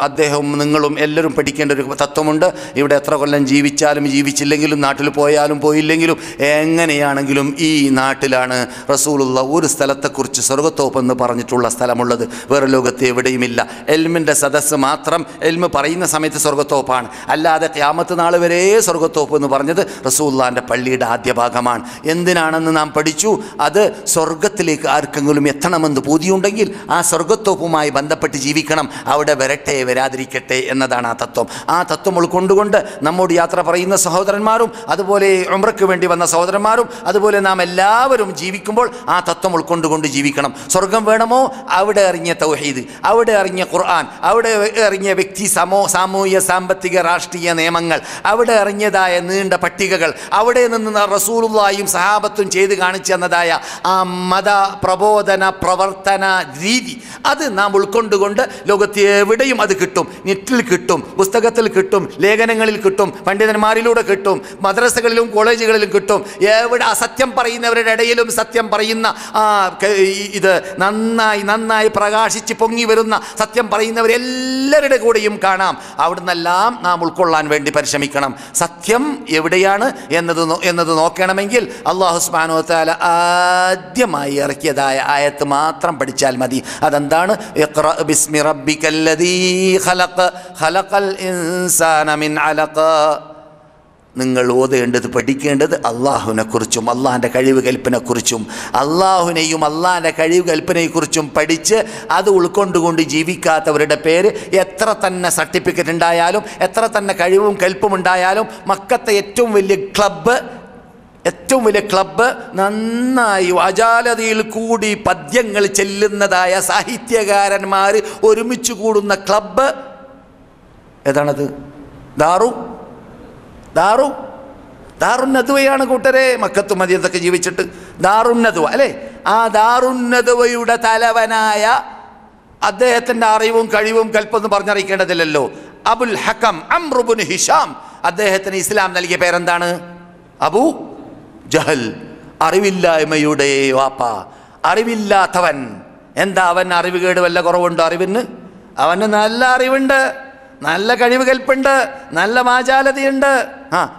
അദ്ദേഹവും നിങ്ങളും എല്ലാവരും പഠിക്കേണ്ട ഒരു തത്വമുണ്ട്. ഇവിടെ എത്ര കൊല്ലം ജീവിച്ചാലും ജീവിച്ചില്ലെങ്കിലും, നാട്ടിൽ പോയാലും പോയില്ലെങ്കിലും, എങ്ങനെയാണെങ്കിലും ഈ നാട്ടിലാണ് റസൂലുള്ള ഒരു സ്ഥലത്തെക്കുറിച്ച് സ്വർഗ്ഗത്തോപ്പ് എന്ന് പറഞ്ഞിട്ടുള്ള സ്ഥലമുള്ളത്. വേറെ ലോകത്ത് എവിടെയുമില്ല. എൽമിൻ്റെ സദസ്സ് മാത്രം എൽമ് പറയുന്ന സമയത്ത് സ്വർഗ്ഗത്തോപ്പാണ്. അല്ലാതെ ഖിയാമത്ത് നാൾ വരെ സ്വർഗ്ഗത്തോപ്പ് എന്ന് പറഞ്ഞത് റസൂലുള്ളാഹിൻ്റെ പള്ളിയുടെ ആദ്യ ഭാഗമാണ്. എന്തിനാണെന്ന് നാം പഠിച്ചു. അത് സ്വർഗത്തിലേക്ക് ആർക്കെങ്കിലും എത്തണമെന്ന് പൂതിയുണ്ടെങ്കിൽ ആ സ്വർഗത്തോപ്പുമായി ബന്ധപ്പെട്ട് ജീവിക്കണം. അവിടെ വരട്ടെ വരാതിരിക്കട്ടെ എന്നതാണ് ആ തത്വം. ആ തത്വം ഉൾക്കൊണ്ടുകൊണ്ട് നമ്മോട് യാത്ര പറയുന്ന സഹോദരന്മാരും, അതുപോലെ ഉംറയ്ക്ക് വേണ്ടി വന്ന സഹോദരന്മാരും, അതുപോലെ നാം എല്ലാവരും ജീവിക്കുമ്പോൾ ആ തത്വം ഉൾക്കൊണ്ടുകൊണ്ട് ജീവിക്കണം. സ്വർഗം വേണമോ? അവിടെ അറിഞ്ഞ തൗഹീദ്, അവിടെ അറിഞ്ഞ ഖുർആൻ, അവിടെ അറിഞ്ഞ വ്യക്തി സാമൂഹ്യ സാമ്പത്തിക രാഷ്ട്രീയ നിയമങ്ങൾ, അവിടെ അറിഞ്ഞതായ നീണ്ട പട്ടികകൾ, അവിടെ നിന്ന് റസൂലുള്ള റസൂലുള്ളാഹിയും സഹാബത്തും ചെയ്ത് കാണിച്ചു തന്നതായ ആ മത പ്രബോധന പ്രവർത്തന രീതി അത് നാം ഉൾക്കൊണ്ടുകൊണ്ട് ലോകത്ത് എവിടെയും അത് കിട്ടും. നെറ്റിൽ കിട്ടും, പുസ്തകത്തിൽ കിട്ടും, ലേഖനങ്ങളിൽ കിട്ടും, പണ്ഡിതന്മാരിലൂടെ കിട്ടും, മദ്രസകളിലും കോളേജുകളിലും കിട്ടും. എവിടെ അസത്യം പറയുന്നവരുടെ ഇടയിലും സത്യം പറയുന്ന ഇത് നന്നായി പ്രകാശിച്ച് പൊങ്ങി വരുന്ന സത്യം പറയുന്നവരെല്ലാവരുടെ കൂടെയും കാണാം. അവിടുന്നെല്ലാം നാം ഉൾക്കൊള്ളാൻ വേണ്ടി പരിശ്രമിക്കണം. സത്യം എവിടെയാണ് എന്നത് നോക്കണമെങ്കിൽ അല്ലാഹു സുബ്ഹാനഹു വ തആല ആദ്യമായി ഇറക്കിയതായ ആയത്ത് മാത്രം പഠിച്ചാൽ മതി. അതെന്താണ്? ഇഖ്റ ബിസ്മി റബ്ബിക്കല്ലദീ ഖലഖ് ഖലഖൽ ഇൻസാന മിൻ അലഖ. നിങ്ങൾ ഓതേണ്ടത്, പഠിക്കേണ്ടത് അള്ളാഹുവിനെക്കുറിച്ചും അള്ളാഹിൻ്റെ കഴിവ് കൽപ്പനയെക്കുറിച്ചും അള്ളാഹുവിനെയും അള്ളാഹിൻ്റെ കഴിവ് കൽപ്പനയെക്കുറിച്ചും പഠിച്ച് അത് ഉൾക്കൊണ്ടുകൊണ്ട് ജീവിക്കാത്തവരുടെ പേര് എത്ര തന്നെ സർട്ടിഫിക്കറ്റ് ഉണ്ടായാലും എത്ര തന്നെ കഴിവും കൽപ്പും ഉണ്ടായാലും മക്കത്തെ ഏറ്റവും വലിയ ക്ലബ്ബ് നന്നായി വാചാലതയിൽ കൂടി പദ്യങ്ങൾ ചെല്ലുന്നതായ സാഹിത്യകാരന്മാർ ഒരുമിച്ച് കൂടുന്ന ക്ലബ്ബ് ഏതാണത്? ദാറുന്നദ്വയാണ് കൂട്ടരെ. മക്കത്തും മദീനത്തൊക്കെ ജീവിച്ചിട്ട് ദാറുന്നദ്വ അല്ലേ? ആ ദാറുന്നദ്വയുടെ തലവനായ അദ്ദേഹത്തിൻ്റെ അറിവും കഴിവും കൽപ്പൊന്നും പറഞ്ഞറിയിക്കേണ്ടതില്ലല്ലോ. അബുൽ ഹക്കം അംർ ഇബ്നു ഹിഷാം, അദ്ദേഹത്തിന് ഇസ്ലാം നൽകിയ പേരെന്താണ്? അബൂ ജഹൽ. അറിവില്ലായ്മയുടെ വാപ്പ, അറിവില്ലാത്തവൻ. എന്താ അവൻ അറിവുകേട് വല്ല കുറവുണ്ടോ? അവന് നല്ല അറിവുണ്ട്, നല്ല കഴിവ് കൽപ്പുണ്ട്, നല്ല വാചാലതയുണ്ട്.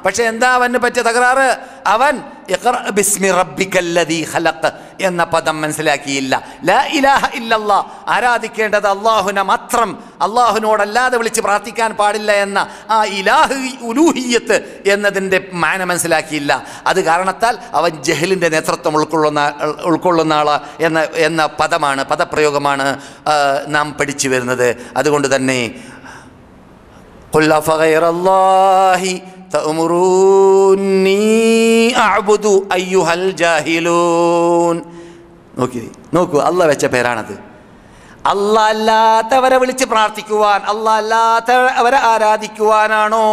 പക്ഷെ എന്താ അവന് പറ്റിയ തകരാറ്? അവൻ ഇഖ്റ ബിസ്മി റബ്ബിക്കല്ലദീ ഖലഖ് എന്ന പദം മനസ്സിലാക്കിയില്ല. ലാ ഇലാഹ ഇല്ലല്ലാഹ്, ആരാധിക്കേണ്ടത് അള്ളാഹുവിനെ മാത്രം, അള്ളാഹുവിനോടല്ലാതെ വിളിച്ച് പ്രാർത്ഥിക്കാൻ പാടില്ല എന്ന ആ ഇലാഹ് ഉലൂഹിയ്യത്ത് എന്നതിൻ്റെ മാന മനസ്സിലാക്കിയില്ല. അത് കാരണത്താൽ അവൻ ജഹലിൻ്റെ നേതൃത്വം ഉൾക്കൊള്ളുന്ന ആള് എന്ന പദപ്രയോഗമാണ് നാം പഠിച്ചു വരുന്നത്. അതുകൊണ്ട് തന്നെ ഖുൽ അഫഗൈറല്ലാഹി തഅമുറൂനി അഅ്ബുദു അയ്യുഹൽ ജാഹിലൂൻ. നോക്കൂ, അള്ളാഹ് വെച്ച പേരാണത്. അള്ളാഹ് അല്ലാത്തവരെ വിളിച്ച് പ്രാർത്ഥിക്കുവാൻ, അള്ളാഹ് അല്ലാത്തവരെ ആരാധിക്കുവാനാണോ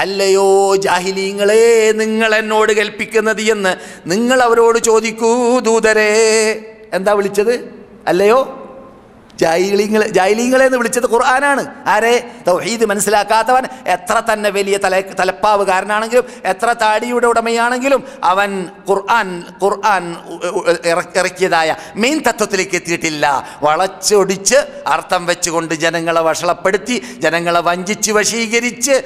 അല്ലയോ ജാഹിലീങ്ങളെ നിങ്ങൾ എന്നോട് കൽപ്പിക്കുന്നത് എന്ന് നിങ്ങൾ അവരോട് ചോദിക്കൂ ദൂതരെ. എന്താ വിളിച്ചത്? അല്ലയോ ജാഹിലീങ്ങളെ എന്ന് വിളിച്ചത് ഖുർആനാണ്. ആരെ? തൗഹീദ് മനസ്സിലാക്കാത്തവൻ എത്ര തന്നെ വലിയ തലപ്പാവുകാരനാണെങ്കിലും എത്ര താടിയുടെ ഉടമയാണെങ്കിലും അവൻ ഖുർആൻ ഇറക്കിയതായ മെയിൻ തത്വത്തിലേക്ക് എത്തിയിട്ടില്ല. വളച്ചൊടിച്ച് അർത്ഥം വെച്ചുകൊണ്ട് ജനങ്ങളെ വഷളപ്പെടുത്തി, ജനങ്ങളെ വഞ്ചിച്ച് വശീകരിച്ച്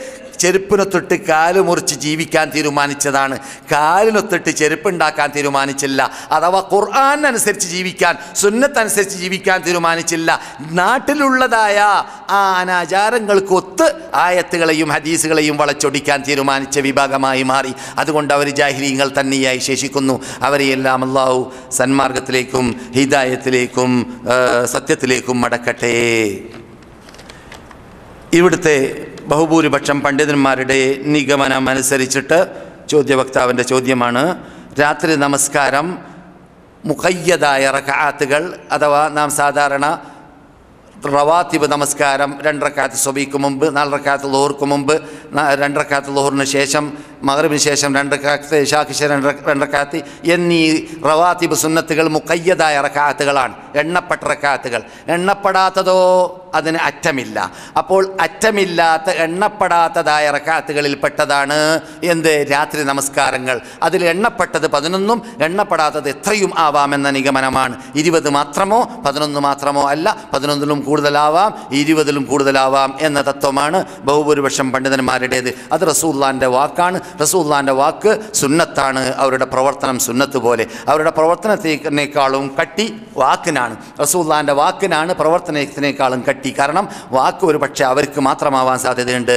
ചെരുപ്പിനൊത്തിട്ട് കാല് മുറിച്ച് ജീവിക്കാൻ തീരുമാനിച്ചതാണ്. കാലിനൊത്തിട്ട് ചെരുപ്പുണ്ടാക്കാൻ തീരുമാനിച്ചില്ല. അഥവാ ഖുർആൻ അനുസരിച്ച് ജീവിക്കാൻ, സുന്നത്തനുസരിച്ച് ജീവിക്കാൻ തീരുമാനിച്ചില്ല. നാട്ടിലുള്ളതായ ആ അനാചാരങ്ങൾക്കൊത്ത് ആയത്തുകളെയും ഹദീസുകളെയും വളച്ചൊടിക്കാൻ തീരുമാനിച്ച വിഭാഗമായി മാറി. അതുകൊണ്ട് അവർ ജാഹിലീങ്ങൾ തന്നെയായി ശേഷിക്കുന്നു. അവരെയെല്ലാം അല്ലാഹു സന്മാർഗത്തിലേക്കും ഹിദായത്തിലേക്കും സത്യത്തിലേക്കും മടക്കട്ടെ. ഇവിടുത്തെ ബഹുഭൂരിപക്ഷം പണ്ഡിതന്മാരുടെ നിഗമനം അനുസരിച്ചിട്ട് ചോദ്യവക്താവിൻ്റെ ചോദ്യമാണ്, രാത്രി നമസ്കാരം മുഖയ്യദായ റകഅത്തുകൾ അഥവാ നാം സാധാരണ റവാത്തിബ് നമസ്കാരം 2 റക്അത്ത് സുബഹിക്ക് മുമ്പ്, 4 റക്അത്ത് ളുഹർക്ക് മുമ്പ്, 2 റക്അത്ത് ളുഹറിന് ശേഷം, മഗ്രിബിന് ശേഷം 2 റക്അത്ത്, ഇശാക്ക് ശേഷം 2 റക്അത്ത് എന്നീ റവാത്തിബ് സുന്നത്തുകൾ മുഖയ്യദായ റക്അത്തുകളാണ്, എണ്ണപ്പെട്ട റക്അത്തുകൾ. എണ്ണപ്പെടാത്തതോ അതിന് അറ്റമില്ല. അപ്പോൾ അറ്റമില്ലാത്ത എണ്ണപ്പെടാത്തതായ റക്അത്തുകളിൽ പെട്ടതാണ് എന്ത്? രാത്രി നമസ്കാരങ്ങൾ. അതിൽ എണ്ണപ്പെട്ടത് 11ഉം എണ്ണപ്പെടാത്തത് എത്രയും ആവാമെന്ന നിഗമനമാണ്. 20 മാത്രമോ 11 മാത്രമോ അല്ല, 11ലും കൂടുതലാവാം, 20ലും കൂടുതലാവാം എന്ന തത്വമാണ് ബഹുഭൂരിപക്ഷം പണ്ഡിതന്മാരുടേത്. അത് റസൂലുള്ളാഹിൻ്റെ വാക്കാണ്. റസൂലുള്ളാഹിൻ്റെ വാക്ക് സുന്നത്താണ്. അവരുടെ പ്രവർത്തനം സുന്നത്ത് പോലെ. അവരുടെ പ്രവർത്തനത്തിനേക്കാളും കട്ടി വാക്കിനാണ്. റസൂലുള്ളാഹിൻ്റെ വാക്കിനാണ് പ്രവർത്തനത്തിനേക്കാളും കട്ടി. കാരണം വാക്ക് ഒരു പക്ഷേ അവർക്ക് മാത്രമാവാൻ സാധ്യതയുണ്ട്,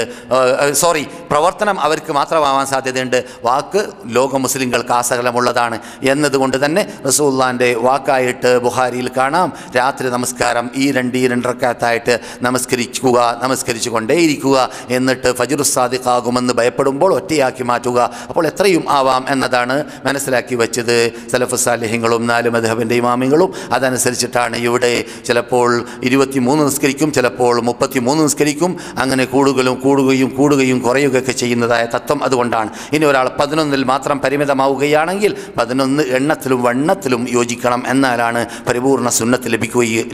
പ്രവർത്തനം അവർക്ക് മാത്രമാവാൻ സാധ്യതയുണ്ട്. വാക്ക് ലോക മുസ്ലിങ്ങൾക്ക് ആസകലമുള്ളതാണ് എന്നതുകൊണ്ട് തന്നെ റസൂലുള്ളാഹിൻ്റെ വാക്കായിട്ട് ബുഖാരിയിൽ കാണാം, രാത്രി നമസ്കാരം ഈ 2 റക്അത്തായിട്ട് നമസ്കരിച്ചു കൊണ്ടേയിരിക്കുക. എന്നിട്ട് ഫജ്റു സാദിഖാകുമെന്ന് ഭയപ്പെടുമ്പോൾ ഒറ്റയാക്കി സുന്നത്താക്കി മാറ്റുക. അപ്പോൾ എത്രയും ആവാം എന്നതാണ് മനസ്സിലാക്കി വെച്ചത് സലഫ് സാലിഹ്യങ്ങളും 4 മദ്ഹബിൻ്റെ ഇമാമിങ്ങളും. അതനുസരിച്ചിട്ടാണ് ഇവിടെ ചിലപ്പോൾ 23 നിസ്കരിക്കും, ചിലപ്പോൾ 33 നിസ്കരിക്കും. അങ്ങനെ കൂടുകയും കുറയുകയൊക്കെ ചെയ്യുന്നതായ തത്വം അതുകൊണ്ടാണ്. ഇനി ഒരാൾ 11 മാത്രം പരിമിതമാവുകയാണെങ്കിൽ 11 എണ്ണത്തിലും വണ്ണത്തിലും യോജിക്കണം. എന്നാലാണ് പരിപൂർണ്ണ സുന്നത്ത്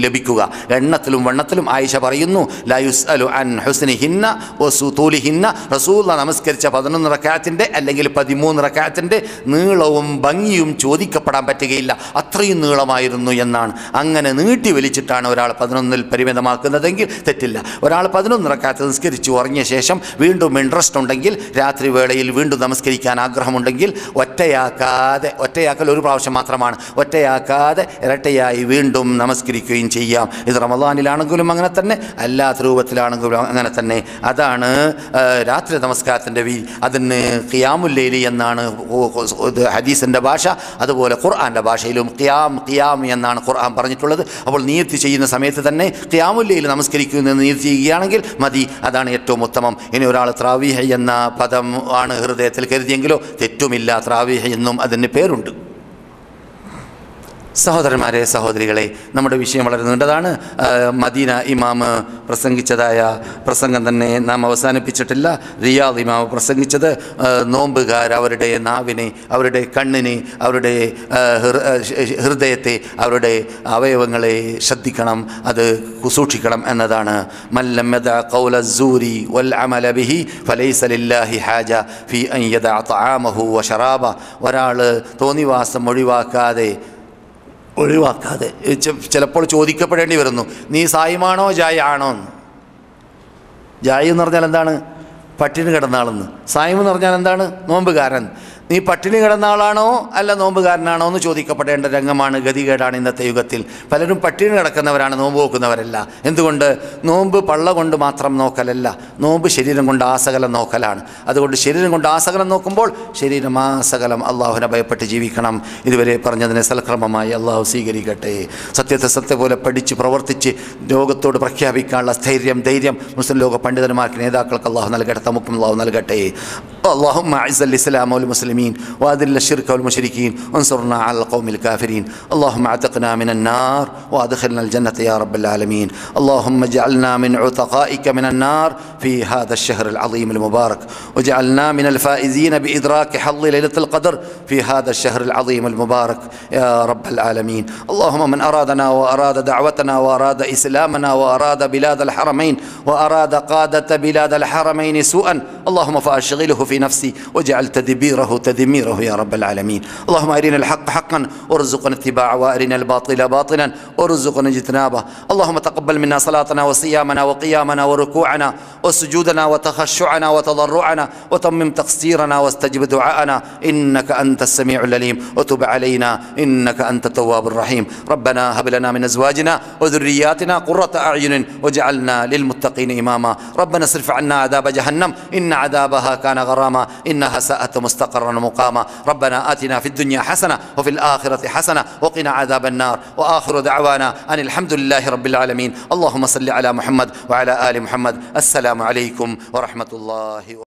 ലഭിക്കുക. എണ്ണത്തിലും വണ്ണത്തിലും ആയിഷ പറയുന്നു, ലാ യുസ്അലു അൻ ഹുസ്നിഹിന്ന വസുതൂലിഹിന്ന, റസൂൽ നമസ്കരിച്ച 11 റക്അത്തിന്റെ അല്ലെങ്കിൽ 13 റക്അത്തിന്റെ നീളവും ഭംഗിയും ചോദിക്കപ്പെടാൻ പറ്റുകയില്ല, അത്രയും നീളമായിരുന്നു എന്നാണ്. അങ്ങനെ നീട്ടി വലിച്ചിട്ടാണ് ഒരാൾ 11 പരിമിതമാക്കുന്നതെങ്കിൽ തെറ്റില്ല. ഒരാൾ 11 റക്അത്ത് നിസ്കരിച്ചു ഉറങ്ങിയ ശേഷം വീണ്ടും ഇൻട്രസ്റ്റ് ഉണ്ടെങ്കിൽ, രാത്രി വേളയിൽ വീണ്ടും നമസ്കരിക്കാൻ ആഗ്രഹമുണ്ടെങ്കിൽ ഒറ്റയാക്കൽ ഒരു പ്രാവശ്യം മാത്രമാണ്, ഒറ്റയാക്കാതെ ഇരട്ടയായി വീണ്ടും നമസ്കരിക്കുകയും ചെയ്യാം. ഇത് റമദാനിലാണെങ്കിലും അങ്ങനെ തന്നെ, അല്ലാത്ത രൂപത്തിലാണെങ്കിലും അങ്ങനെ തന്നെ. അതാണ് രാത്രി നമസ്കാരത്തിൻ്റെ അതിന് ഖിയാമുൽ ലൈലി എന്നാണ് ഹദീസിൻ്റെ ഭാഷ. അതുപോലെ ഖുർആൻ്റെ ഭാഷയിലും ഖിയാം എന്നാണ് ഖുർആൻ പറഞ്ഞിട്ടുള്ളത്. അപ്പോൾ നിയത്ത് ചെയ്യുന്ന സമയത്ത് തന്നെ ഖിയാമുൽ ലൈലി നമസ്കരിക്കുമെന്ന് നിയത്ത് ചെയ്യുകയാണെങ്കിൽ മതി, അതാണ് ഏറ്റവും ഉത്തമം. ഇനി ഒരാൾ ത്രാവീഹ് എന്ന പദം ആണ് ഹൃദയത്തിൽ കരുതിയെങ്കിലോ തെറ്റുമില്ല, ത്രാവീഹ് എന്നും അതിന് പേരുണ്ട്. സഹോദരന്മാരെ, സഹോദരികളെ, നമ്മുടെ വിഷയം വളരെ നീണ്ടതാണ്. മദീന ഇമാം പ്രസംഗിച്ചതായ പ്രസംഗം തന്നെ നാം അവസാനിപ്പിച്ചിട്ടില്ല. റിയാദ് ഇമാം പ്രസംഗിച്ചത് നോമ്പുകാർ അവരുടെ നാവിനെ, അവരുടെ കണ്ണിനെ, അവരുടെ ഹൃദയത്തെ, അവരുടെ അവയവങ്ങളെ ശ്രദ്ധിക്കണം, അത് സൂക്ഷിക്കണം എന്നതാണ്. മല്ലം യദഅ ഖൗല അസ്സൂരി വൽ അമല ബിഹി ഫലൈസ ലില്ലാഹി ഹാജ ഫീ അൻ യദഅ തആമഹു വശറാബ. ഒരാൾ തോന്നിവാസം ഒഴിവാക്കാതെ ചിലപ്പോൾ ചോദിക്കപ്പെടേണ്ടി വരുന്നു, നീ സായിമാണോ ജായ ആണോ എന്ന്. ജായി എന്ന് പറഞ്ഞാൽ എന്താണ്? പട്ടിണി കിടന്ന ആളെന്ന്. സായിം എന്ന് പറഞ്ഞാൽ എന്താണ്? നോമ്പുകാരൻ. നീ പട്ടിണി കിടന്ന ആളാണോ അല്ല നോമ്പുകാരനാണോ എന്ന് ചോദിക്കപ്പെടേണ്ട രംഗമാണ്, ഗതികേടാണ് ഇന്നത്തെ യുഗത്തിൽ. പലരും പട്ടിണി കിടക്കുന്നവരാണ്, നോമ്പ് നോക്കുന്നവരല്ല. എന്തുകൊണ്ട്? നോമ്പ് പള്ള കൊണ്ട് മാത്രം നോക്കലല്ല, നോമ്പ് ശരീരം കൊണ്ട് ആസകലം നോക്കലാണ്. അതുകൊണ്ട് ശരീരം കൊണ്ട് ആസകലം നോക്കുമ്പോൾ ശരീരം ആസകലം അള്ളാഹുവിനെ ഭയപ്പെട്ട് ജീവിക്കണം. ഇതുവരെ പറഞ്ഞതിനെ സൽക്രമമായി അള്ളാഹു സ്വീകരിക്കട്ടെ. സത്യത്തെ സത്യം പോലെ പഠിച്ച് പ്രവർത്തിച്ച് ലോകത്തോട് പ്രഖ്യാപിക്കാനുള്ള ധൈര്യം മുസ്ലിം ലോക പണ്ഡിതന്മാർക്ക്, നേതാക്കൾക്ക് അള്ളാഹു നൽകട്ടെ, നമുക്കും അള്ളാഹു നൽകട്ടെ. اللهم أعز الإسلام والمسلمين وأذل الشرك والمشركين وانصرنا على القوم الكافرين. اللهم اعتقنا من النار وأدخلنا الجنة يا رب العالمين. اللهم اجعلنا من عتقائك من النار في هذا الشهر العظيم المبارك، واجعلنا من الفائزين بإدراك حظ ليلة القدر في هذا الشهر العظيم المبارك يا رب العالمين. اللهم من أرادنا وأراد دعوتنا وأراد إسلامنا وأراد بلاد الحرمين وأراد قادة بلاد الحرمين سوءا اللهم فأشغله في نفسي واجعل تدميره يا رب العالمين. اللهم أرنا الحق حقا وارزقنا اتباعه، وأرنا الباطل باطلا وارزقنا اجتنابه. اللهم تقبل منا صلاتنا وصيامنا وقيامنا وركوعنا وسجودنا وتخشعنا وتضرعنا، وتمم تقصيرنا واستجب دعاءنا إنك أنت السميع العليم، وتب علينا إنك أنت التواب الرحيم. ربنا هب لنا من أزواجنا وذرياتنا قرة أعين واجعلنا للمتقين إماما. ربنا اصرف عنا عذاب جهنم إن عذابها كان غراما إنها ساءت مستقرا ومقاما. ربنا آتنا في الدنيا حسنة وفي الآخرة حسنة وقنا عذاب النار. وآخر دعوانا أن الحمد لله رب العالمين. اللهم صل على محمد وعلى آل محمد. السلام عليكم ورحمة الله.